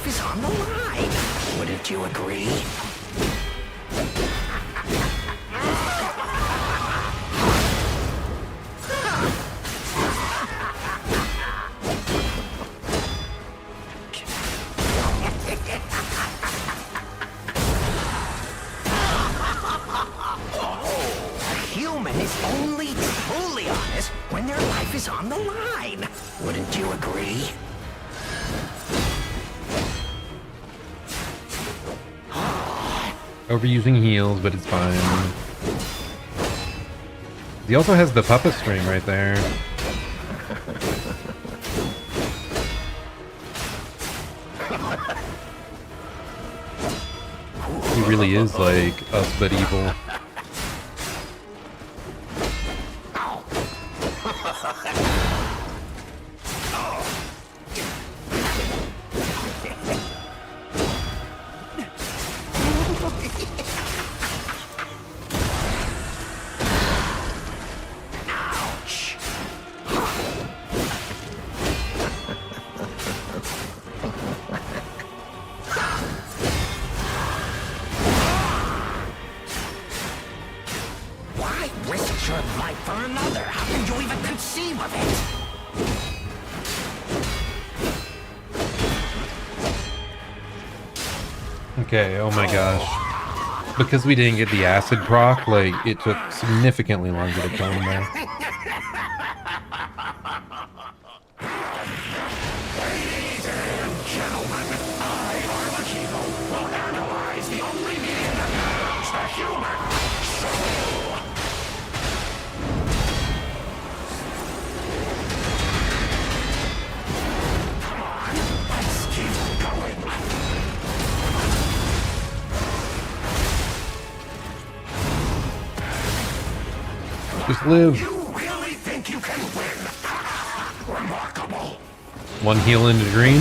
Is on the line. Wouldn't you agree? A human is only truly honest when their life is on the line. Wouldn't you agree? Overusing heals, but it's fine. He also has the puppet string right there. He really is like us but evil. Okay, oh my gosh. Because we didn't get the acid proc, like, it took significantly longer to kill him there. Just live. You really think you can win? Remarkable. One heal into green.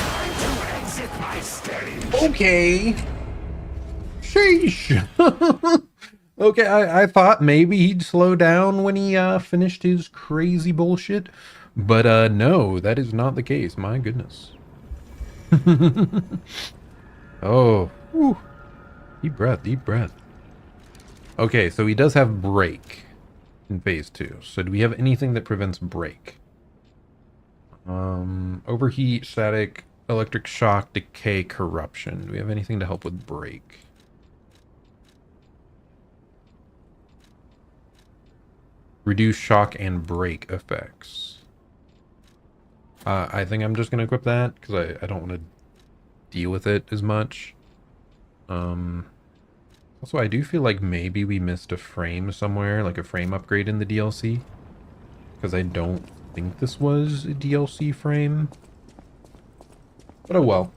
Time to exit my stage. Okay. Sheesh. Okay, I thought maybe he'd slow down when he finished his crazy bullshit. But no, that is not the case. My goodness. Oh. Whew. Deep breath, deep breath. Okay, so he does have break. in phase 2. So do we have anything that prevents break? Overheat, static, electric shock, decay, corruption. Do we have anything to help with break? Reduce shock and break effects. I think I'm just going to equip that because I don't want to deal with it as much. Also, I do feel like maybe we missed a frame somewhere, like a frame upgrade in the DLC. Because I don't think this was a DLC frame. But oh well.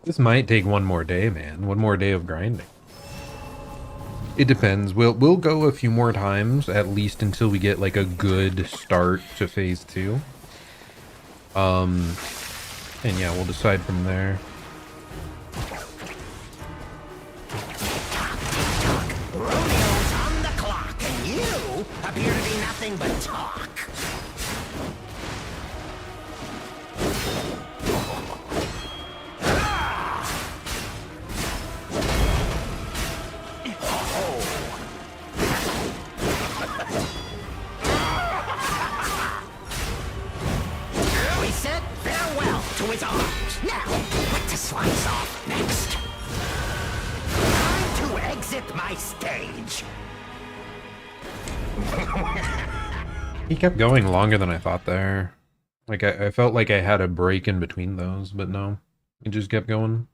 This might take one more day, man. One more day of grinding. It depends. We'll go a few more times, at least until we get like a good start to phase 2. And yeah, we'll decide from there. Romeo's on the clock, and you appear to be nothing but talk. We said farewell to his arms. Now, what to slice off next? Time to exit my stage. He kept going longer than I thought there. Like, I felt like I had a break in between those, but no. He just kept going.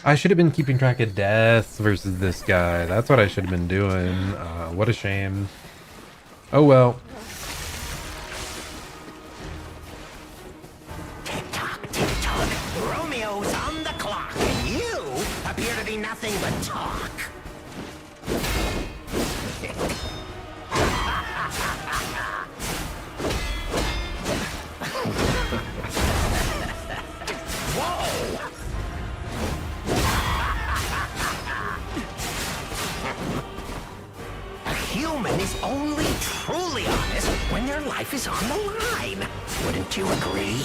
I should have been keeping track of deaths versus this guy. That's what I should have been doing. What a shame. Oh well. Tick-tock, tick-tock. Romeo's on the clock, and you appear to be nothing but talk. Whoa! A human is only truly honest when their life is on the line. Wouldn't you agree?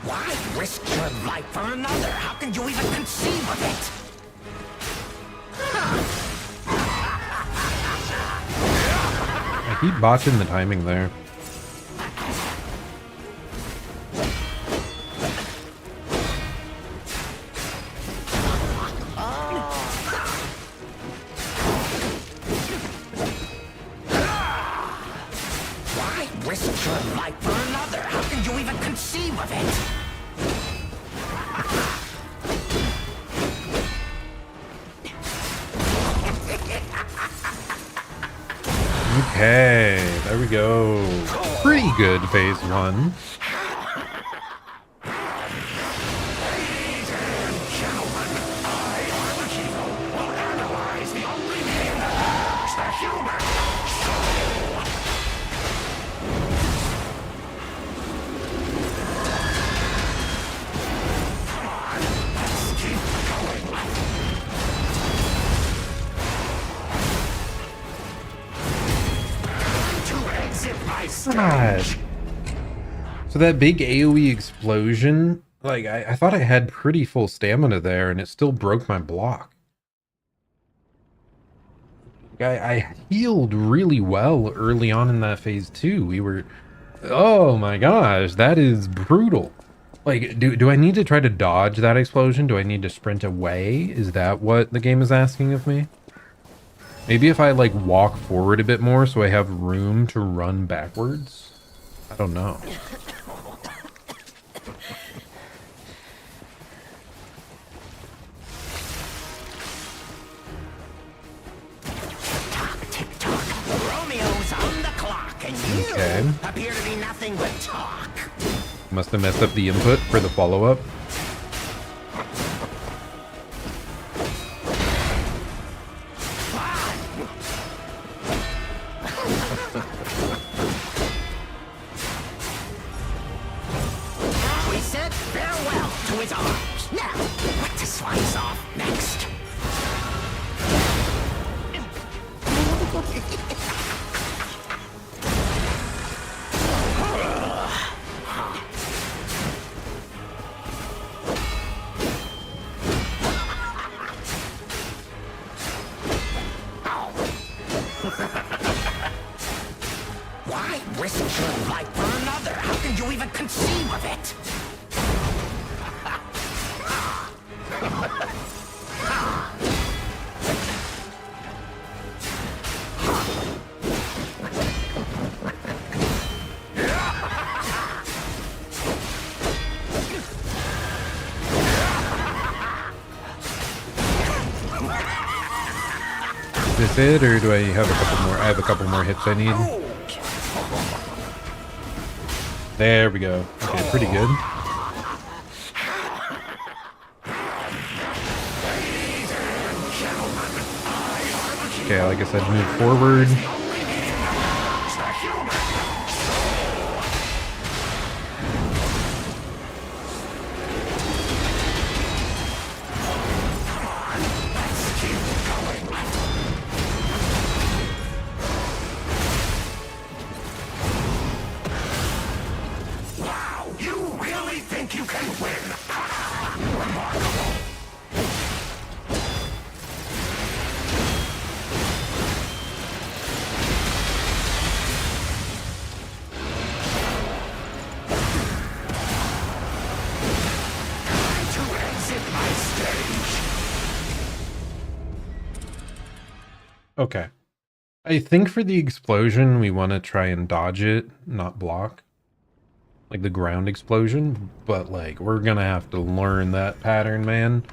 Why risk your life for another? How can you even conceive of it? I keep botching the timing there. Why risk your life for another? How can you even conceive of it? Okay, there we go. Pretty good phase 1. God. So that big AoE explosion, like I thought I had pretty full stamina there and it still broke my block. I healed really well early on in that phase 2. We were, oh my gosh, that is brutal. Like, do I need to try to dodge that explosion? Do I need to sprint away? Is that what the game is asking of me? Maybe if I like walk forward a bit more so I have room to run backwards? I don't know. Romeo's on the clock, and you Okay. appear to be nothing but talk. Must have messed up the input for the follow-up. We said farewell to his arms. Now, what to slice off next? Why risk your life for another? How can you even conceive of it? Is this it, or do I have a couple more? I have a couple more hits I need. There we go. Okay, pretty good. Okay, like I said, move forward. You really think you can win? Remarkable. Time to exit my stage. Okay. I think for the explosion, we want to try and dodge it, not block. Like the ground explosion, but like we're gonna have to learn that pattern, man.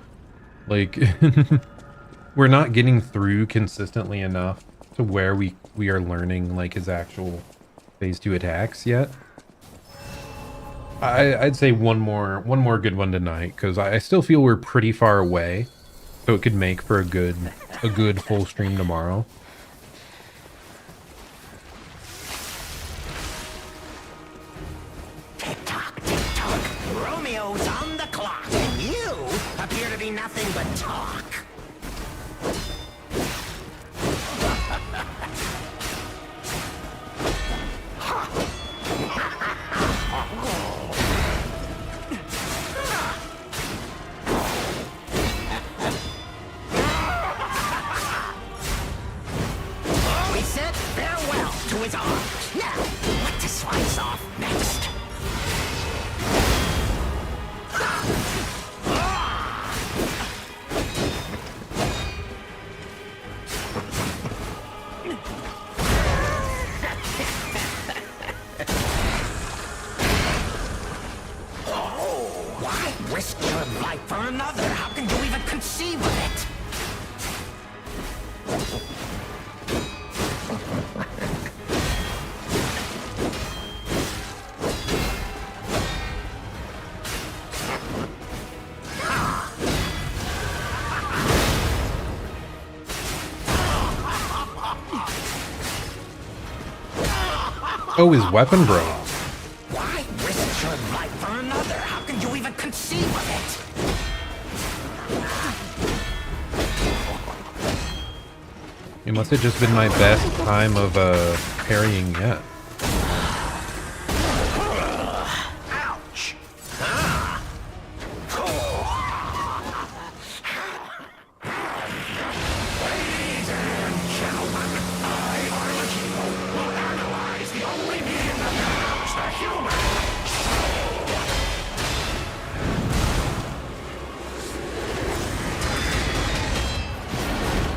Like we're not getting through consistently enough to where we are learning like his actual phase 2 attacks yet. I'd say one more good one tonight, because I still feel we're pretty far away, so it could make for a good full stream tomorrow. Tick-tock, tick-tock. Romeo's on the clock, and you appear to be nothing but talk. We said farewell to his arms. Now, what to slice off next? Why risk your life for another? How can you even conceive of it? Oh, his weapon broke. Why risk your life for another? How can you even conceive of it? It must have just been my best time of parrying yet. Ouch! Ladies and gentlemen, I, Arlecchino, will analyze the only being that knows the human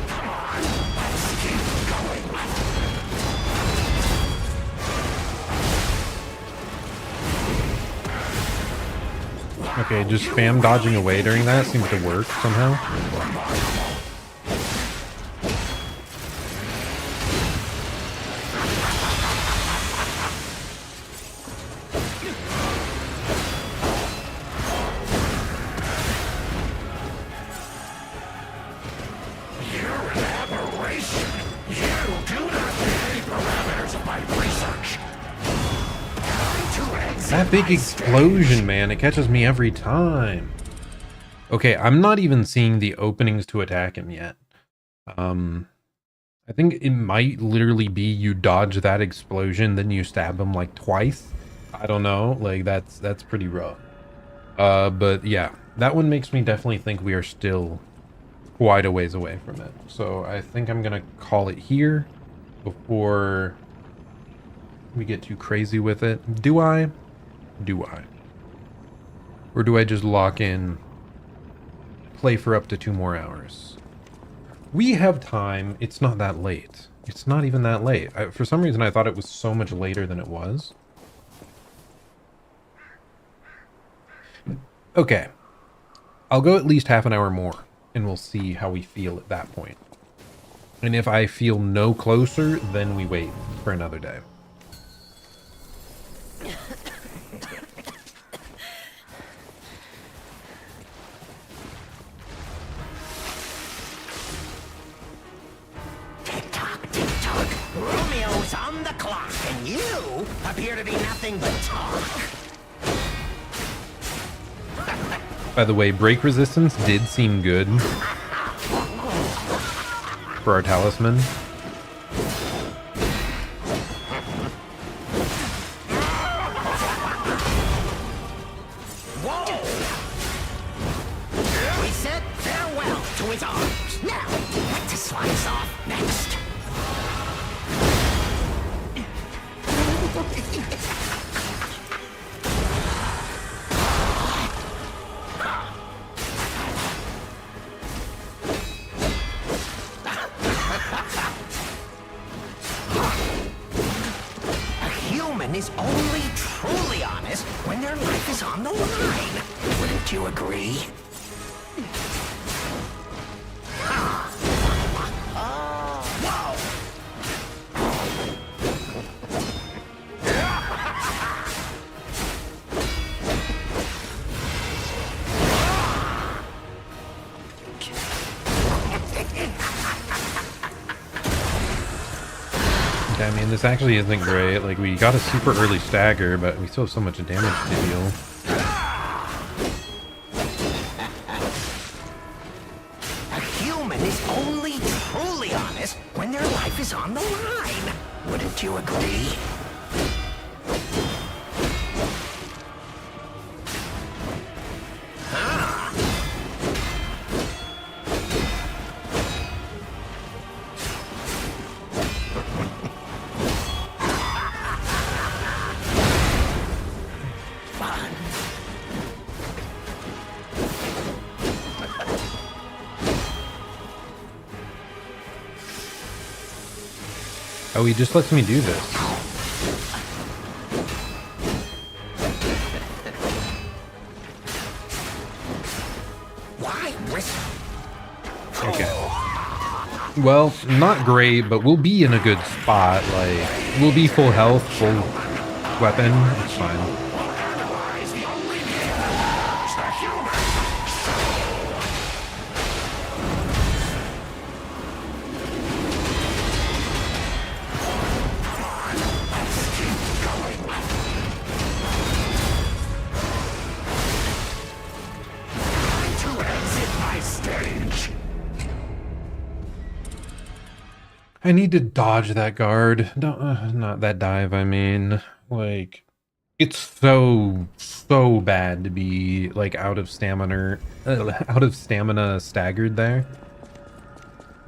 Come on, let's keep going. Okay, just spam dodging away during that seems to work somehow. That big explosion, man, it catches me every time. Okay, I'm not even seeing the openings to attack him yet. I think it might literally be you dodge that explosion, then you stab him like twice. I don't know, like that's pretty rough. But yeah, that one makes me definitely think we are still quite a ways away from it. So I think I'm gonna call it here before we get too crazy with it. Do I? Or do I just lock in, play for up to 2 more hours? We have time. It's not that late. It's not even that late. For some reason, I thought it was so much later than it was. Okay. I'll go at least half an hour more, and we'll see how we feel at that point. And if I feel no closer, then we wait for another day. Romeo's on the clock, and you appear to be nothing but talk. By the way, break resistance did seem good for our talisman. Whoa! We said farewell to his arms. Now, what to slice off next? Is only truly honest when their life is on the line. Wouldn't you agree? I mean, this actually isn't great. Like, we got a super early stagger, but we still have so much damage to deal. A human is only truly honest when their life is on the line. Wouldn't you agree? Oh, he just lets me do this. Why risk? Okay. Well, not great, but we'll be in a good spot. Like, we'll be full health, full weapon. It's fine. I need to dodge that guard. Not that dive, I mean. Like, it's so bad to be, like, out of stamina staggered there.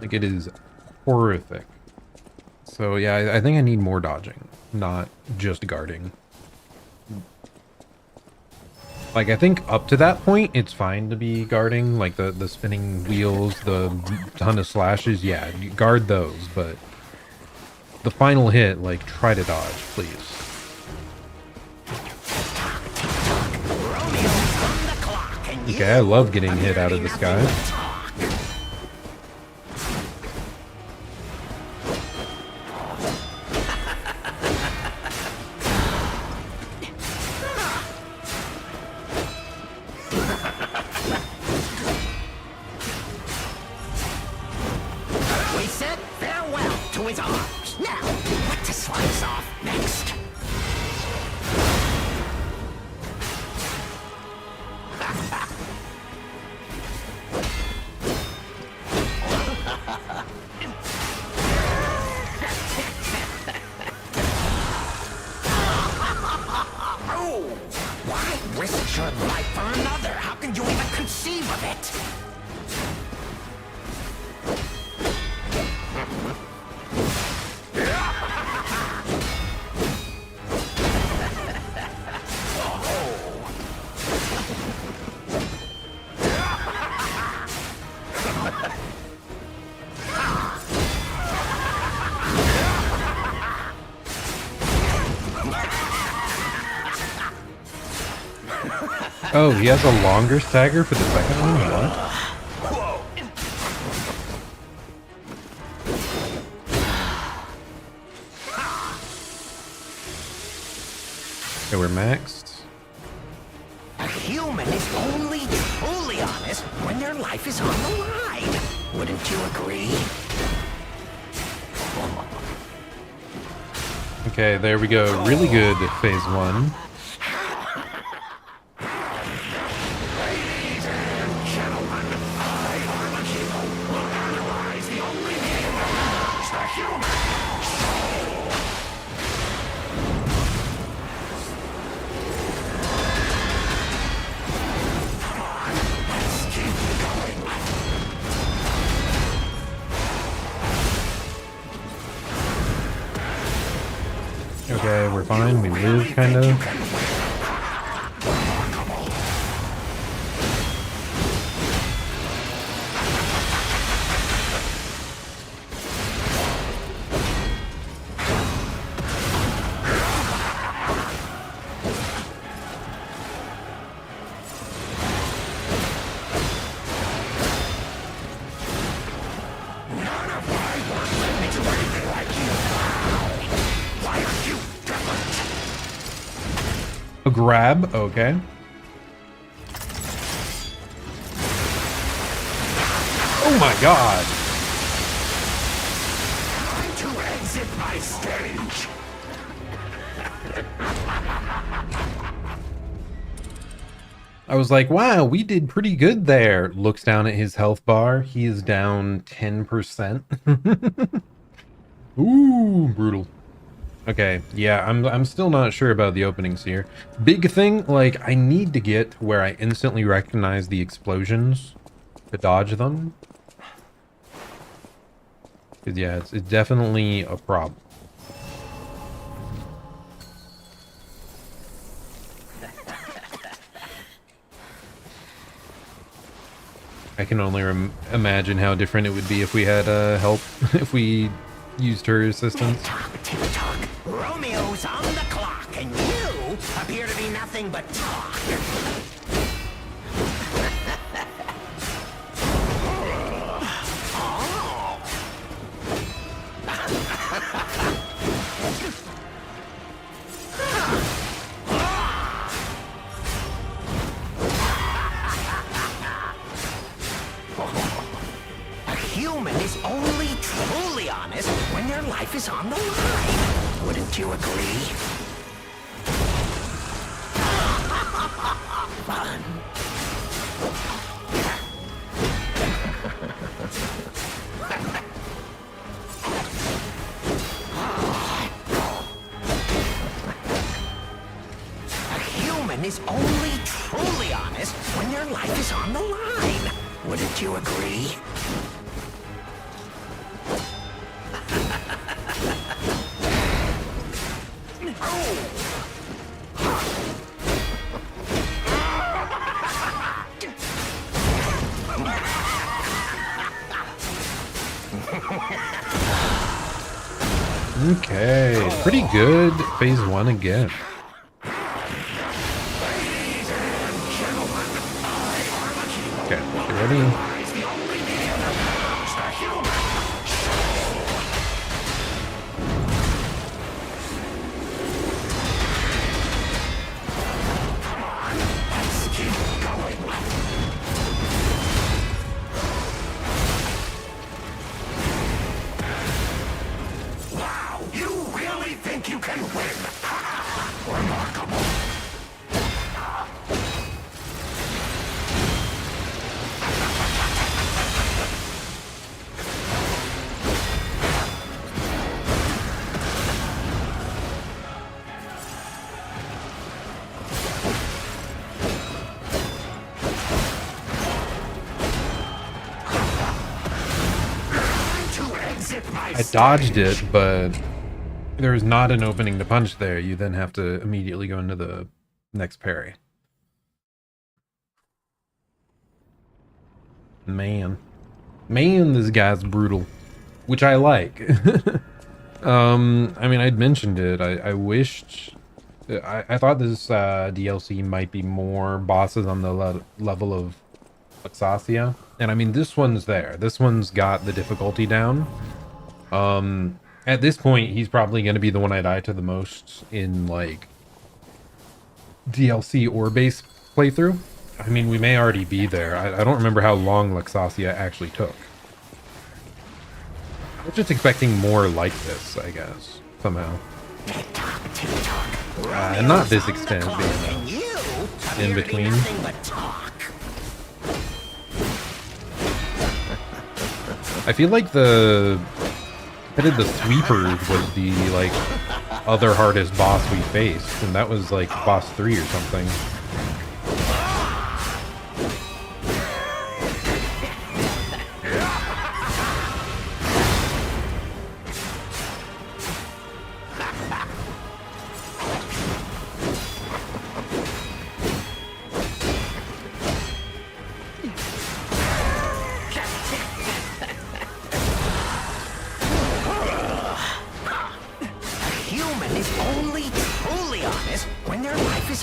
Like, it is horrific. So, yeah, I think I need more dodging, not just guarding. Like, I think up to that point, it's fine to be guarding, like the spinning wheels, the ton of slashes, yeah, guard those, but the final hit, like, try to dodge, please. Okay, I love getting hit out of the sky. said farewell to his arms. Now, what to slice off next? Oh, why risk your life for another? How can you even conceive of it? Oh, he has a longer stagger for the second one? What? Okay, we're maxed. A human is only truly honest when their life is on the line. Wouldn't you agree? Okay, there we go. Really good phase one. Okay, we're fine. We live, kind of. A grab, okay. Oh my god! Time to exit my stage. I was like, wow, we did pretty good there. Looks down at his health bar. He is down 10%. Ooh, brutal. Okay, yeah, I'm still not sure about the openings here. Big thing, like, I need to get where I instantly recognize the explosions to dodge them. 'Cause yeah, it's definitely a problem. I can only imagine how different it would be if we had help, if we used her assistance. Tick tock. Romeo's on the clock, and you appear to be nothing but talk. A human is only truly honest when their life is on the line. Wouldn't you agree? Fun. A human is only truly honest when their life is on the line. Wouldn't you agree? Okay, pretty good phase one again. Okay, get ready. can win. Remarkable. I dodged it, but there's not an opening to punch there. You then have to immediately go into the next parry. Man, this guy's brutal, which I like. I mean, I'd mentioned it. I wished. I thought this DLC might be more bosses on the level of Luxasia, and I mean, this one's there. This one's got the difficulty down. At this point, he's probably going to be the one I die to the most in, like, DLC or base playthrough. I mean, we may already be there. I don't remember how long Luxasia actually took. I was just expecting more like this, I guess, somehow. Not this extent, but, you know, in between. I feel like the sweepers was the, like, other hardest boss we faced, and that was like boss 3 or something.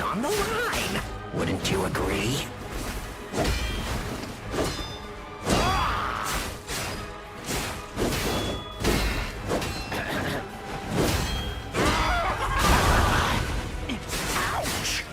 On the line. Wouldn't you agree? Ouch!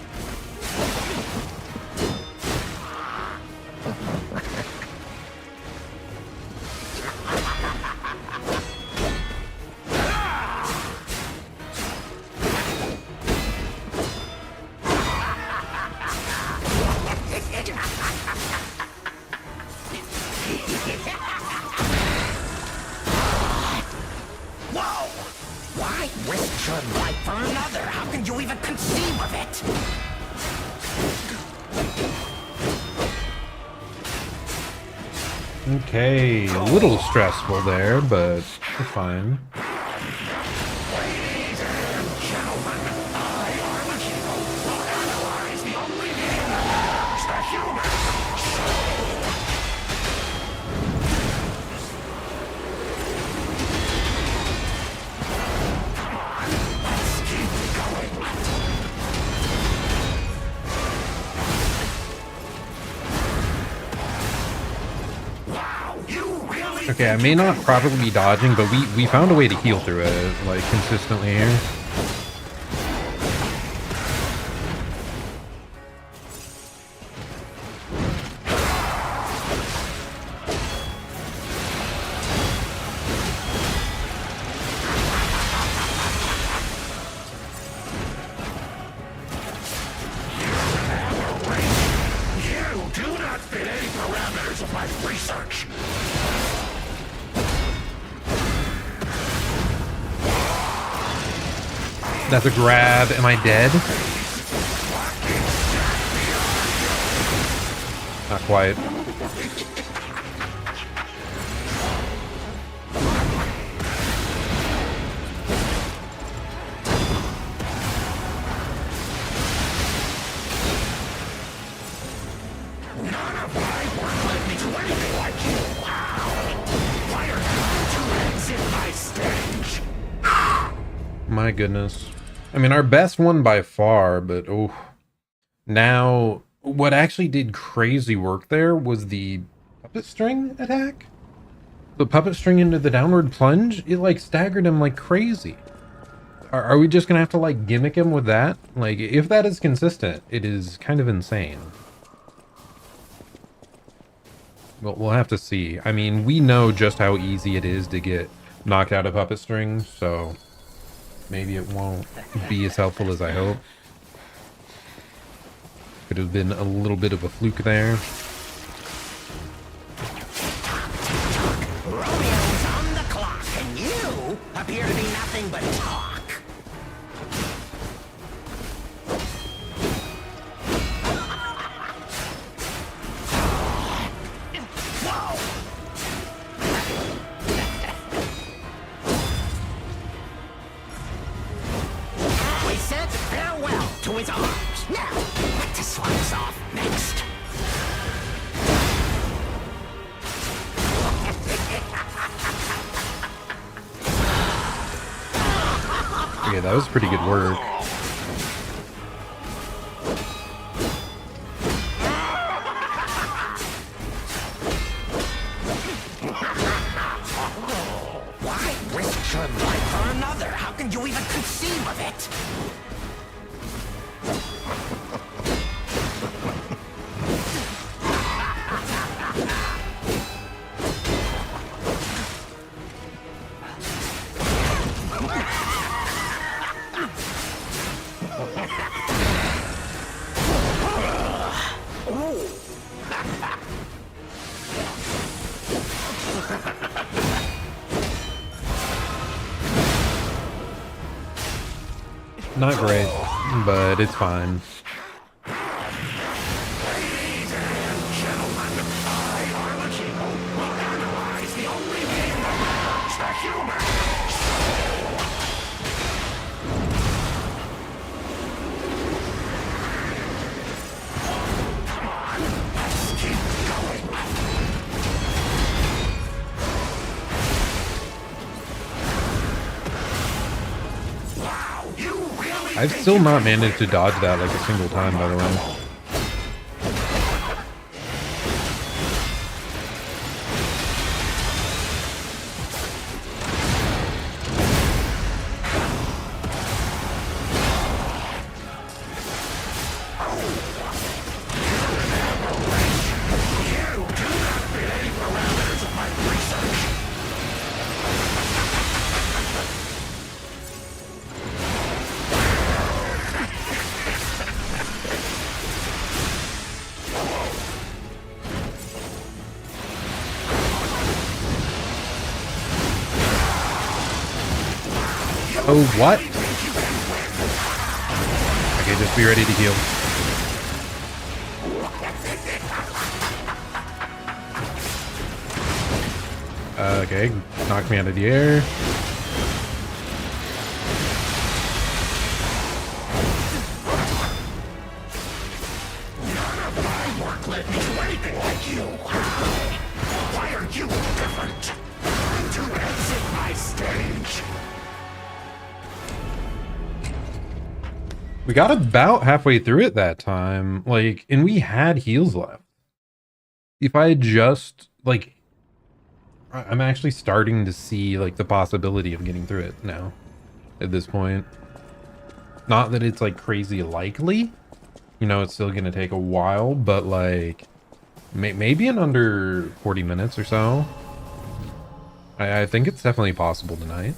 Okay, a little stressful there, but it's fine. Okay, I may not properly be dodging, but we found a way to heal through it, like, consistently here. You do not fit any parameters of my research. That's a grab. Am I dead? Not quite. None of my work led me to anything like you. Why are you 2 eggs in my stage? My goodness. I mean, our best one by far, but oh. Now, what actually did crazy work there was the puppet string attack. The puppet string into the downward plunge, it like staggered him like crazy. Are we just gonna have to like gimmick him with that? Like, if that is consistent, it is kind of insane. Well, we'll have to see. I mean, we know just how easy it is to get knocked out of puppet strings, so maybe it won't be as helpful as I hope. Could have been a little bit of a fluke there. Romeo's on the clock, and you appear to be nothing but talk. We said farewell to his arms. Now, what to swap us off next? Okay, that was pretty good work. Why risk your life for another? How can you even conceive of it? Not great, but it's fine. I've still not managed to dodge that like a single time, by the way. Oh, what? Okay, just be ready to heal. Okay, knock me out of the air. Why are you different? To exit my stage. We got about halfway through it that time, like, and we had heals left. If I had just, like, I'm actually starting to see, like, the possibility of getting through it now, at this point. Not that it's, like, crazy likely. You know, it's still gonna take a while, but, like, maybe in under 40 minutes or so. I think it's definitely possible tonight.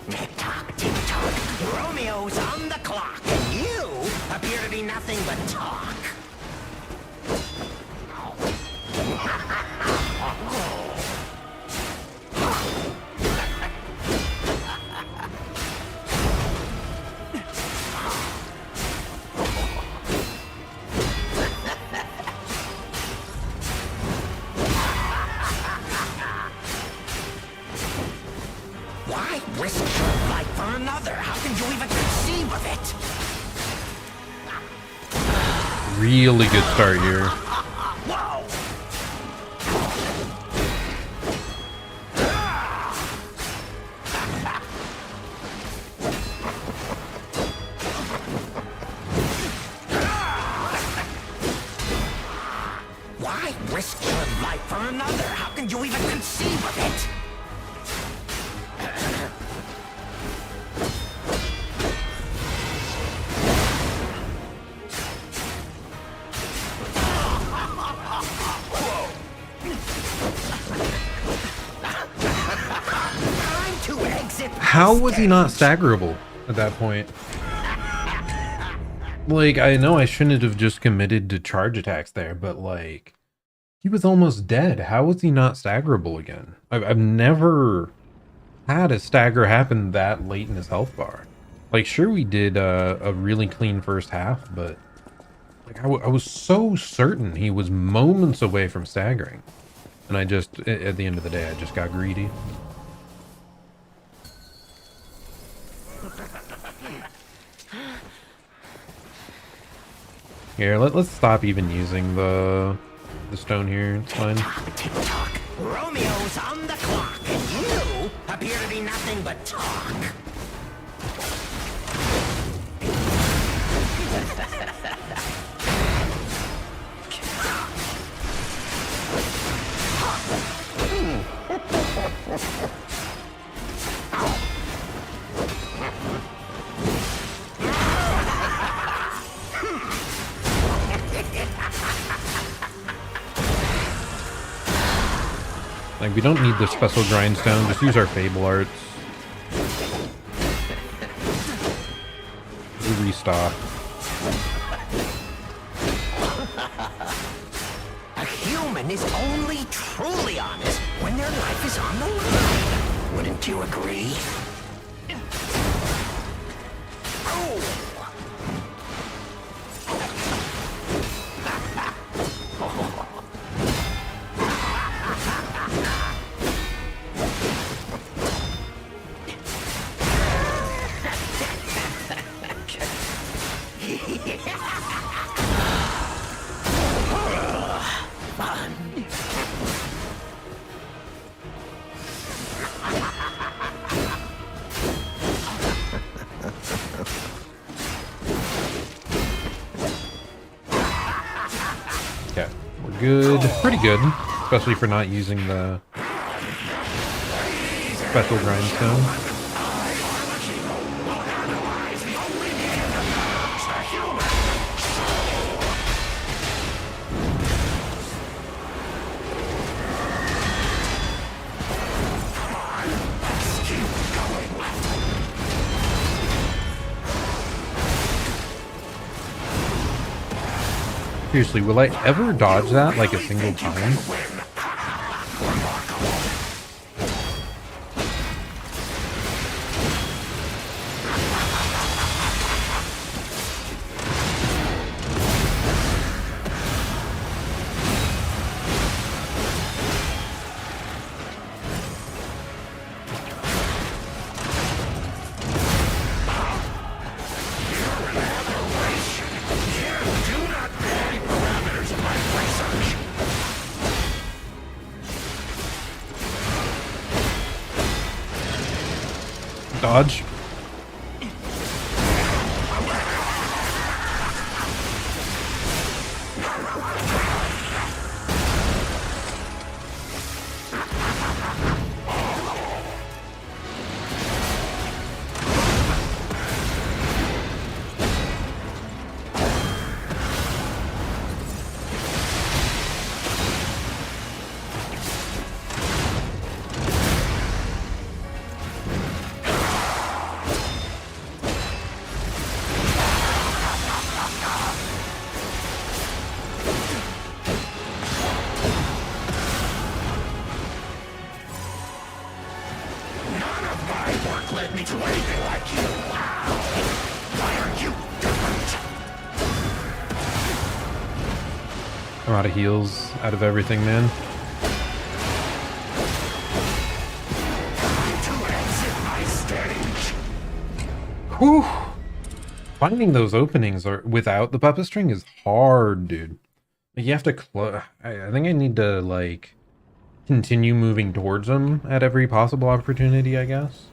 Tick-tock, tick-tock. Romeo's on the clock, and you appear to be nothing but talk. Why risk your life for another? How can you even conceive of it? Really good start here. Whoa! Why risk your life for another? How can you even conceive of it? how was he not staggerable at that point? Like, I know I shouldn't have just committed to charge attacks there, but like, he was almost dead. How was he not staggerable again? I've never had a stagger happen that late in his health bar. Like, sure, we did a really clean first half, but like, I was so certain he was moments away from staggering. And I just, at the end of the day, I just got greedy. Here, let's stop even using the stone here. It's fine. Tick-tock. Romeo's on the clock, and you appear to be nothing but talk. Like, we don't need the special grindstone, just use our Fable Arts. We restock. A human is only truly honest when their life is on the line. Wouldn't you agree? Okay, we're good. Pretty good, especially for not using the special grindstone. Seriously, will I ever dodge that like a single time? Dodge. I'm out of heals, out of everything, man. Whew. Finding those openings are without the puppet string is hard, dude. Like, you have to I think I need to like continue moving towards them at every possible opportunity, I guess.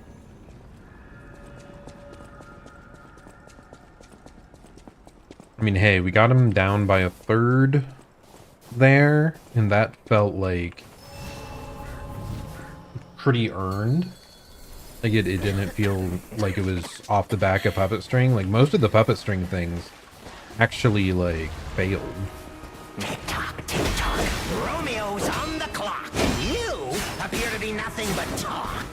I mean, hey, we got him down by a third there, and that felt like pretty earned. Like, it didn't feel like it was off the back of puppet string. Like, most of the puppet string things actually, like, failed. Tick-tock, tick-tock. Romeo's on the clock, and you appear to be nothing but talk.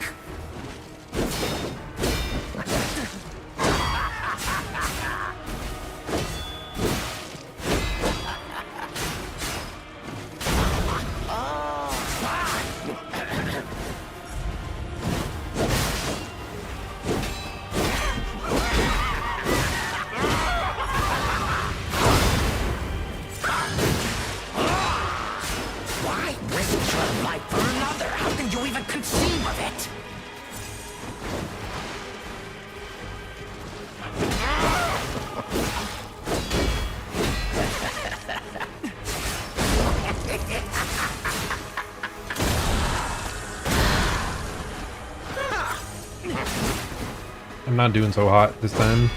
I'm not doing so hot this time.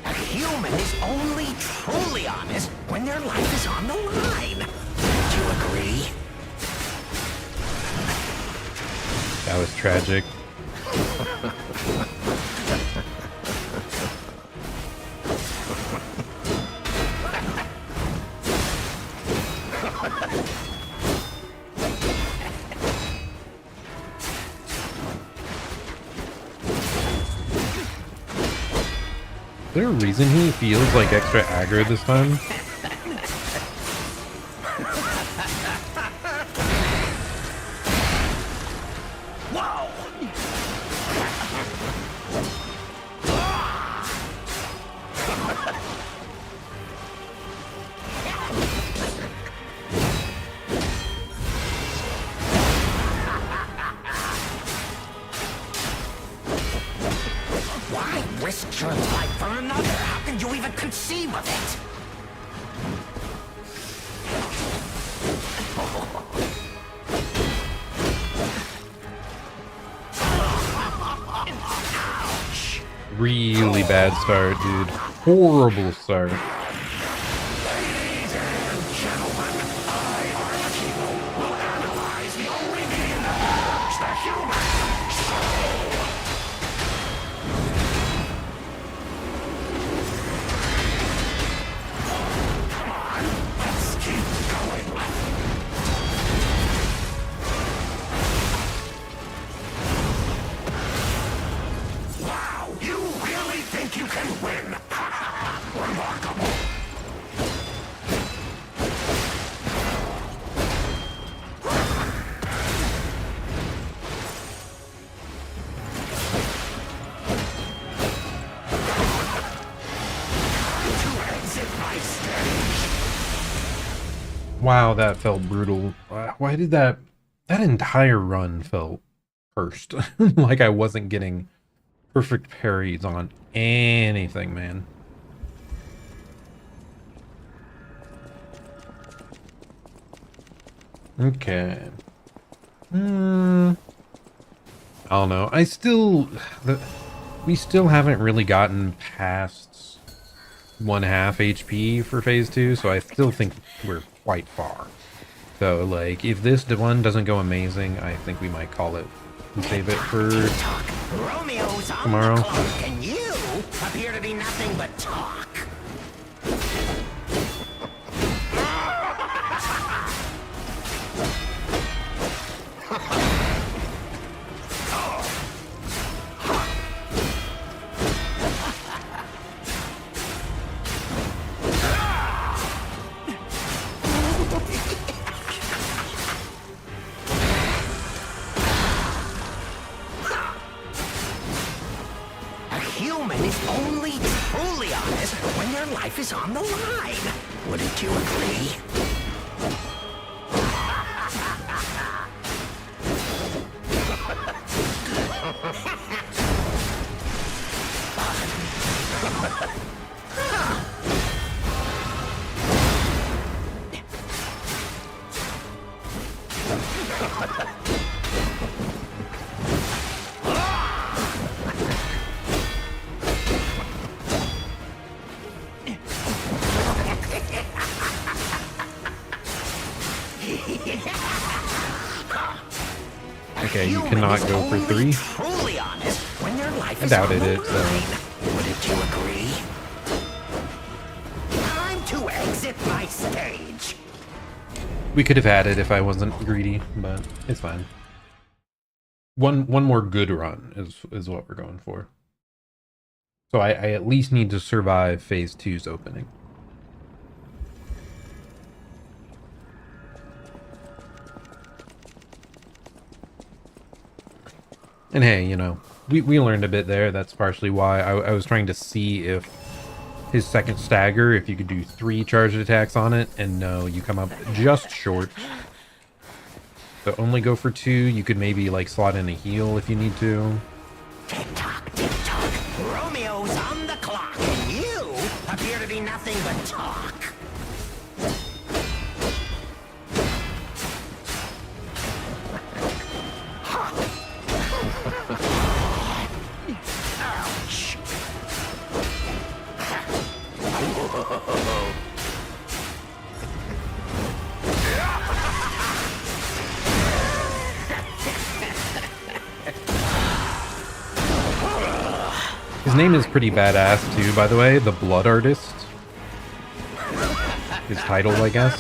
A human is only truly honest when their life is on the line. Would you agree? That was tragic. Is there a reason he feels like extra aggro this time? Whoa! Why risk your life for another? How can you even conceive of it? Ouch! Really bad start, dude. Horrible start. Ladies and gentlemen, I, Archivo, will analyze the only being that matters, the human soul. Come on, let's keep going. Wow, you really think you can win? Remarkable. To exit my stage. Wow, that felt brutal. Why did that entire run felt cursed? Like I wasn't getting perfect parries on anything, man. Okay. I don't know. We still haven't really gotten past 1/2 HP for phase 2, so I still think we're quite far. So, like, if this one doesn't go amazing, I think we might call it and save it for Talk. Romeo's on tomorrow. the clock, and you appear to be nothing but talk. A human is only truly honest when their life is on the line. Wouldn't you agree? Okay, you cannot go for 3. Truly honest when their life I is doubted on the it, so- line. Wouldn't you agree? Time to exit my stage. We could have had it if I wasn't greedy, but it's fine. One more good run is what we're going for. So I at least need to survive phase 2's opening. And hey, you know, we learned a bit there. That's partially why I was trying to see if his second stagger, if you could do 3 charged attacks on it, and no, you come up just short. So only go for 2. You could maybe like slot in a heal if you need to. Tick tock, tick tock. Romeo's on the clock, and you appear to be nothing but talk. His name is pretty badass too, by the way. The Blood Artist. His title, I guess.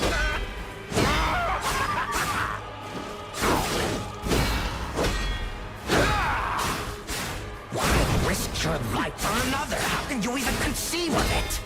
Why risk your life for another? How can you even conceive of it?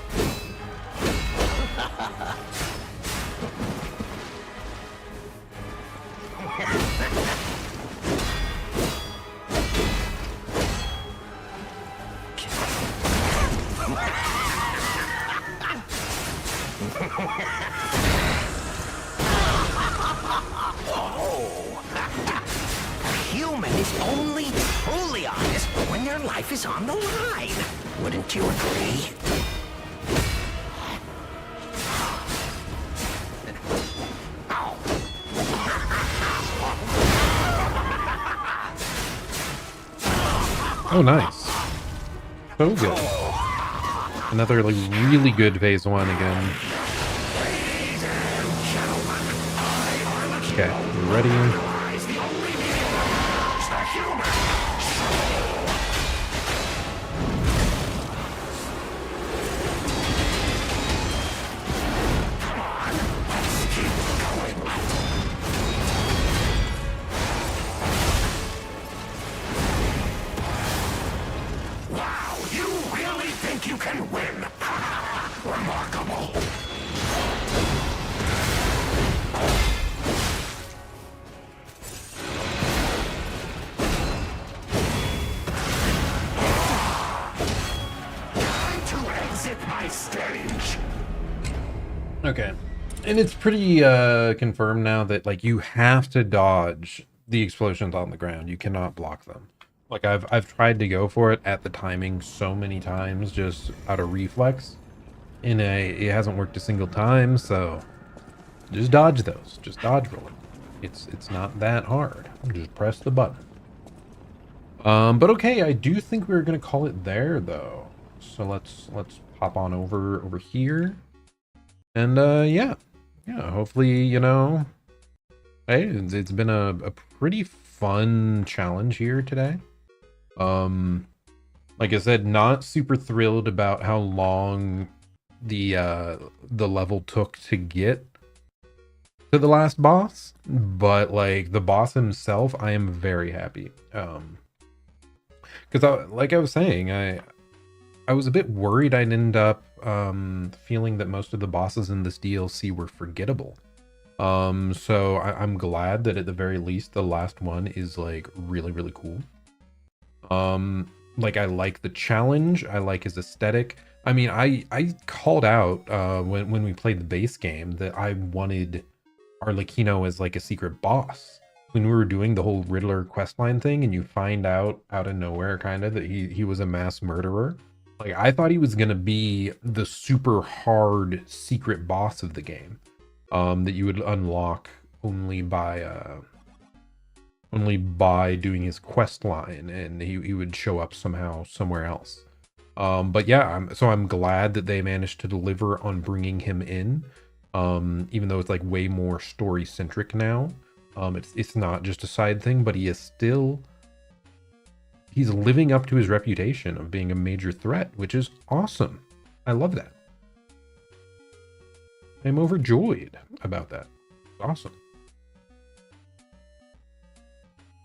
Human is only truly honest when their life is on the line. Wouldn't you agree? Oh, nice. So good. Another like really good phase 1 again. Okay, you ready? Wow, you really think you can win? Remarkable. Time to exit my stage. Okay. And it's pretty confirmed now that like you have to dodge the explosions on the ground. You cannot block them. Like I've tried to go for it at the timing so many times just out of reflex. And it hasn't worked a single time, so just dodge those. Just dodge roll it. It's not that hard. Just press the button. But okay, I do think we're gonna call it there though. So let's pop on over here. And yeah, hopefully, you know, hey, it's been a pretty fun challenge here today. Like I said, not super thrilled about how long the level took to get to the last boss, but like the boss himself, I am very happy. Because like I was saying, I was a bit worried I'd end up feeling that most of the bosses in this DLC were forgettable. So I'm glad that at the very least the last one is like really cool. Like I like the challenge, I like his aesthetic. I mean, I called out when we played the base game that I wanted Arlecchino as like a secret boss. When we were doing the whole Riddler questline thing and you find out of nowhere kind of that he was a mass murderer. Like I thought he was gonna be the super hard secret boss of the game, that you would unlock only by doing his quest line, and he would show up somehow somewhere else. But yeah, I'm glad that they managed to deliver on bringing him in, even though it's like way more story centric now. It's not just a side thing, but he's living up to his reputation of being a major threat, which is awesome. I love that. I'm overjoyed about that. Awesome.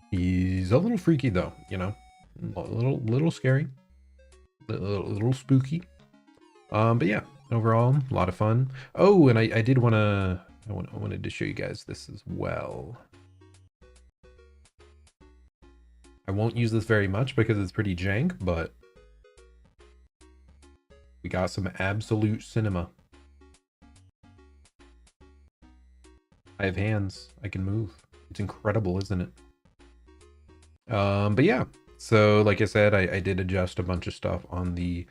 He's a little freaky though, you know, a little scary, a little spooky. But yeah, overall, a lot of fun. Oh, and I wanted to show you guys this as well. I won't use this very much because it's pretty jank, but we got some absolute cinema. I have hands. I can move. It's incredible, isn't it? But yeah, so like I said, I did adjust a bunch of stuff on the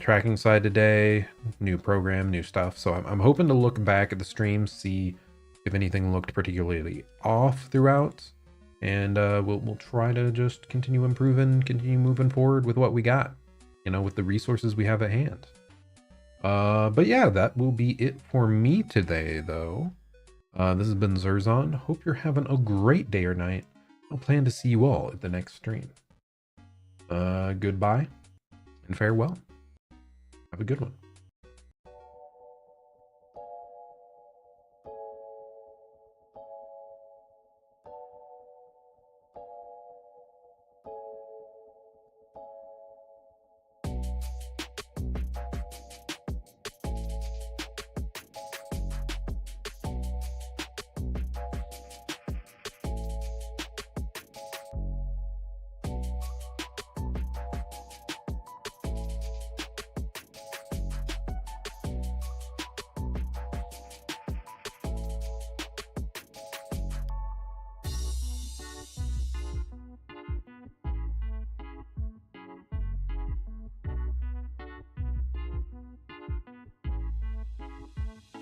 tracking side today. New program, new stuff. So I'm hoping to look back at the stream, see if anything looked particularly off throughout. And we'll try to just continue improving, continue moving forward with what we got, you know, with the resources we have at hand. But yeah, that will be it for me today, though. This has been Zerzon. Hope you're having a great day or night. I'll plan to see you all at the next stream. Goodbye and farewell. Have a good one.